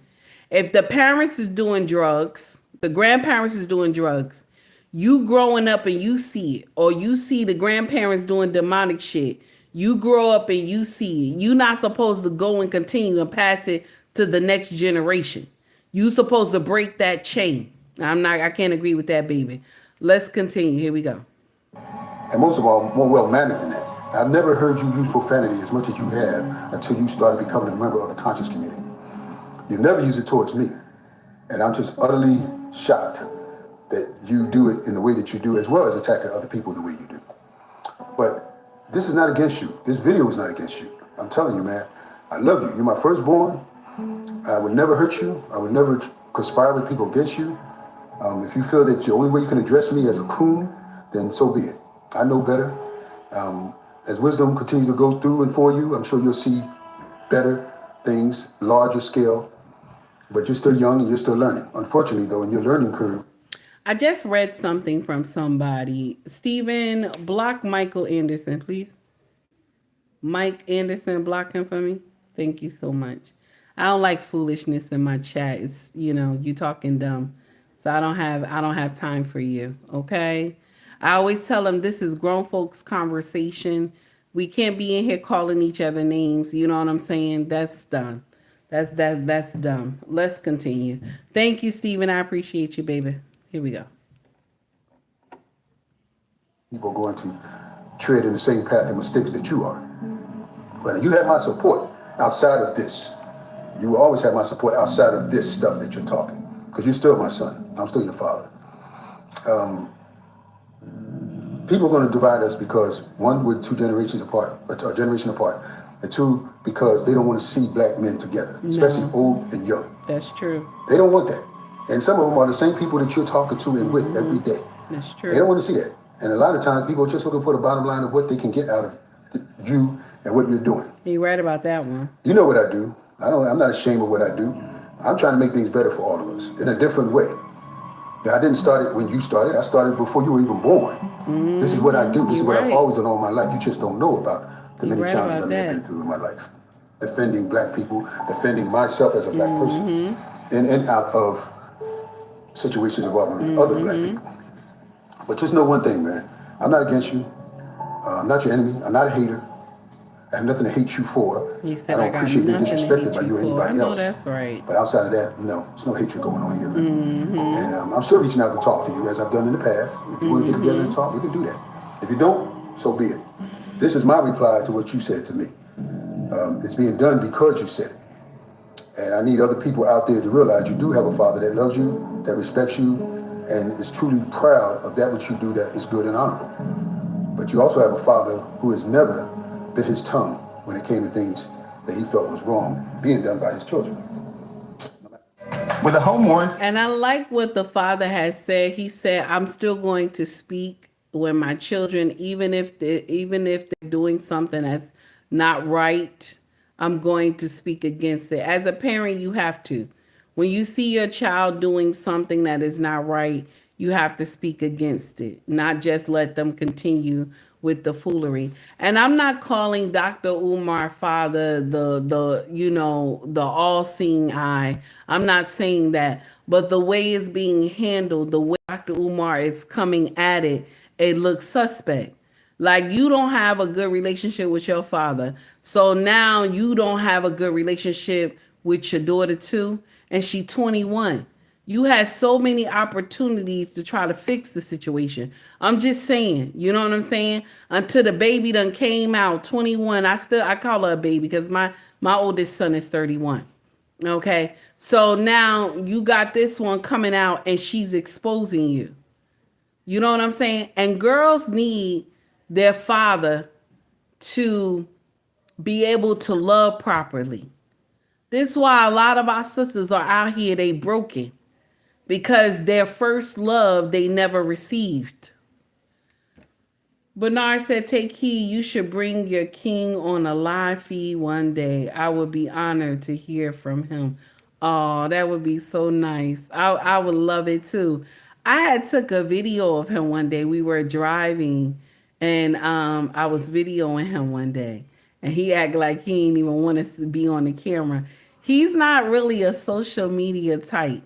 If the parents is doing drugs, the grandparents is doing drugs, you growing up and you see it, or you see the grandparents doing demonic shit, you grow up and you see it. You're not supposed to go and continue and pass it to the next generation. You're supposed to break that chain. I can't agree with that, baby. Let's continue. Here we go. And most of all, more well-mannered than that. I've never heard you use profanity as much as you have until you started becoming a member of the conscious community. You never use it towards me. And I'm just utterly shocked that you do it in the way that you do, as well as attacking other people the way you do. But this is not against you. This video is not against you. I'm telling you, man, I love you. You're my firstborn. I would never hurt you. I would never conspire with people against you. If you feel that the only way you can address me as a coon, then so be it. I know better. As wisdom continues to go through and for you, I'm sure you'll see better things, larger scale. But you're still young and you're still learning. Unfortunately, though, in your learning curve. I just read something from somebody. Stephen, block Michael Anderson, please. Mike Anderson, block him for me. Thank you so much. I don't like foolishness in my chat. It's, you talking dumb. So I don't have time for you, okay? I always tell them this is grown folks conversation. We can't be in here calling each other names. You know what I'm saying? That's done. That's dumb. Let's continue. Thank you, Stephen. I appreciate you, baby. Here we go. People are going to tread in the same path of mistakes that you are. But you have my support outside of this. You will always have my support outside of this stuff that you're talking. Because you're still my son. I'm still your father. People are going to divide us because, one, we're two generations apart, a generation apart. And two, because they don't want to see black men together, especially old and young. That's true. They don't want that. And some of them are the same people that you're talking to and with every day. That's true. They don't want to see that. And a lot of times people are just looking for the bottom line of what they can get out of you and what you're doing. You're right about that one. You know what I do. I'm not ashamed of what I do. I'm trying to make things better for all of us in a different way. Yeah, I didn't start it when you started. I started before you were even born. This is what I do. This is what I've always done all my life. You just don't know about the many challenges I have been through in my life. Defending black people, defending myself as a black person, and out of situations involving other black people. But just know one thing, man. I'm not against you. I'm not your enemy. I'm not a hater. I have nothing to hate you for. He said, I don't appreciate being disrespected by you or anybody else. That's right. But outside of that, no, there's no hatred going on here, man. And I'm still reaching out to talk to you as I've done in the past. If you want to get together and talk, we can do that. If you don't, so be it. This is my reply to what you said to me. It's being done because you said it. And I need other people out there to realize you do have a father that loves you, that respects you, and is truly proud of that which you do that is good and honorable. But you also have a father who has never bit his tongue when it came to things that he felt was wrong being done by his children. With the home warrants. And I like what the father has said. He said, I'm still going to speak when my children, even if they're doing something that's not right, I'm going to speak against it. As a parent, you have to. When you see your child doing something that is not right, you have to speak against it, not just let them continue with the foolery. And I'm not calling Dr. Umar father the all-seeing eye. I'm not saying that. But the way it's being handled, the way Dr. Umar is coming at it, it looks suspect. Like you don't have a good relationship with your father. So now you don't have a good relationship with your daughter too. And she's 21. You had so many opportunities to try to fix the situation. I'm just saying, you know what I'm saying? Until the baby done came out, 21. I call her a baby because my oldest son is 31. Okay. So now you got this one coming out and she's exposing you. You know what I'm saying? And girls need their father to be able to love properly. This is why a lot of our sisters are out here, they broken. Because their first love, they never received. Bernard said, take heed, you should bring your king on a live feed one day. I would be honored to hear from him. Oh, that would be so nice. I would love it too. I had took a video of him one day. We were driving and I was videoing him one day. And he acted like he didn't even want us to be on the camera. He's not really a social media type.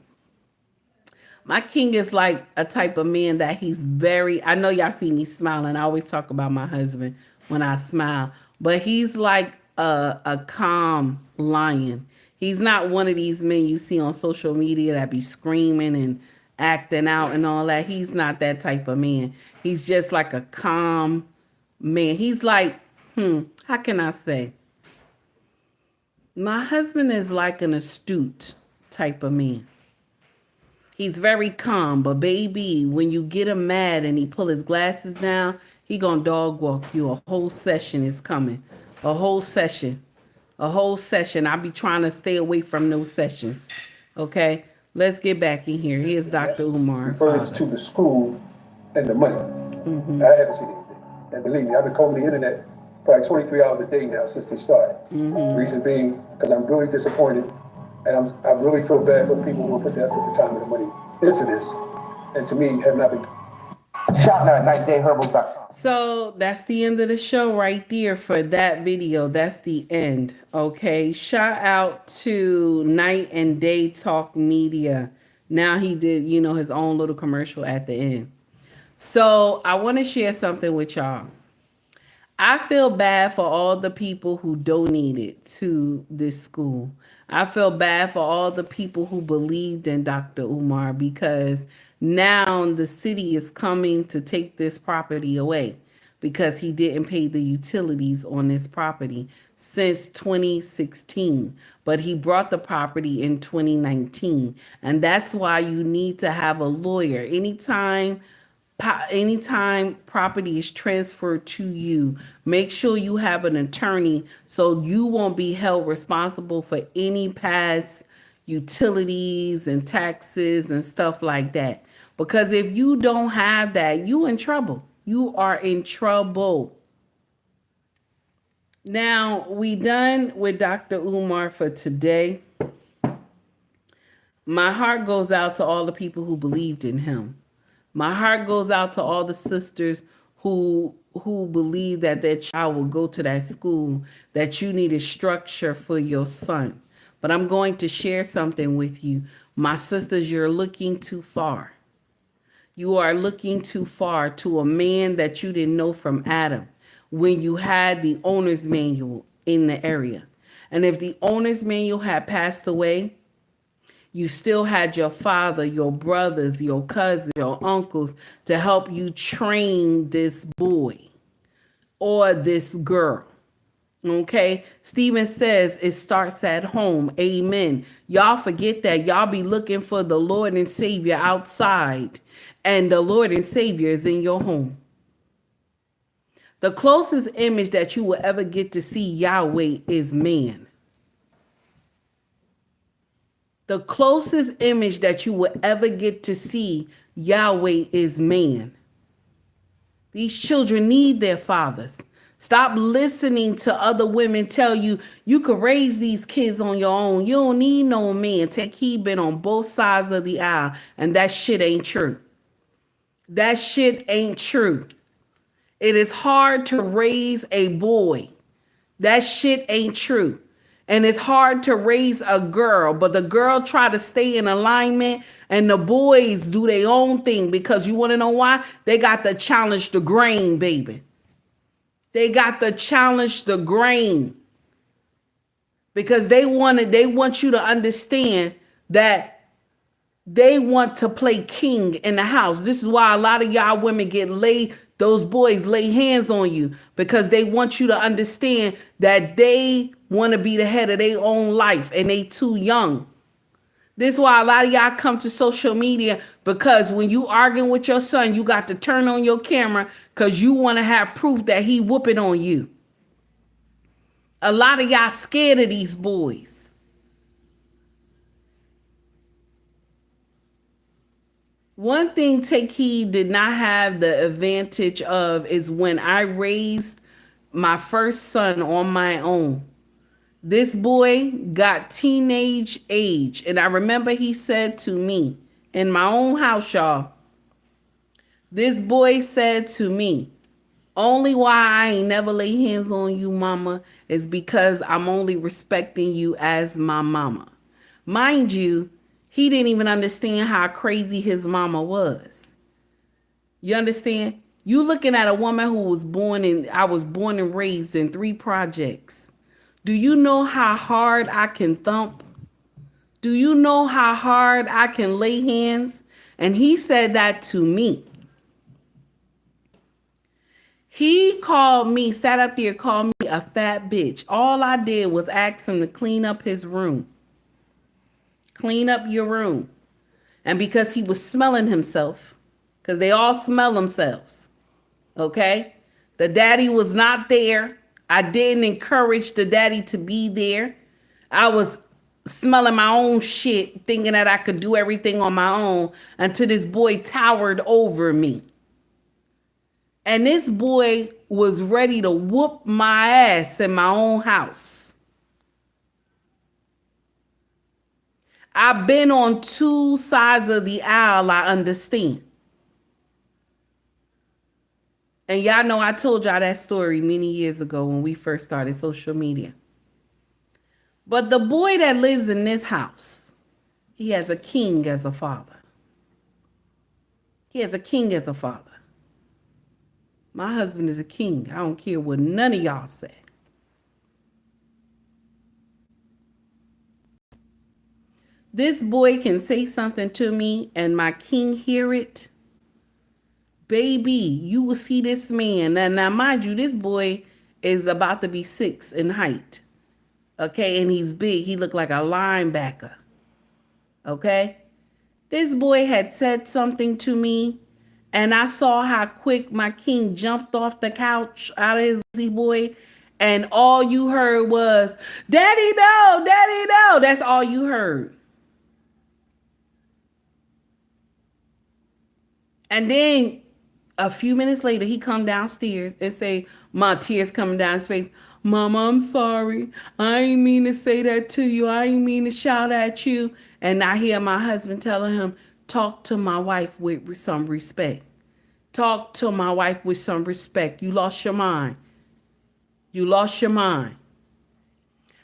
My king is like a type of man that he's very, I know y'all see me smiling. I always talk about my husband when I smile, but he's like a calm lion. He's not one of these men you see on social media that be screaming and acting out and all that. He's not that type of man. He's just like a calm man. He's like, how can I say? My husband is like an astute type of man. He's very calm, but baby, when you get him mad and he pull his glasses down, he gonna dog walk you. A whole session is coming. A whole session. I be trying to stay away from those sessions. Okay? Let's get back in here. Here's Dr. Umar. Refers to the school and the money. I haven't seen anything. And believe me, I've been combing the internet probably 23 hours a day now since they started. Reason being, because I'm really disappointed. And I really feel bad for the people who put the time and the money into this. And to me, have not been. Shout out at nightdayherbals.com. So that's the end of the show right there for that video. That's the end. Okay. Shout out to Night and Day Talk Media. Now he did, his own little commercial at the end. So I want to share something with y'all. I feel bad for all the people who donated to this school. I feel bad for all the people who believed in Dr. Umar because now the city is coming to take this property away because he didn't pay the utilities on this property since 2016. But he brought the property in 2019. And that's why you need to have a lawyer. Anytime property is transferred to you, make sure you have an attorney so you won't be held responsible for any past utilities and taxes and stuff like that. Because if you don't have that, you in trouble. You are in trouble. Now, we done with Dr. Umar for today. My heart goes out to all the people who believed in him. My heart goes out to all the sisters who believe that their child will go to that school, that you need a structure for your son. But I'm going to share something with you. My sisters, you're looking too far. You are looking too far to a man that you didn't know from Adam when you had the owner's manual in the area. And if the owner's manual had passed away, you still had your father, your brothers, your cousins, your uncles to help you train this boy or this girl. Okay? Stephen says it starts at home. Amen. Y'all forget that. Y'all be looking for the Lord and Savior outside, and the Lord and Savior is in your home. The closest image that you will ever get to see Yahweh is man. The closest image that you will ever get to see Yahweh is man. These children need their fathers. Stop listening to other women tell you you could raise these kids on your own. You don't need no man. Take heed, been on both sides of the aisle, and that shit ain't true. That shit ain't true. It is hard to raise a boy. That shit ain't true. And it's hard to raise a girl, but the girl try to stay in alignment and the boys do their own thing, because you want to know why? They got to challenge the grain, baby. They got to challenge the grain, because they want you to understand that they want to play king in the house. This is why a lot of y'all women those boys lay hands on you, because they want you to understand that they want to be the head of their own life and they too young. This is why a lot of y'all come to social media, because when you arguing with your son, you got to turn on your camera because you want to have proof that he whooping on you. A lot of y'all scared of these boys. One thing Take Heed did not have the advantage of is when I raised my first son on my own. This boy got teenage age. And I remember he said to me in my own house, y'all, this boy said to me, only why I ain't never lay hands on you, mama, is because I'm only respecting you as my mama. Mind you, he didn't even understand how crazy his mama was. You understand? You looking at a woman who was I was born and raised in 3 projects. Do you know how hard I can thump? Do you know how hard I can lay hands? And he said that to me. He sat up there, called me a fat bitch. All I did was ask him to clean up his room. Clean up your room. And because he was smelling himself, because they all smell themselves, okay? The daddy was not there. I didn't encourage the daddy to be there. I was smelling my own shit, thinking that I could do everything on my own, until this boy towered over me. And this boy was ready to whoop my ass in my own house. I've been on 2 sides of the aisle, I understand. And y'all know I told y'all that story many years ago when we first started social media. But the boy that lives in this house, he has a king as a father. He has a king as a father. My husband is a king. I don't care what none of y'all say. This boy can say something to me and my king hear it. Baby, you will see this man. Now, mind you, this boy is about to be 6 in height. Okay, and he's big. He looked like a linebacker. Okay? This boy had said something to me, and I saw how quick my king jumped off the couch out of his boy, and all you heard was, Daddy, no, Daddy, no. That's all you heard. And then a few minutes later, he come downstairs and say, my tears coming down his face, Mama, I'm sorry. I ain't mean to say that to you. I ain't mean to shout at you. And I hear my husband telling him, talk to my wife with some respect. Talk to my wife with some respect. You lost your mind. You lost your mind.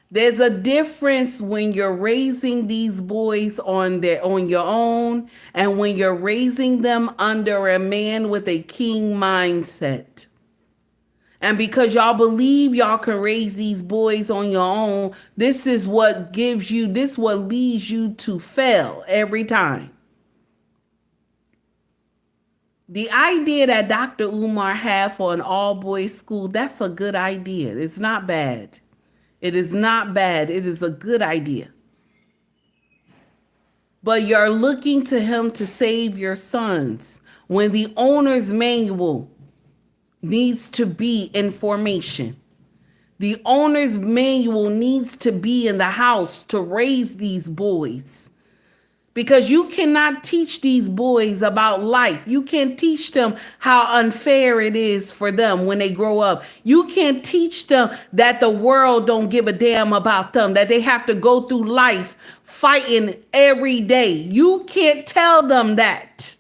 There's a difference when you're raising these boys on your own and when you're raising them under a man with a king mindset. And because y'all believe y'all can raise these boys on your own, this is what leads you to fail every time. The idea that Dr. Umar had for an all-boys school, that's a good idea. It's not bad. It is not bad. It is a good idea. But you're looking to him to save your sons when the owner's manual needs to be information. The owner's manual needs to be in the house to raise these boys. Because you cannot teach these boys about life. You can't teach them how unfair it is for them when they grow up. You can't teach them that the world don't give a damn about them, that they have to go through life fighting every day. You can't tell them that.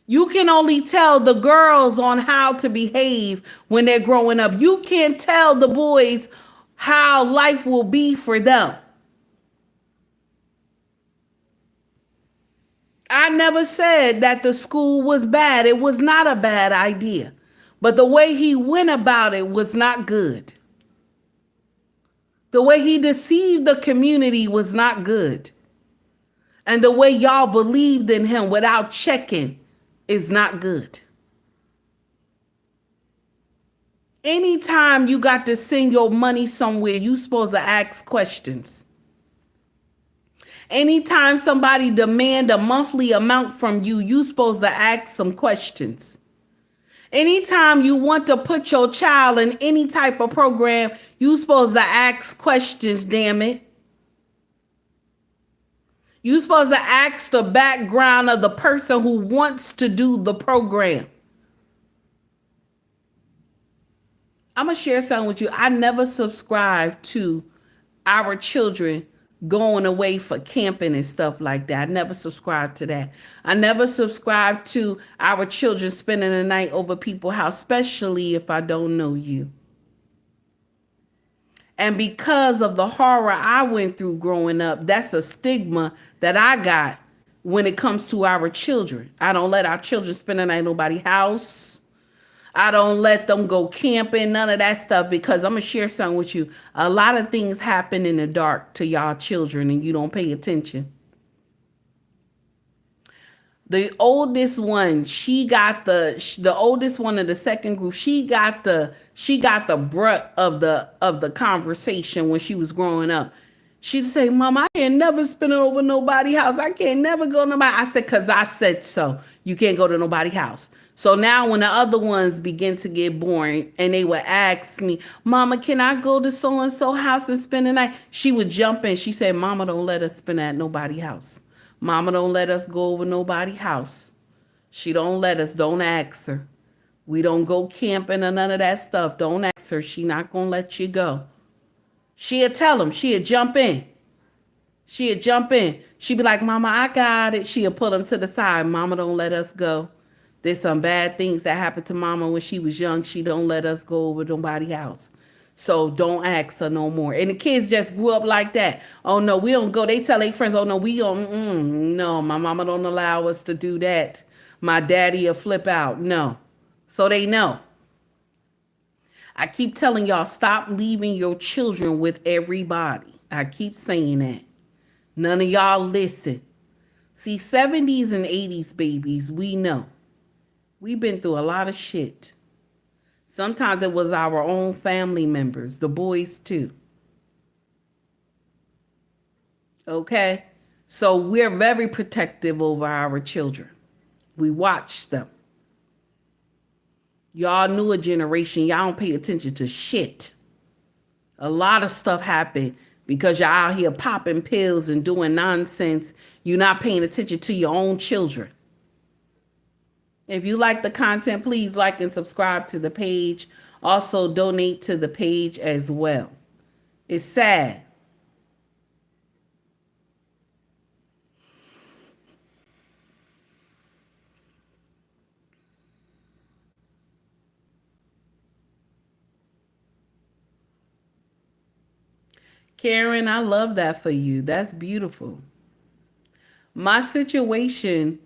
You can only tell the girls on how to behave when they're growing up. You can't tell the boys how life will be for them. I never said that the school was bad. It was not a bad idea. But the way he went about it was not good. The way he deceived the community was not good. And the way y'all believed in him without checking is not good. Anytime you got to send your money somewhere, you supposed to ask questions. Anytime somebody demand a monthly amount from you, you supposed to ask some questions. Anytime you want to put your child in any type of program, you supposed to ask questions, damn it. You supposed to ask the background of the person who wants to do the program. I'm going to share something with you. I never subscribed to our children going away for camping and stuff like that. I never subscribed to that. I never subscribed to our children spending the night over people's house, especially if I don't know you. And because of the horror I went through growing up, that's a stigma that I got when it comes to our children. I don't let our children spend the night at nobody's house. I don't let them go camping, none of that stuff, because I'm going to share something with you. A lot of things happen in the dark to y'all children and you don't pay attention. The oldest one, she got the oldest one of the second group. She got the brunt of the conversation when she was growing up. She'd say, Mom, I can't never spend it over nobody's house. I can't never go to nobody. I said, because I said so. You can't go to nobody's house. So now when the other ones begin to get boring and they would ask me, Mama, can I go to so-and-so house and spend the night? She would jump in. She said, Mama, don't let us spend at nobody's house. Mama, don't let us go over nobody's house. She don't let us. Don't ask her. We don't go camping or none of that stuff. Don't ask her. She not going to let you go. She'd tell him. She'd jump in. She'd jump in. She'd be like, Mama, I got it. She'd pull him to the side. Mama, don't let us go. There's some bad things that happened to Mama when she was young. She don't let us go over nobody's house. So don't ask her no more. And the kids just grew up like that. Oh, no, we don't go. They tell their friends, oh, no, we don't. No, my mama don't allow us to do that. My daddy will flip out. No. So they know. I keep telling y'all, stop leaving your children with everybody. I keep saying that. None of y'all listen. See, 70s and 80s babies, we know. We've been through a lot of shit. Sometimes it was our own family members, the boys too. Okay? So we're very protective over our children. We watch them. Y'all newer generation, y'all don't pay attention to shit. A lot of stuff happened because y'all out here popping pills and doing nonsense. You're not paying attention to your own children. If you like the content, please like and subscribe to the page. Also, donate to the page as well. It's sad. Karen, I love that for you. That's beautiful. My situation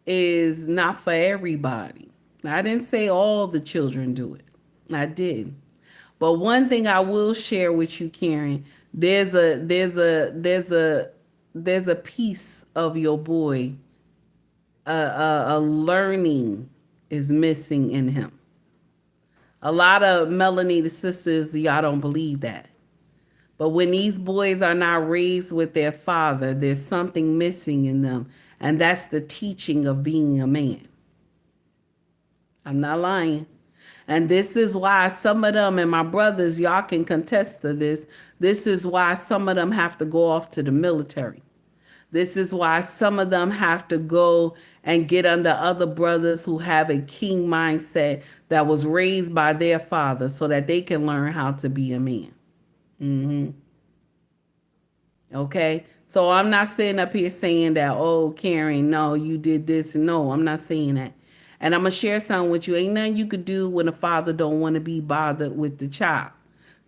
is not for everybody. I didn't say all the children do it. I did. But one thing I will share with you, Karen, there's a piece of your boy, a learning is missing in him. A lot of melanated sisters, y'all don't believe that. But when these boys are not raised with their father, there's something missing in them. And that's the teaching of being a man. I'm not lying. And this is why some of them, and my brothers, y'all can contest to this. This is why some of them have to go off to the military. This is why some of them have to go and get under other brothers who have a king mindset that was raised by their father so that they can learn how to be a man. Okay? So I'm not sitting up here saying that, oh, Karen, no, you did this. No, I'm not saying that. And I'm going to share something with you. Ain't nothing you could do when a father don't want to be bothered with the child.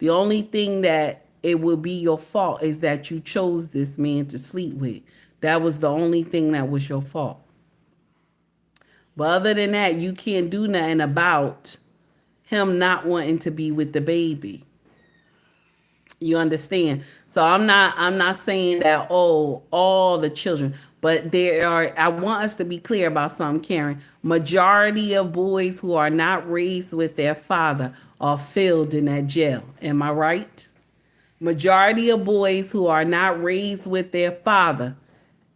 The only thing that it will be your fault is that you chose this man to sleep with. That was the only thing that was your fault. But other than that, you can't do nothing about him not wanting to be with the baby. You understand? So I'm not saying that, oh, all the children, but I want us to be clear about something, Karen. Majority of boys who are not raised with their father are filled in that jail. Am I right? Majority of boys who are not raised with their father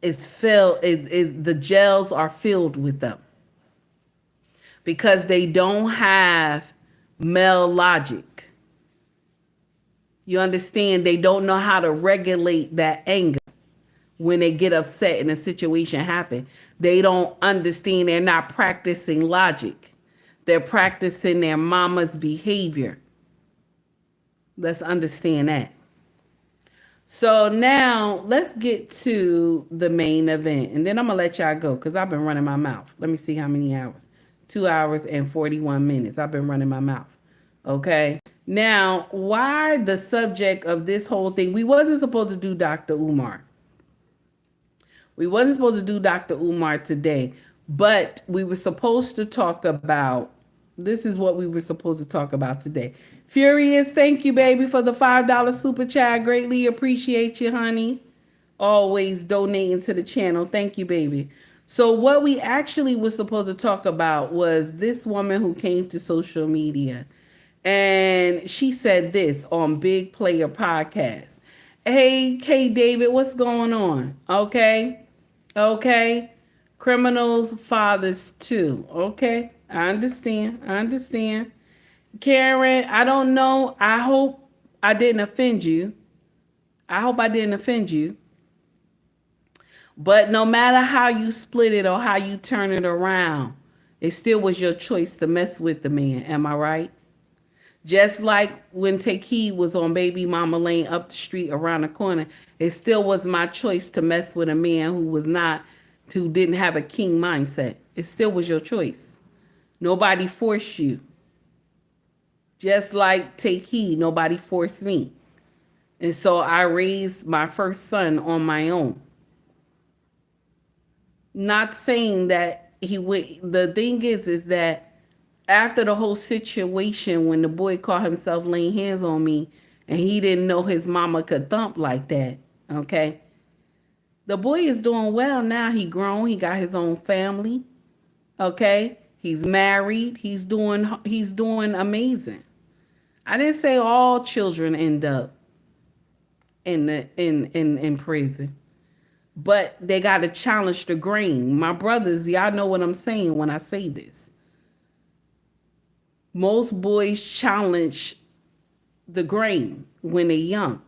is the jails are filled with them. Because they don't have male logic. You understand? They don't know how to regulate that anger when they get upset and a situation happens. They don't understand. They're not practicing logic. They're practicing their mama's behavior. Let's understand that. So now let's get to the main event. And then I'm going to let y'all go because I've been running my mouth. Let me see how many hours. 2 hours and 41 minutes. I've been running my mouth. Okay. Now, why the subject of this whole thing? We wasn't supposed to do Dr. Umar. We wasn't supposed to do Dr. Umar today, but we were supposed to talk about, this is what we were supposed to talk about today. Furious, thank you, baby, for the $5 super chat. Greatly appreciate you, honey. Always donating to the channel. Thank you, baby. So what we actually were supposed to talk about was this woman who came to social media. And she said this on Big Player Podcast. Hey, K. David, what's going on? Okay. Criminals, fathers too. Okay. I understand. Karen, I don't know. I hope I didn't offend you. But no matter how you split it or how you turn it around, it still was your choice to mess with the man. Am I right? Just like when Takei was on Baby Mama Lane up the street around the corner, it still was my choice to mess with a man who didn't have a king mindset. It still was your choice. Nobody forced you. Just like Takei, nobody forced me. And so I raised my first son on my own. Not saying that he would, the thing is that after the whole situation, when the boy caught himself laying hands on me and he didn't know his mama could thump like that, okay? The boy is doing well now. He grown. He got his own family, okay? He's married. He's doing amazing. I didn't say all children end up in prison, but they got to challenge the grain. My brothers, y'all know what I'm saying when I say this. Most boys challenge the grain when they're young,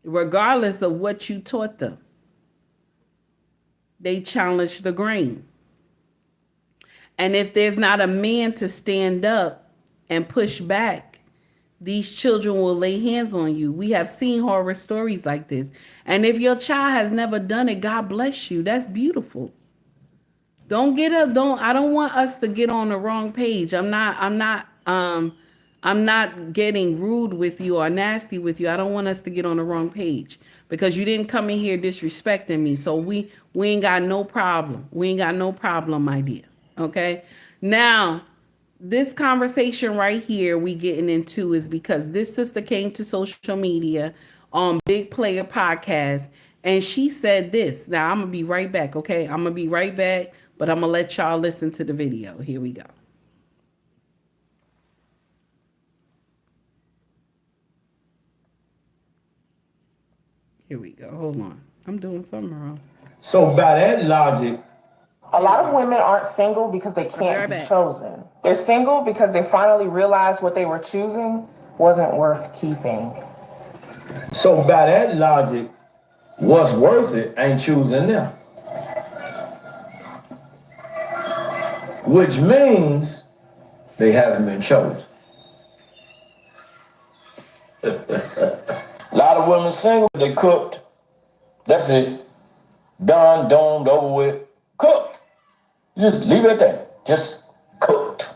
regardless of what you taught them. They challenge the grain. And if there's not a man to stand up and push back, these children will lay hands on you. We have seen horror stories like this. And if your child has never done it, God bless you. That's beautiful. I don't want us to get on the wrong page. I'm not I'm not getting rude with you or nasty with you. I don't want us to get on the wrong page because you didn't come in here disrespecting me. So we ain't got no problem. We ain't got no problem, my dear. Okay. Now, this conversation right here we getting into is because this sister came to social media on Big Player Podcast and she said this. Now I'm gonna be right back. Okay. I'm gonna be right back, but I'm gonna let y'all listen to the video. Here we go. Here we go. Hold on. I'm doing something wrong. So by that logic, a lot of women aren't single because they can't be chosen. They're single because they finally realized what they were choosing wasn't worth keeping. So by that logic, what's worth it ain't choosing them. Which means they haven't been chosen. A lot of women single, they cooked. That's it. Done, domed, over with. Cooked. Just leave it at that. Just cooked.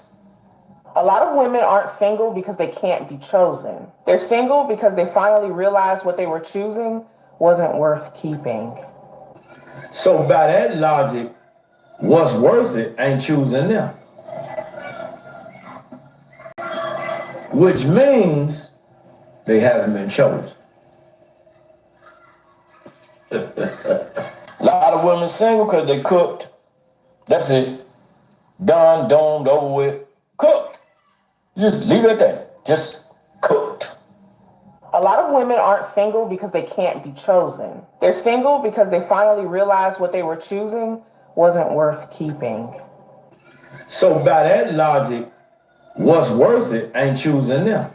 A lot of women aren't single because they can't be chosen. They're single because they finally realized what they were choosing wasn't worth keeping. So by that logic, what's worth it ain't choosing them. Which means they haven't been chosen. A lot of women single because they cooked. That's it. Done, domed, over with. Cooked. Just leave it at that. Just cooked. A lot of women aren't single because they can't be chosen. They're single because they finally realized what they were choosing wasn't worth keeping. So by that logic, what's worth it ain't choosing them.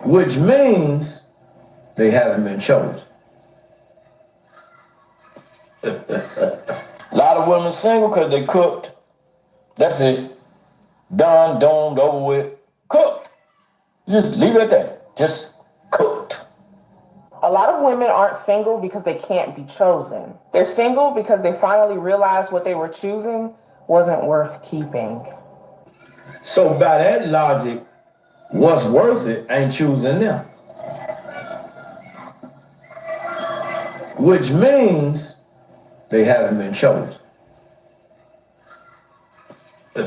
Which means they haven't been chosen. A lot of women single because they cooked. That's it. Done, domed, over with. Cooked. Just leave it at that. Just cooked. A lot of women aren't single because they can't be chosen. They're single because they finally realized what they were choosing wasn't worth keeping. So by that logic, what's worth it ain't choosing them. Which means they haven't been chosen. A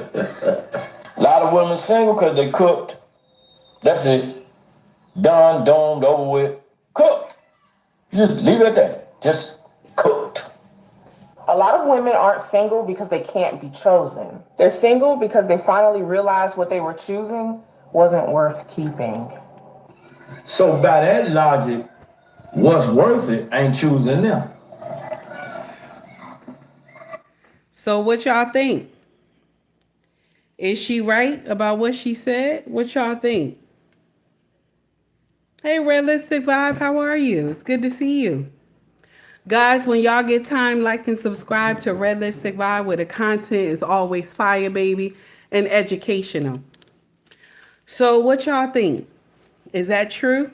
lot of women single because they cooked. That's it. Done, domed, over with. Cooked. Just leave it at that. Just cooked. A lot of women aren't single because they can't be chosen. They're single because they finally realized what they were choosing wasn't worth keeping. So by that logic, what's worth it ain't choosing them. So what y'all think? Is she right about what she said? What y'all think? Hey, Red Lipstick Vibe, how are you? It's good to see you. Guys, when y'all get time, like and subscribe to Red Lipstick Vibe, where the content is always fire, baby, and educational. So what y'all think? Is that true?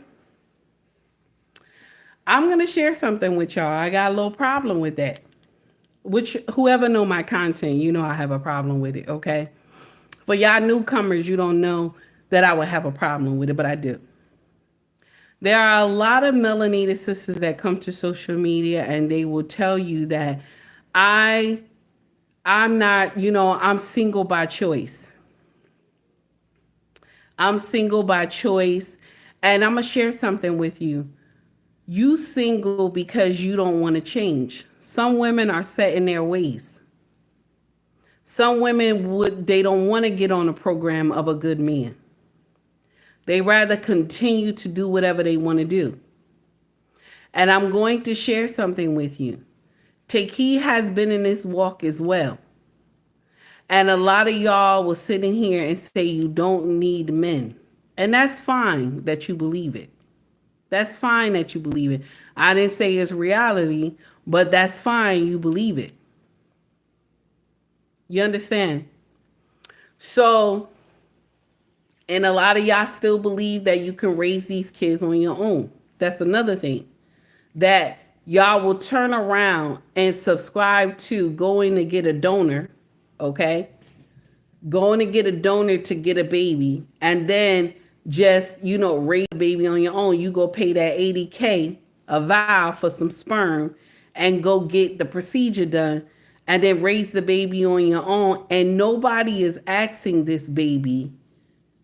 I'm going to share something with y'all. I got a little problem with that. Which, whoever know my content, you know I have a problem with it, okay? For y'all newcomers, you don't know that I would have a problem with it, but I do. There are a lot of melanated sisters that come to social media and they will tell you that I'm not, I'm single by choice. I'm single by choice. And I'm going to share something with you. You single because you don't want to change. Some women are set in their ways. Some women they don't want to get on a program of a good man. They rather continue to do whatever they want to do. And I'm going to share something with you. Taki has been in this walk as well. And a lot of y'all will sit in here and say you don't need men. And that's fine that you believe it. That's fine that you believe it. I didn't say it's reality, but that's fine. You believe it. You understand? So, and a lot of y'all still believe that you can raise these kids on your own. That's another thing. That y'all will turn around and subscribe to going to get a donor, okay? going to get a donor to get a baby, and then just, raise a baby on your own. You go pay that 80K a vial for some sperm and go get the procedure done, and then raise the baby on your own. And nobody is asking this baby.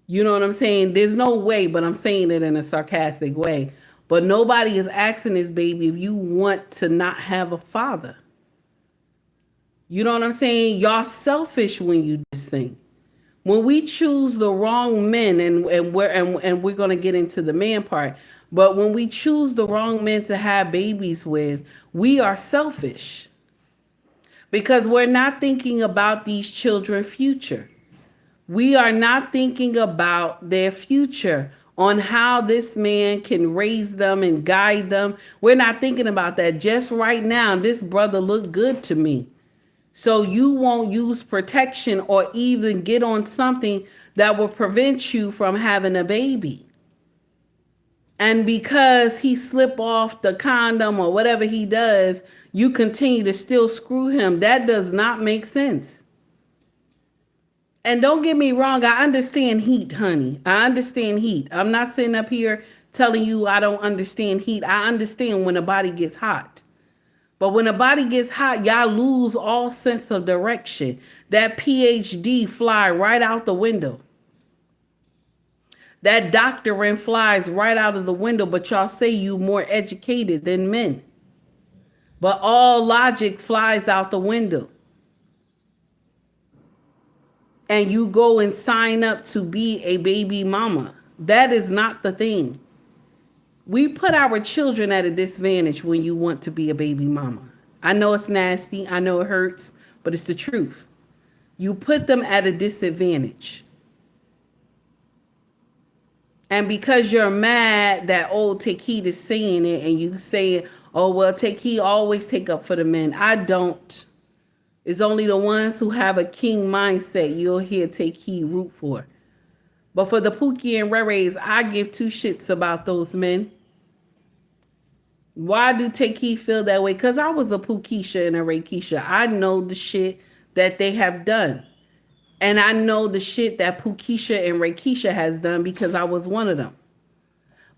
You know what I'm saying? There's no way, but I'm saying it in a sarcastic way. But nobody is asking this baby if you want to not have a father. You know what I'm saying? Y'all selfish when you do this thing. When we choose the wrong men, and we're gonna get into the man part, but when we choose the wrong men to have babies with, we are selfish. Because we're not thinking about these children's future. We are not thinking about their future, on how this man can raise them and guide them. We're not thinking about that. Just right now, this brother looked good to me. So you won't use protection or even get on something that will prevent you from having a baby. And because he slip off the condom or whatever he does, you continue to still screw him. That does not make sense. And don't get me wrong, I understand heat, honey. I understand heat. I'm not sitting up here telling you I don't understand heat. I understand when a body gets hot. But when a body gets hot, y'all lose all sense of direction. That PhD fly right out the window. That doctorate flies right out of the window, but y'all say you more educated than men. But all logic flies out the window. And you go and sign up to be a baby mama. That is not the thing. We put our children at a disadvantage when you want to be a baby mama. I know it's nasty. I know it hurts, but it's the truth. You put them at a disadvantage. And because you're mad that old Take Heed is saying it, and you saying, oh, well, Take Heed always take up for the men. I don't. It's only the ones who have a king mindset you'll hear Take Heed root for. But for the Pookie and Rere's, I give two shits about those men. Why do Take Heed feel that way? Because I was a Pookisha and a Reikisha. I know the shit that they have done. And I know the shit that Pookisha and Reikisha has done because I was one of them.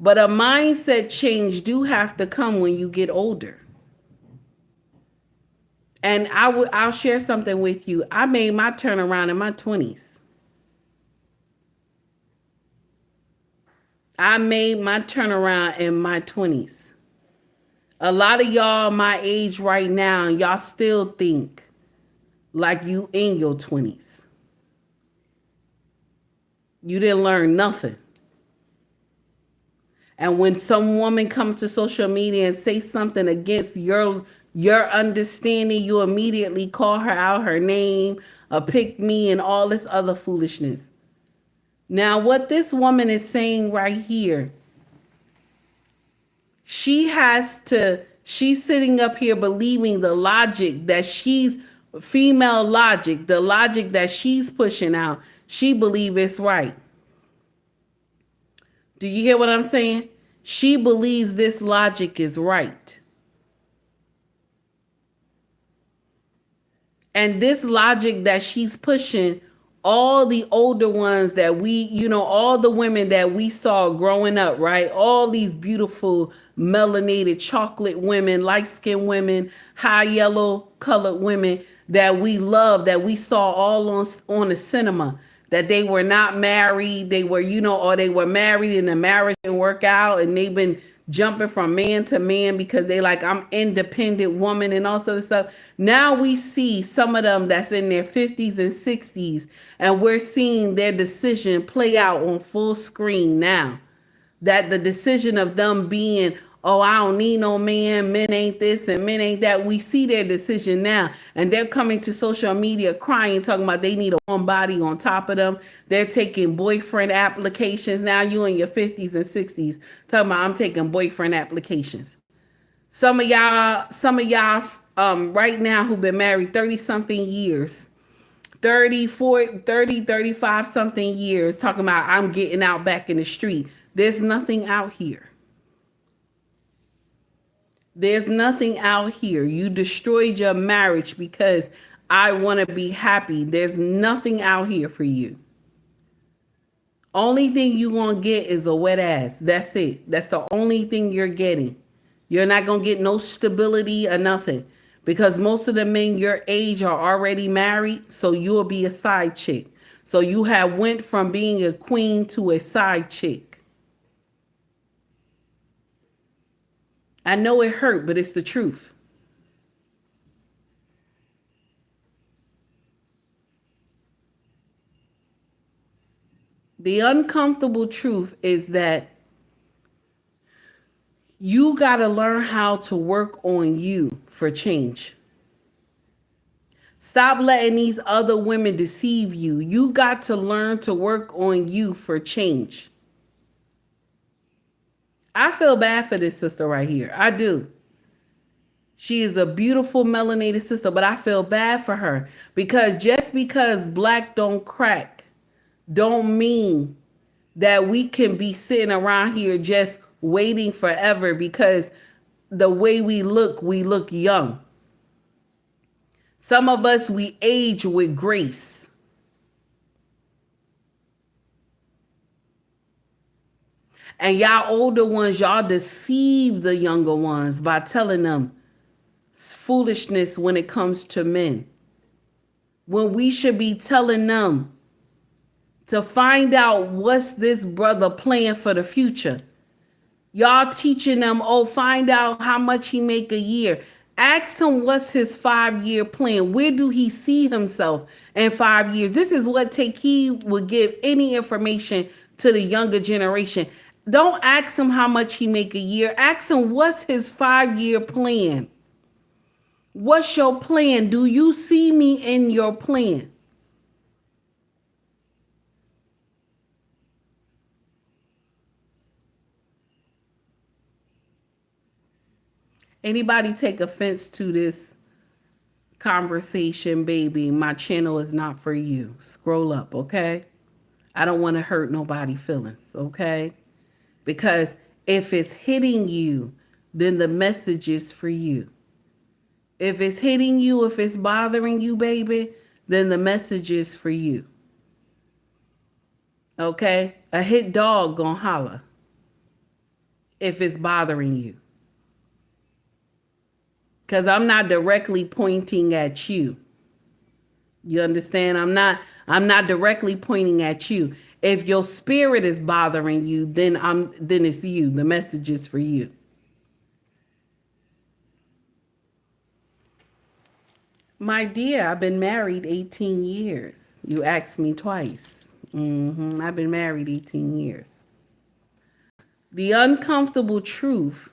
But a mindset change do have to come when you get older. And I'll share something with you. I made my turnaround in my 20s. I made my turnaround in my 20s. A lot of y'all my age right now, y'all still think like you in your 20s. You didn't learn nothing. And when some woman comes to social media and say something against your understanding, you immediately call her out her name, pick me, and all this other foolishness. Now, what this woman is saying right here, she's sitting up here believing the logic that she's, female logic, the logic that she's pushing out, she believes it's right. Do you hear what I'm saying? She believes this logic is right. And this logic that she's pushing, all the older ones that we, all the women that we saw growing up, right? All these beautiful melanated chocolate women, light-skinned women, high yellow colored women that we love, that we saw all on the cinema, that they were not married, they were, or they were married and the marriage didn't work out, and they've been jumping from man to man because they like, I'm independent woman and all sort of stuff. Now we see some of them that's in their 50s and 60s, and we're seeing their decision play out on full screen now. That the decision of them being, oh, I don't need no man, men ain't this and men ain't that. We see their decision now, and they're coming to social media crying, talking about they need a warm body on top of them. They're taking boyfriend applications. Now you in your 50s and 60s talking about I'm taking boyfriend applications. Some of y'all right now who've been married 30 something years, 30, 40, 30, 35 something years, talking about I'm getting out back in the street. There's nothing out here. There's nothing out here. You destroyed your marriage because I want to be happy. There's nothing out here for you. Only thing you gonna get is a wet ass. That's it. That's the only thing you're getting. You're not gonna get no stability or nothing. Because most of the men your age are already married, so you'll be a side chick. So you have went from being a queen to a side chick. I know it hurt, but it's the truth. The uncomfortable truth is that you got to learn how to work on you for change. Stop letting these other women deceive you. You got to learn to work on you for change. I feel bad for this sister right here. I do. She is a beautiful melanated sister, but I feel bad for her because just because black don't crack don't mean that we can be sitting around here just waiting forever because the way we look young. Some of us, we age with grace. And y'all older ones, y'all deceive the younger ones by telling them foolishness when it comes to men. When we should be telling them to find out what's this brother plan for the future. Y'all teaching them, oh, find out how much he make a year. Ask him what's his 5-year plan. Where do he see himself in 5 years? This is what Take Heed would give any information to the younger generation. Don't ask him how much he make a year. Ask him what's his 5-year plan. What's your plan? Do you see me in your plan? Anybody take offense to this conversation, baby, my channel is not for you. Scroll up, okay? I don't want to hurt nobody's feelings, okay? Because if it's hitting you, then the message is for you. If it's hitting you, if it's bothering you, baby, then the message is for you. Okay? A hit dog gonna holler if it's bothering you. Because I'm not directly pointing at you. You understand? I'm not directly pointing at you. If your spirit is bothering you, then it's you. The message is for you. My dear, I've been married 18 years. You asked me twice. I've been married 18 years. The uncomfortable truth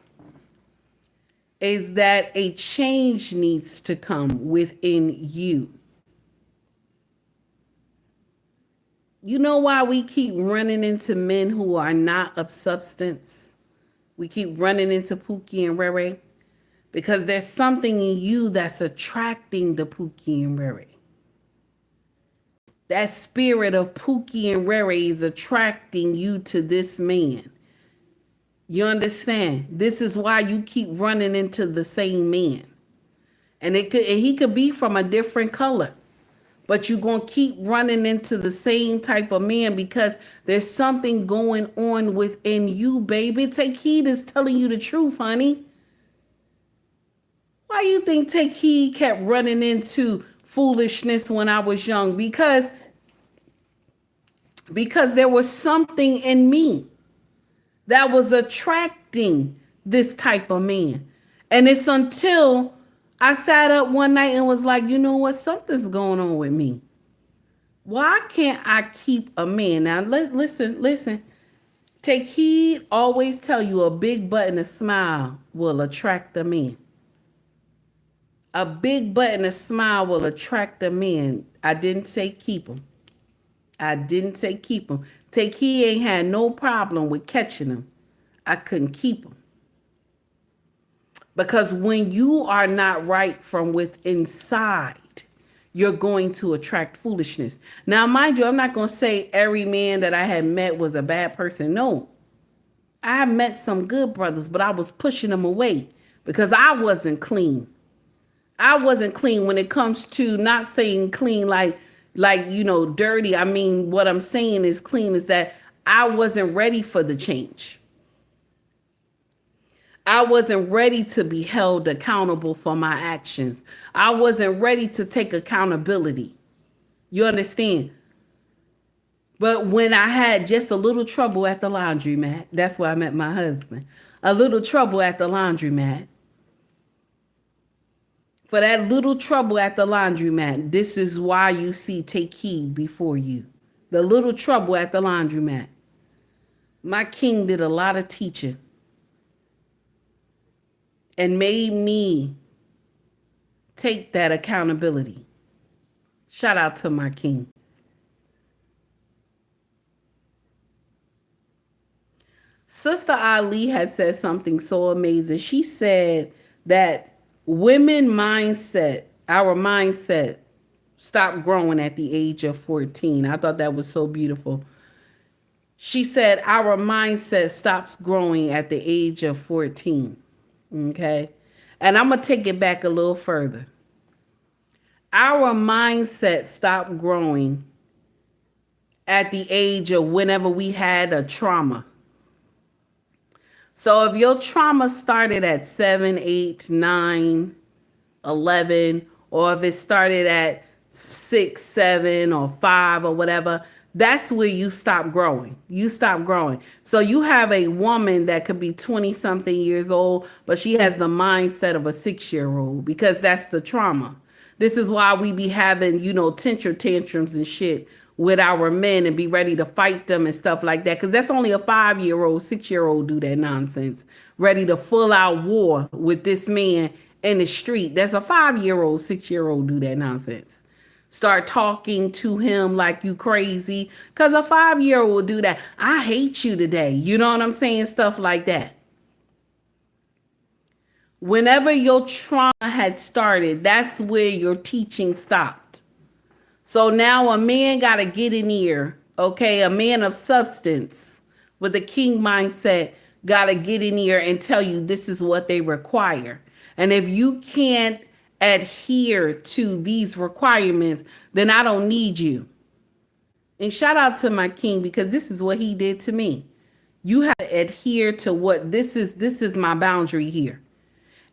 is that a change needs to come within you. You know why we keep running into men who are not of substance? We keep running into Pookie and Rere because there's something in you that's attracting the Pookie and Rere. That spirit of Pookie and Rere is attracting you to this man. You understand? This is why you keep running into the same man. And he could be from a different color. But you're going to keep running into the same type of man because there's something going on within you, baby. Take Heed is telling you the truth, honey. Why you think Take Heed kept running into foolishness when I was young? Because there was something in me that was attracting this type of man. And it's until I sat up one night and was like, you know what? Something's going on with me. Why can't I keep a man? Now, listen. Take Heed always tell you a big butt and a smile will attract a man. A big butt and a smile will attract a man. I didn't say keep him. I didn't say keep him. Take Heed ain't had no problem with catching him. I couldn't keep him. Because when you are not right from within inside, you're going to attract foolishness. Now, mind you, I'm not going to say every man that I had met was a bad person. No. I met some good brothers, but I was pushing them away because I wasn't clean. I wasn't clean when it comes to, not saying clean like dirty. I mean, what I'm saying is clean is that I wasn't ready for the change. I wasn't ready to be held accountable for my actions. I wasn't ready to take accountability. You understand? But when I had just a little trouble at the laundromat, that's where I met my husband. A little trouble at the laundromat. For that little trouble at the laundromat, this is why you see take heed before you. The little trouble at the laundromat. My king did a lot of teaching and made me take that accountability. Shout out to my king. Sister Ali had said something so amazing. She said that women mindset, our mindset, stopped growing at the age of 14. I thought that was so beautiful. She said our mindset stops growing at the age of 14. Okay? And I'm going to take it back a little further. Our mindset stopped growing at the age of whenever we had a trauma. So if your trauma started at 7, 8, 9, 11, or if it started at 6, 7, or 5, or whatever, that's where you stop growing. You stop growing. So you have a woman that could be 20 something years old, but she has the mindset of a 6-year-old because that's the trauma. This is why we be having, temper tantrums and shit with our men and be ready to fight them and stuff like that. Because that's only a 5-year-old, 6-year-old do that nonsense. Ready to full out war with this man in the street. That's a 5-year-old, 6-year-old do that nonsense. Start talking to him like you crazy. Because a 5-year-old will do that. I hate you today. You know what I'm saying? Stuff like that. Whenever your trauma had started, that's where your teaching stopped. So now a man got to get in here, okay? A man of substance with a king mindset got to get in here and tell you this is what they require. And if you can't adhere to these requirements, then I don't need you. And shout out to my king because this is what he did to me. You have to adhere to what this is my boundary here.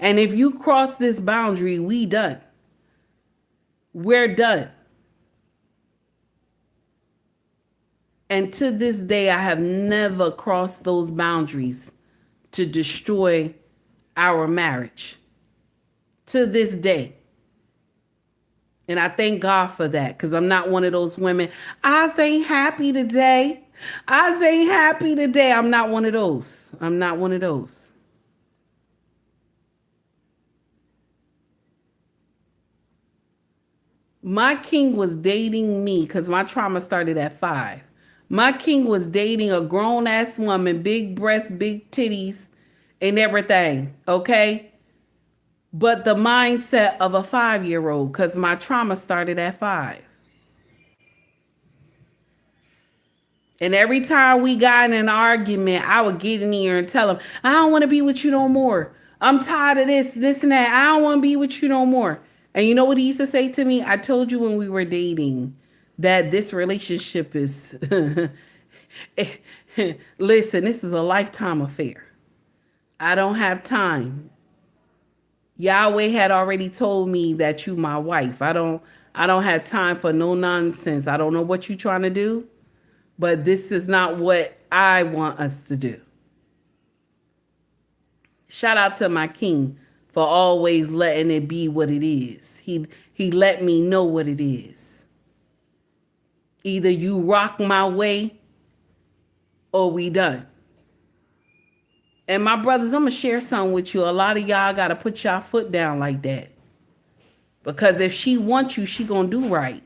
And if you cross this boundary, we done. We're done. And to this day, I have never crossed those boundaries to destroy our marriage. To this day. And I thank God for that because I'm not one of those women. I ain't happy today. I ain't happy today. I'm not one of those. I'm not one of those. My king was dating me because my trauma started at 5. My king was dating a grown-ass woman, big breasts, big titties, and everything, okay? But the mindset of a 5-year-old because my trauma started at 5. And every time we got in an argument, I would get in here and tell him, I don't want to be with you no more. I'm tired of this and that. I don't want to be with you no more. And you know what he used to say to me? I told you when we were dating that this relationship is, listen, this is a lifetime affair. I don't have time. Yahweh had already told me that you my wife. I don't have time for no nonsense. I don't know what you're trying to do, but this is not what I want us to do. Shout out to my king for always letting it be what it is. He let me know what it is. Either you rock my way or we done. And my brothers, I'm going to share something with you. A lot of y'all got to put y'all foot down like that. Because if she wants you, she going to do right.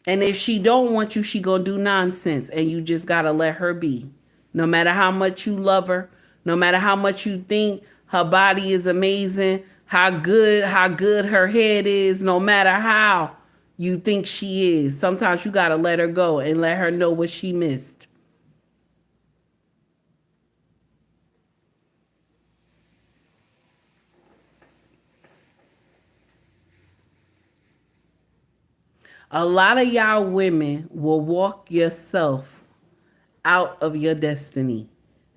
And if she don't want you, she going to do nonsense. And you just got to let her be. No matter how much you love her, no matter how much you think her body is amazing, how good her head is, no matter how you think she is, sometimes you got to let her go and let her know what she missed. A lot of y'all women will walk yourself out of your destiny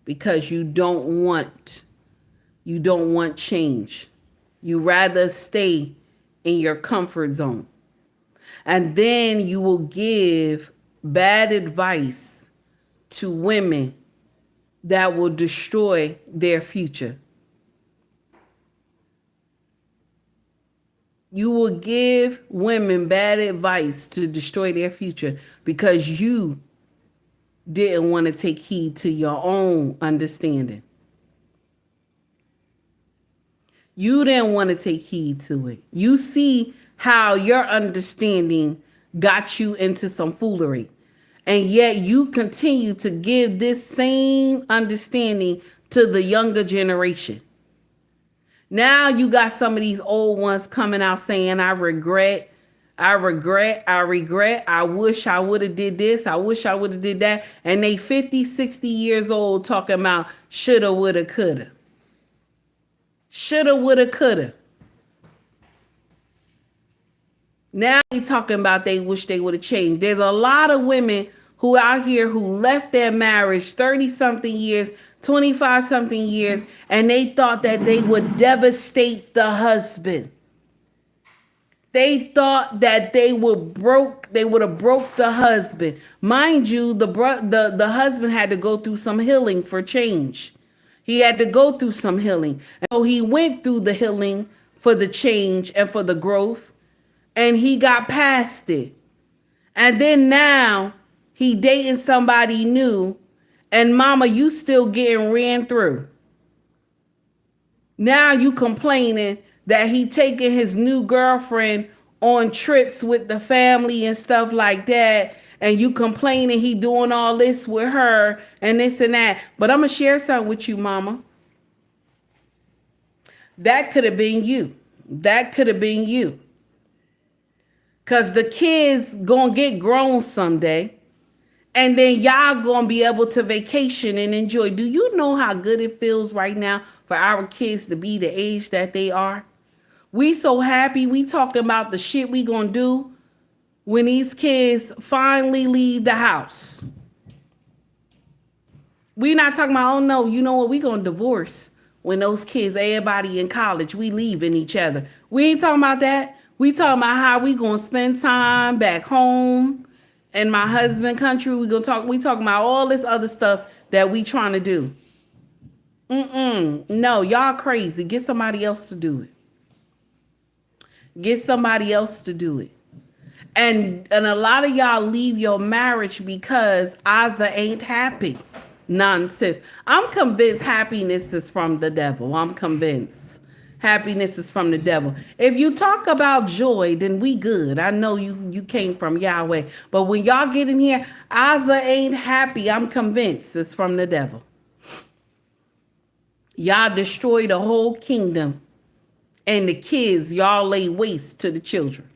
because you don't want change. You rather stay in your comfort zone. And then you will give bad advice to women that will destroy their future. You will give women bad advice to destroy their future because you didn't want to take heed to your own understanding. You didn't want to take heed to it. You see how your understanding got you into some foolery. And yet you continue to give this same understanding to the younger generation. Now you got some of these old ones coming out saying, I regret. I wish I would have did this. I wish I would have did that. And they 50, 60 years old talking about shoulda, woulda, coulda. Shoulda, woulda, coulda. Now they talking about they wish they would have changed. There's a lot of women who out here who left their marriage 30-something years, 25-something years, and they thought that they would devastate the husband. They thought that they would have broke the husband. Mind you, the husband had to go through some healing for change. He had to go through some healing. And so he went through the healing for the change and for the growth, and he got past it. And then now he dating somebody new, and mama, you still getting ran through. Now you complaining that he taking his new girlfriend on trips with the family and stuff like that. And you complaining he doing all this with her and this and that. But I'm going to share something with you, mama. That could have been you. That could have been you. Because the kids going to get grown someday. And then y'all going to be able to vacation and enjoy. Do you know how good it feels right now for our kids to be the age that they are? We so happy. We talking about the shit we going to do when these kids finally leave the house. We not talking about, oh no, you know what? We going to divorce when those kids, everybody in college, we leaving each other. We ain't talking about that. We talking about how we going to spend time back home in my husband country. We talking about all this other stuff that we trying to do. No, y'all crazy. Get somebody else to do it. Get somebody else to do it. And a lot of y'all leave your marriage because Aza ain't happy. Nonsense. I'm convinced happiness is from the devil. I'm convinced happiness is from the devil. If you talk about joy, then we good. I know you came from Yahweh. But when y'all get in here, Aza ain't happy. I'm convinced it's from the devil. Y'all destroy the whole kingdom. And the kids, y'all lay waste to the children.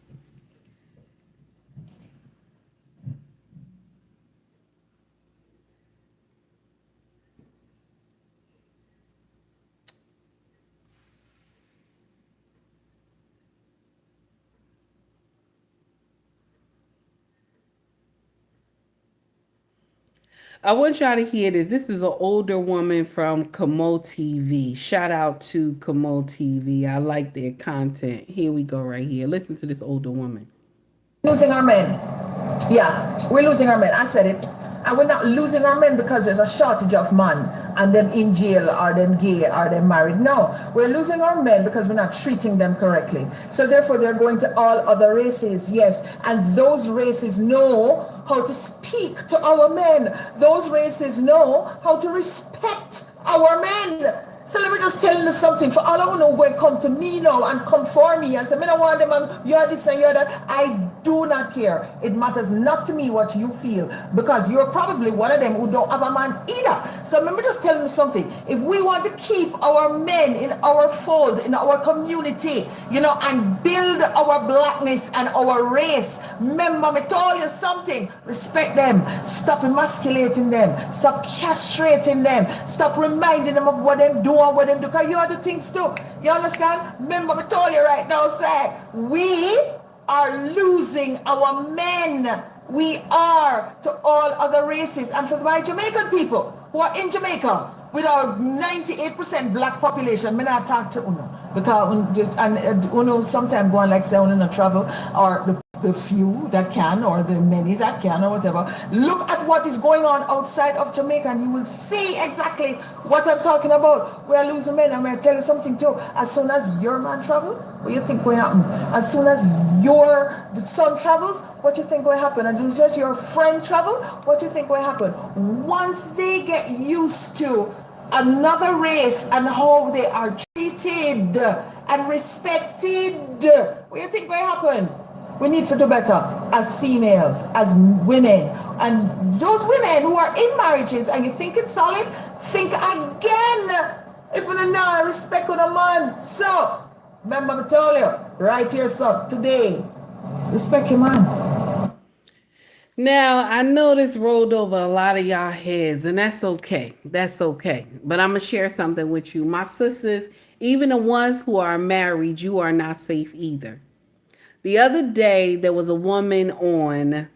I want y'all to hear this. This is an older woman from Kamo TV. Shout out to Kamo TV. I like their content. Here we go right here. Listen to this older woman. Losing our men. Yeah, we're losing our men. I said it. And we're not losing our men because there's a shortage of men and them in jail or them gay or them married. No, we're losing our men because we're not treating them correctly. So therefore they're going to all other races, yes. And those races know how to speak to our men. Those races know how to respect our men. So let me just tell you something. For all I want to go come to me now and come for me and say, I don't want them and you're this and you're that. I do not care. It matters not to me what you feel because you're probably one of them who don't have a man either. So let me just tell you something. If we want to keep our men in our fold, in our community, and build our blackness and our race, remember me told you something. Respect them. Stop emasculating them. Stop castrating them. Stop reminding them of what them do and what them do. Because you are the things too. You understand? Remember me told you right now, say, we are losing our men. We are to all other races. And for my Jamaican people who are in Jamaica, with our 98% black population, me not talk to Uno. Because Uno sometimes go on like say Uno not travel, or the few that can, or the many that can, or whatever. Look at what is going on outside of Jamaica and you will see exactly what I'm talking about. We are losing men. I'm going to tell you something too. As soon as your man travel, what do you think will happen? As soon as your son travels, what do you think will happen? And just your friend travel, what do you think will happen? Once they get used to another race and how they are treated and respected, what do you think will happen? We need to do better as females, as women. And those women who are in marriages and you think it's solid, think again. If you don't know, respect with a man. So, remember I told you, right here, son, today, respect your man. Now, I know this rolled over a lot of y'all heads, and that's okay. That's okay. But I'm going to share something with you. My sisters, even the ones who are married, you are not safe either. The other day, there was a woman on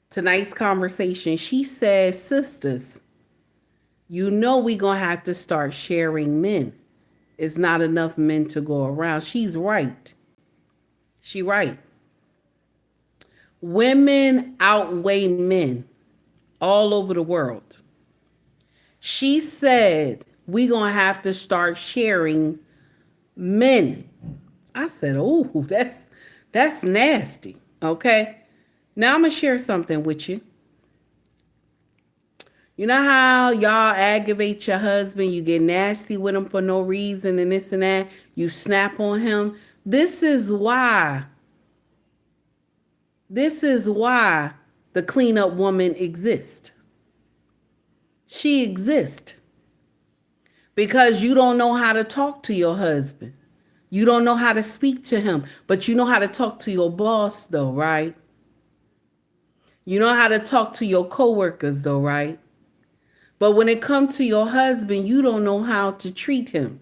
tonight's conversation. She said, sisters, you know we're going to have to start sharing men. It's not enough men to go around. She's right. She right. Women outweigh men all over the world. She said, we're going to have to start sharing men. I said, oh, that's nasty. Okay. Now I'm going to share something with you. You know how y'all aggravate your husband? You get nasty with him for no reason and this and that. You snap on him. This is why the cleanup woman exists. She exists because you don't know how to talk to your husband. You don't know how to speak to him, but you know how to talk to your boss though, right? You know how to talk to your coworkers though, right? But when it comes to your husband, you don't know how to treat him.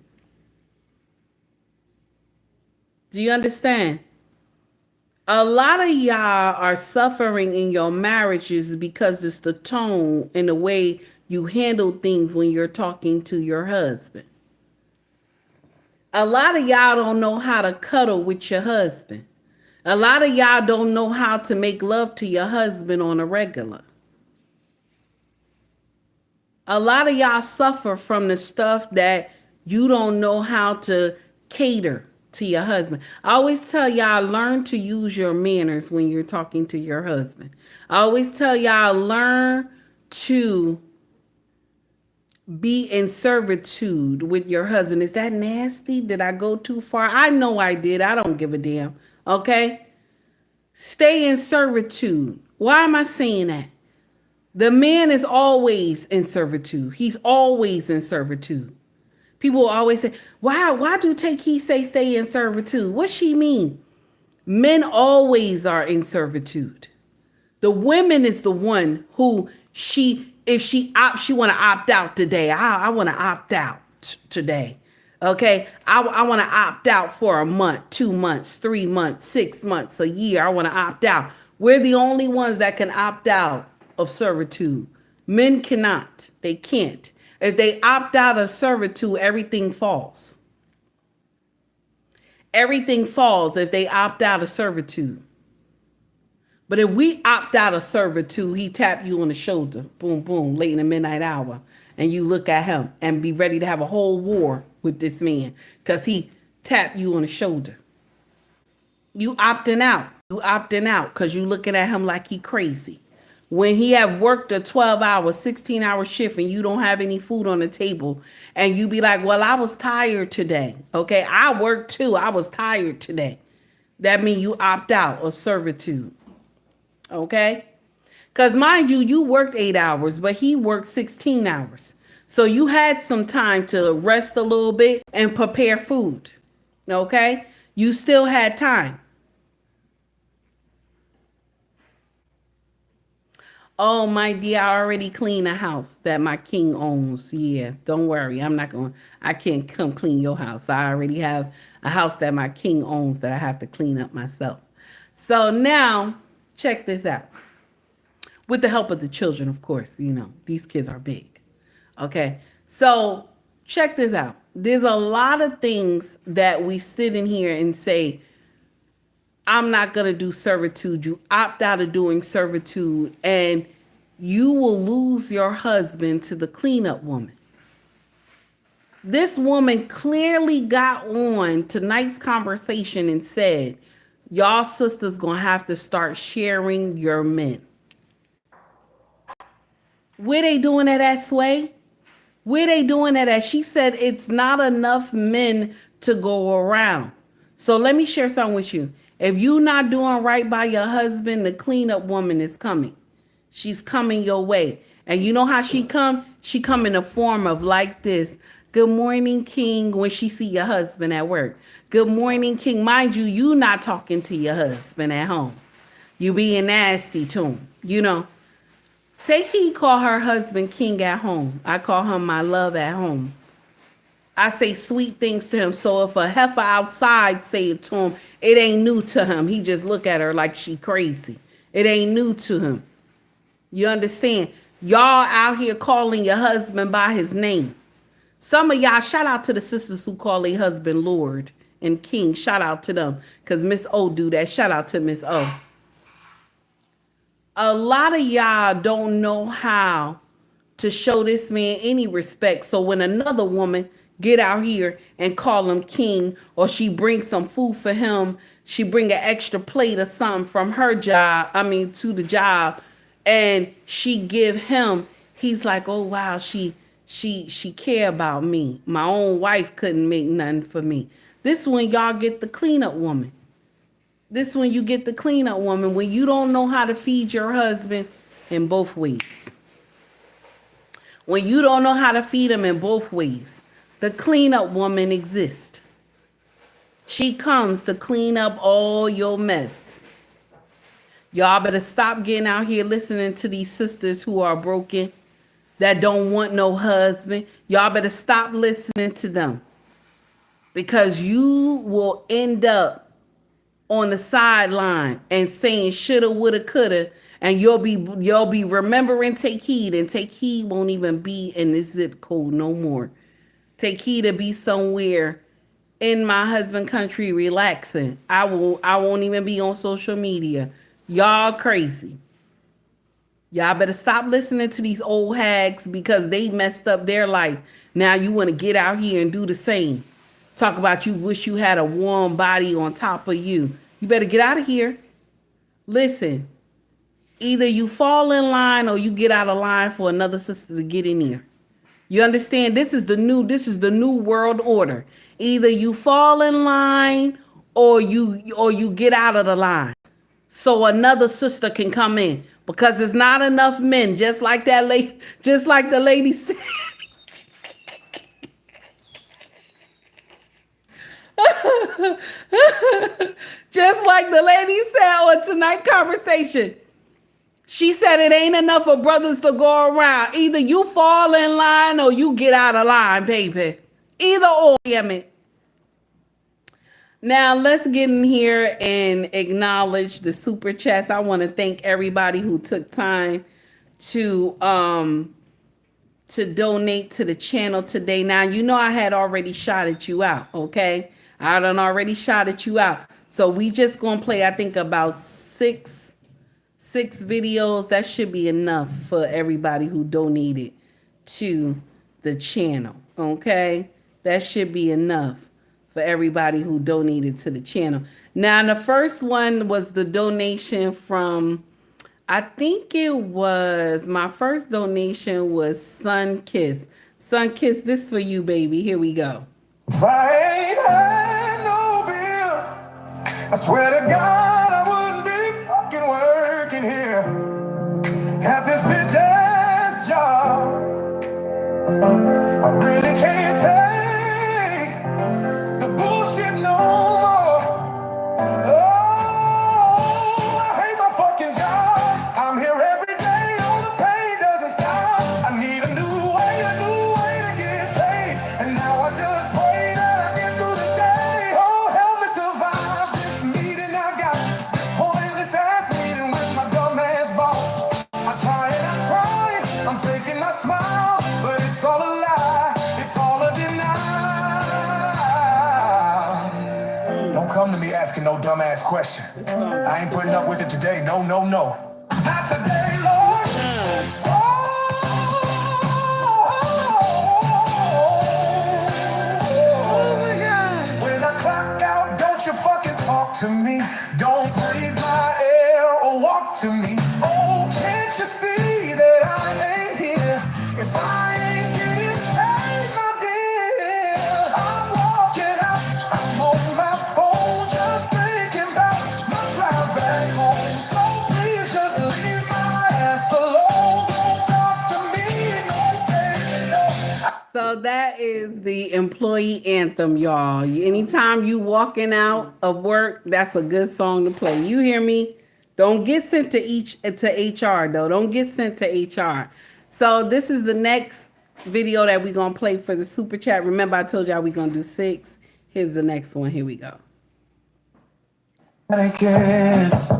Do you understand? A lot of y'all are suffering in your marriages because it's the tone and the way you handle things when you're talking to your husband. A lot of y'all don't know how to cuddle with your husband. A lot of y'all don't know how to make love to your husband on a regular. A lot of y'all suffer from the stuff that you don't know how to cater to your husband. I always tell y'all, learn to use your manners when you're talking to your husband. I always tell y'all, learn to be in servitude with your husband. Is that nasty? Did I go too far? I know I did. I don't give a damn. Okay? Stay in servitude. Why am I saying that? The man is always in servitude. He's always in servitude. People always say, why do take he say stay in servitude? What she mean? Men always are in servitude. The woman is the one who if she want to opt out today. I want to opt out today. Okay. I want to opt out for a month, 2 months, 3 months, 6 months, a year. I want to opt out. We're the only ones that can opt out of servitude. Men cannot. They can't. If they opt out of servitude, everything falls. Everything falls if they opt out of servitude. But if we opt out of servitude, he tap you on the shoulder, boom, boom, late in the midnight hour, and you look at him and be ready to have a whole war with this man because he tapped you on the shoulder. You opting out. You opting out because you looking at him like he crazy. When he have worked a 12-hour, 16-hour shift and you don't have any food on the table and you be like, well, I was tired today. Okay, I worked too. I was tired today. That means you opt out of servitude. Okay? Because mind you, you worked 8 hours, but he worked 16 hours. So you had some time to rest a little bit and prepare food. Okay? You still had time. Oh, my dear, I already cleaned a house that my king owns. Yeah, don't worry. I can't come clean your house. I already have a house that my king owns that I have to clean up myself. So now, check this out. With the help of the children, of course, you know, these kids are big. Okay. So check this out. There's a lot of things that we sit in here and say, I'm not going to do servitude. You opt out of doing servitude and you will lose your husband to the cleanup woman. This woman clearly got on tonight's conversation and said, y'all sisters going to have to start sharing your men. Where they doing that at, Sway? Where they doing that at? She said it's not enough men to go around. So let me share something with you. If you not doing right by your husband, the cleanup woman is coming. She's coming your way. And you know how she come? She come in the form of like this. Good morning, King, when she see your husband at work. Good morning, King. Mind you, you not talking to your husband at home. You being nasty to him, you know. Take heed, call her husband King at home. I call him my love at home. I say sweet things to him. So if a heifer outside say it to him, it ain't new to him. He just look at her like she crazy. It ain't new to him. You understand? Y'all out here calling your husband by his name. Some of y'all, shout out to the sisters who call their husband Lord and King. Shout out to them. Because Miss O do that. Shout out to Miss O. A lot of y'all don't know how to show this man any respect. So when another woman get out here and call him king, or she brings some food for him, she bring an extra plate or something from her job, to the job, and she give him, he's like, oh wow, she care about me. My own wife couldn't make nothing for me. This when y'all get the cleanup woman. This when you get the cleanup woman, when you don't know how to feed your husband in both ways. When you don't know how to feed him in both ways, the cleanup woman exists. She comes to clean up all your mess. Y'all better stop getting out here listening to these sisters who are broken, that don't want no husband. Y'all better stop listening to them, because you will end up on the sideline and saying shoulda, woulda, coulda, and you'll be remembering Take Heed, and Take Heed won't even be in this zip code no more. Take Heed to be somewhere in my husband country relaxing. I won't even be on social media. Y'all crazy. Y'all better stop listening to these old hags because they messed up their life. Now you want to get out here and do the same. Talk about you wish you had a warm body on top of you. You better get out of here. Listen, either you fall in line or you get out of line for another sister to get in here. You understand? This is the new world order. Either you fall in line or you get out of the line so another sister can come in, because there's not enough men, just like the lady said. Just like the lady said on tonight's conversation. She said it ain't enough for brothers to go around. Either you fall in line or you get out of line, baby. Either or, damn it. Now let's get in here and acknowledge the super chats. I want to thank everybody who took time to donate to the channel today. Now, you know I had already shouted you out, okay? I done already shouted you out. So we just gonna play, I think, about six videos. That should be enough for everybody who donated to the channel, okay? That should be enough for everybody who donated to the channel. Now, the first one was the donation from, I think it was, my first donation was Sun Kiss. Sun Kiss, this for you, baby. Here we go. If I ain't had no bills, I swear to God I wouldn't be fucking working here at this bitch ass job. I really can't take the bullshit no more. Oh, I hate my fucking job. I'm here every day, oh the pain doesn't stop. I need a new way to get paid. And now I just pray that I get through the day. Oh, help me survive this meeting I got, this poor come to me asking no dumbass question. I ain't putting up with it today. No, no, no. Not today, Lord. Oh my God. When I clock out, don't you fucking talk to me. Don't breathe my air or walk to me. Oh, can't you see that I ain't here? If I ain't getting paid, my dear, I'm walking out. I'm on my phone, just thinking about my drive back home. So please just leave my ass alone. Don't talk to me, no baby, no. So that is the employee anthem, y'all. Anytime you walking out of work, that's a good song to play. You hear me? Don't get sent to HR though. Don't get sent to HR. So this is the next video that we're gonna play for the super chat. Remember, I told y'all we're gonna do 6. Here's the next one. Here we go. Kids.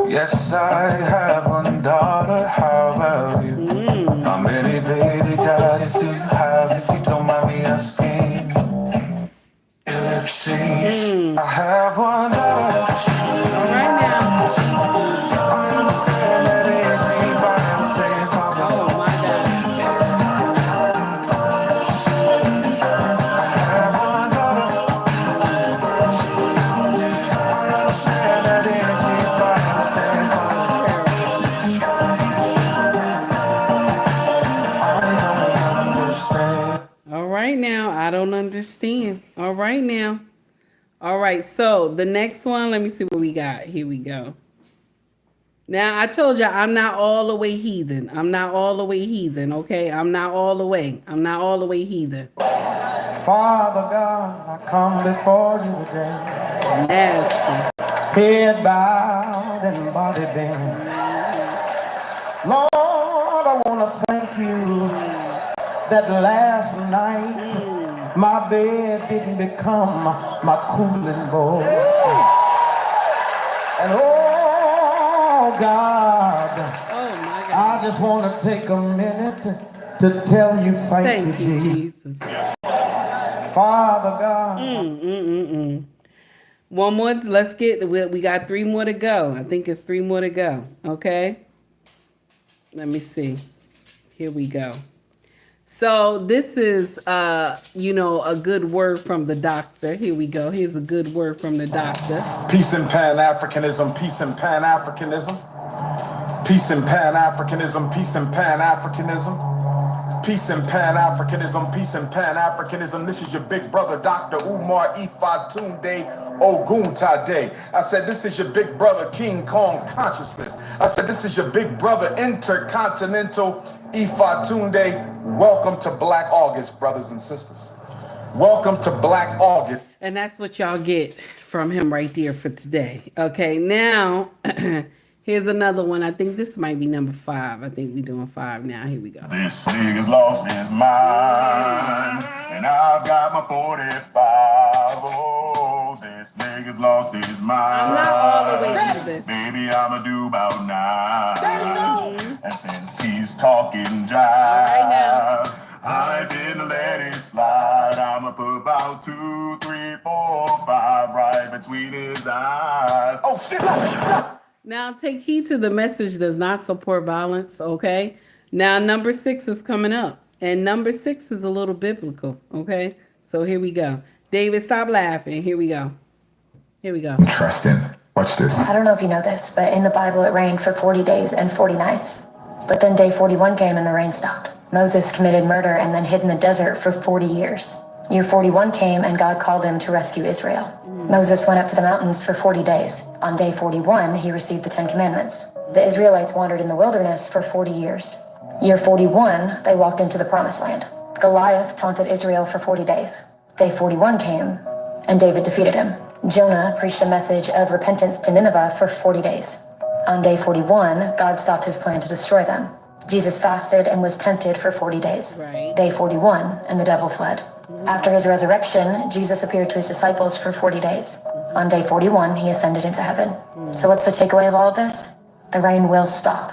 Yes, I have one daughter. How about you? How many baby daddies do you have, if you don't mind me asking? Ellipses. I have one daughter. All right now. I understand that it's by himself. Oh my God. I have one daughter. I understand that it's by himself. All right now, I don't understand. All right now. All right, so the next one, let me see what we got. Here we go. Now, I told you I'm not all the way heathen. I'm not all the way heathen, okay? I'm not all the way. I'm not all the way heathen. Father God, I come before you today. Nasty. Head bowed and body bent. Lord, I want to thank you that last night my bed didn't become my cooling board. And oh God, I just want to take a minute to tell you thank you, Jesus. Father God. One more, let's get, we got 3 more to go. I think it's 3 more to go, okay? Let me see. Here we go. So this is, a good word from the doctor. Here we go. Here's a good word from the doctor. Peace and Pan-Africanism, peace and Pan-Africanism. Peace and Pan-Africanism, peace and Pan-Africanism. Peace and Pan-Africanism, peace and Pan-Africanism. This is your big brother, Dr. Umar Ifatunde Oguntade. I said, this is your big brother, King Kong Consciousness. I said, this is your big brother, Intercontinental Ifatunde. Welcome to Black August, brothers and sisters. Welcome to Black August. And that's what y'all get from him right there for today. Okay, now, here's another one. I think this might be number 5. I think we're doing 5 now. Here we go. This nigga's lost his mind, and I've got my 45. Oh, this nigga's lost his mind. I'm not all the way either. Maybe I'ma do about 9. And since he's talking jive, I didn't let it slide. I'ma put about 2, 3, 4, 5 right between his eyes. Oh shit! Now, take heed to the message does not support violence, okay? Now, number 6 is coming up. And number 6 is a little biblical, okay? So here we go. David, stop laughing. Here we go. Here we go. Interesting. Watch this. I don't know if you know this, but in the Bible it rained for 40 days and 40 nights. But then day 41 came and the rain stopped. Moses committed murder and then hid in the desert for 40 years. Year 41 came and God called him to rescue Israel. Moses went up to the mountains for 40 days. On day 41, he received the 10 Commandments. The Israelites wandered in the wilderness for 40 years. Year 41, they walked into the Promised Land. Goliath taunted Israel for 40 days. Day 41 came, and David defeated him. Jonah preached a message of repentance to Nineveh for 40 days. On day 41, God stopped his plan to destroy them. Jesus fasted and was tempted for 40 days. Right. Day 41, and the devil fled. After his resurrection, Jesus appeared to his disciples for 40 days. On day 41, he ascended into heaven. So what's the takeaway of all of this? The rain will stop.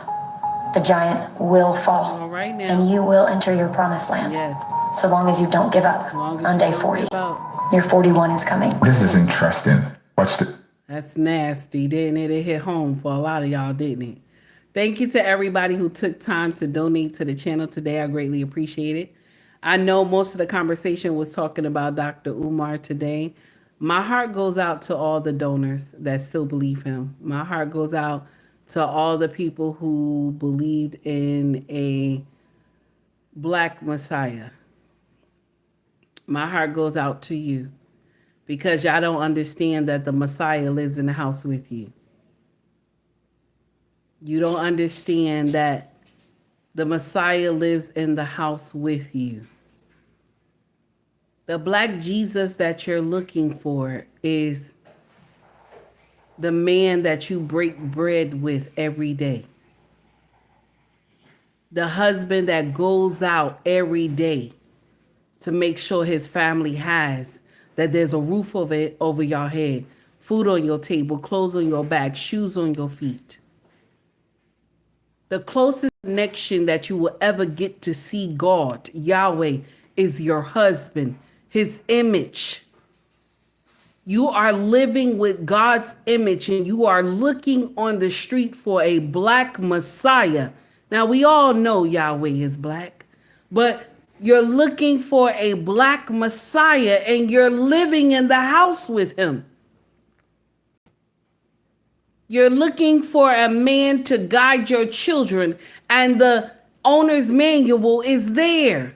The giant will fall. All right now. And you will enter your promised land. Yes. So long as you don't give up on day 40. Your 41 is coming. This is interesting. Watch the. That's nasty, didn't it? It hit home for a lot of y'all, didn't it? Thank you to everybody who took time to donate to the channel today. I greatly appreciate it. I know most of the conversation was talking about Dr. Umar today. My heart goes out to all the donors that still believe him. My heart goes out to all the people who believed in a black Messiah. My heart goes out to you because y'all don't understand that the Messiah lives in the house with you. You don't understand that the Messiah lives in the house with you. The black Jesus that you're looking for is the man that you break bread with every day. The husband that goes out every day to make sure his family has, that there's a roof over your head, food on your table, clothes on your back, shoes on your feet. The closest connection that you will ever get to see God, Yahweh, is your husband, his image. You are living with God's image and you are looking on the street for a black Messiah. Now, we all know Yahweh is black, but you're looking for a black Messiah and you're living in the house with him. You're looking for a man to guide your children, and the owner's manual is there.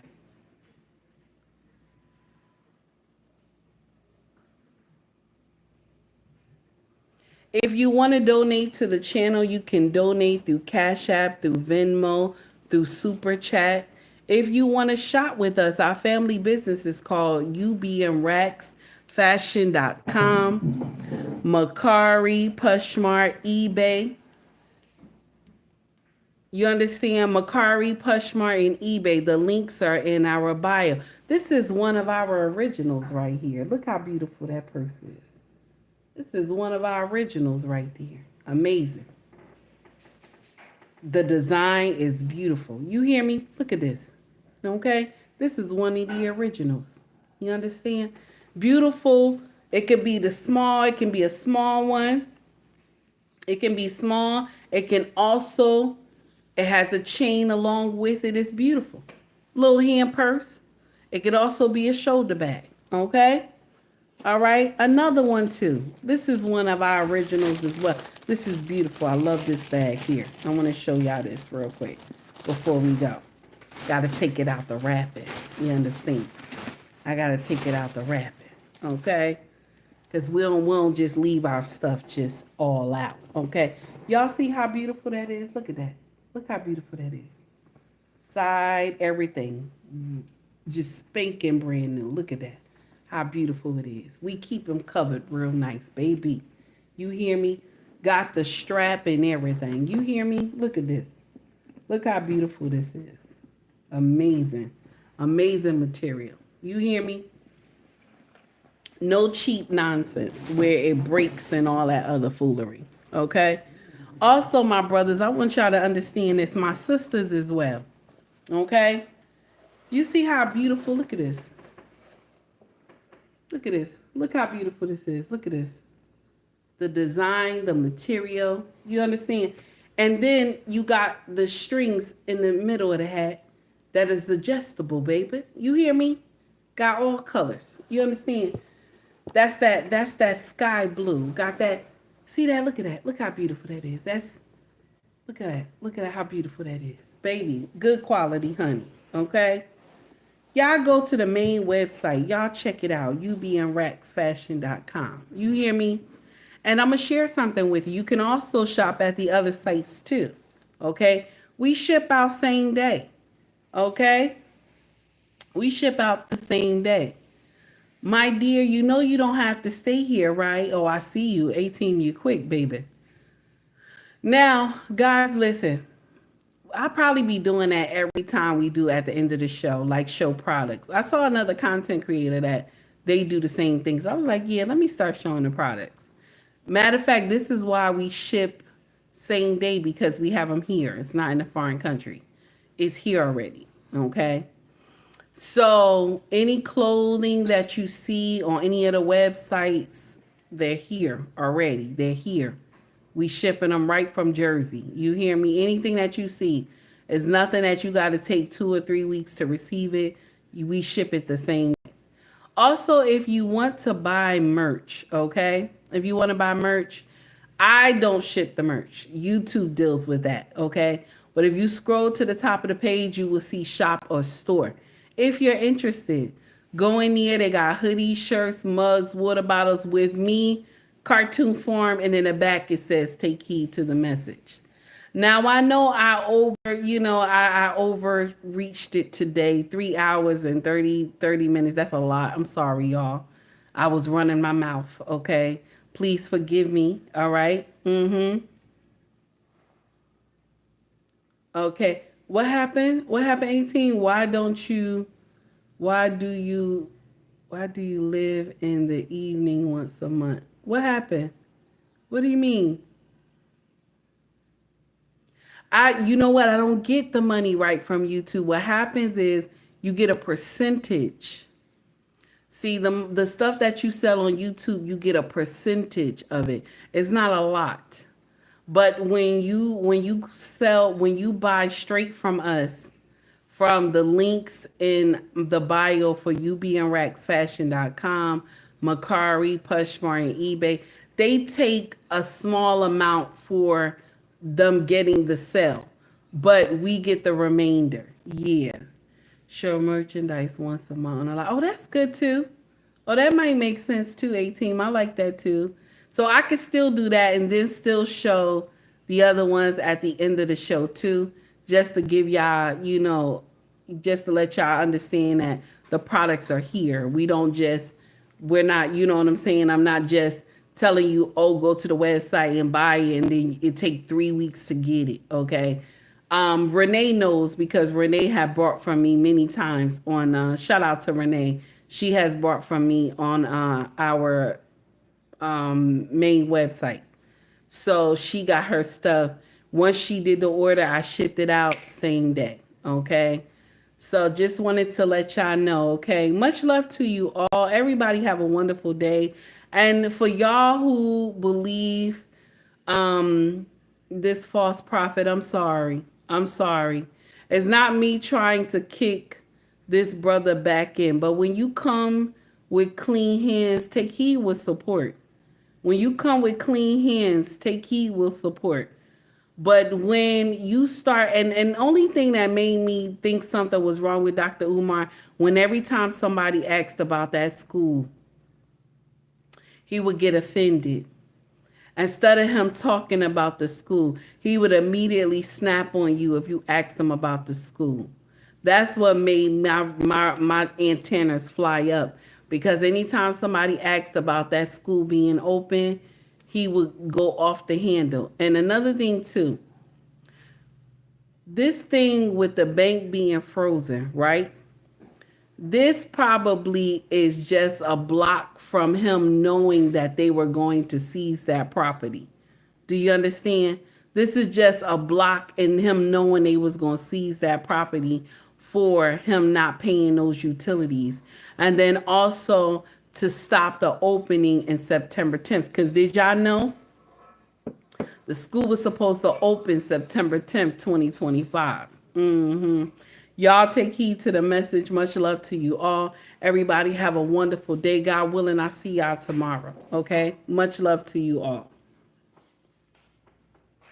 If you want to donate to the channel, you can donate through Cash App, through Venmo, through Super Chat. If you want to shop with us, our family business is called UBMRacksFashion.com. Mercari, POSHMARK, eBay. You understand? Mercari, POSHMARK, and eBay. The links are in our bio. This is one of our originals right here. Look how beautiful that purse is. This is one of our originals right there. Amazing. The design is beautiful. You hear me? Look at this. Okay? This is one of the originals. You understand? Beautiful. It could be the small. It can be a small one. It can be small. It can also, it has a chain along with it. It's beautiful. Little hand purse. It could also be a shoulder bag. Okay? All right. Another one too. This is one of our originals as well. This is beautiful. I love this bag here. I want to show y'all this real quick before we go. Got to take it out the wrapping. You understand? I got to take it out the wrapping. Okay? Because we don't just leave our stuff just all out. Okay? Y'all see how beautiful that is? Look at that. Look how beautiful that is. Side, everything. Just spanking brand new. Look at that. How beautiful it is. We keep them covered real nice, baby. You hear me? Got the strap and everything. You hear me? Look at this. Look how beautiful this is. Amazing. Amazing material. You hear me? No cheap nonsense where it breaks and all that other foolery. Okay? Also, my brothers, I want y'all to understand this. My sisters as well. Okay? You see how beautiful? Look at this. Look at this. Look how beautiful this is. Look at this. The design, the material. You understand? And then you got the strings in the middle of the hat that is adjustable, baby. You hear me? Got all colors. You understand? That's that sky blue. Got that. See that? Look at that. Look how beautiful that is. Look at that. Look at how beautiful that is. Baby, good quality, honey. Okay? Y'all go to the main website. Y'all check it out. UBMRacksFashion.com. You hear me? And I'm going to share something with you. You can also shop at the other sites too. Okay? We ship out same day. Okay? We ship out the same day. My dear, you know you don't have to stay here, right? Oh, I see you. 18, you quick, baby. Now, guys, listen. I'll probably be doing that every time we do at the end of the show, like show products. I saw another content creator that they do the same things. I was like, yeah, let me start showing the products. Matter of fact, this is why we ship same day because we have them here. It's not in a foreign country. It's here already. Okay. So any clothing that you see on any of the websites, they're here already. They're here. We shipping them right from Jersey. You hear me? Anything that you see is nothing that you got to take 2 or 3 weeks to receive it. We ship it the same day. Also, if you want to buy merch, okay? If you want to buy merch, I don't ship the merch. YouTube deals with that, okay? But if you scroll to the top of the page, you will see shop or store. If you're interested, go in there. They got hoodies, shirts, mugs, water bottles with me, cartoon form, and in the back it says take heed to the message. Now I know I overreached it today. 3 hours and 30 minutes. That's a lot. I'm sorry, y'all. I was running my mouth, okay? Please forgive me, all right? Okay. What happened? What happened, 18? Why do you live in the evening once a month? What happened? What do you mean? You know what? I don't get the money right from YouTube. What happens is you get a percentage. See, the stuff that you sell on YouTube, you get a percentage of it. It's not a lot. But when you buy straight from us, from the links in the bio for ubnracksfashion.com, Mercari, POSHMARK, and eBay, they take a small amount for them getting the sale, but we get the remainder. Yeah. Show merchandise once a month. Oh, that's good too. Oh, that might make sense too, 18. I like that too. So I could still do that and then still show the other ones at the end of the show too, just to give y'all, just to let y'all understand that the products are here. We're not, you know what I'm saying? I'm not just telling you, oh, go to the website and buy it, and then it take 3 weeks to get it, okay? Renee knows because Renee had bought from me many times on, shout out to Renee. She has bought from me on our main website. So she got her stuff. Once she did the order, I shipped it out same day, okay? So just wanted to let y'all know, okay? Much love to you all. Everybody have a wonderful day. And for y'all who believe this false prophet, I'm sorry. I'm sorry. It's not me trying to kick this brother back in. But when you come with clean hands, take heed with support. When you come with clean hands, take heed with support. But when you start, and only thing that made me think something was wrong with Dr. Umar, when every time somebody asked about that school, he would get offended. Instead of him talking about the school, he would immediately snap on you if you asked him about the school. That's what made my antennas fly up. Because anytime somebody asked about that school being open, he would go off the handle. And another thing too, this thing with the bank being frozen, right? This probably is just a block from him knowing that they were going to seize that property. Do you understand? This is just a block in him knowing they was going to seize that property for him not paying those utilities. And then also to stop the opening in September 10th. Because did y'all know? The school was supposed to open September 10th, 2025. Y'all take heed to the message. Much love to you all. Everybody have a wonderful day. God willing, I'll see y'all tomorrow. Okay? Much love to you all.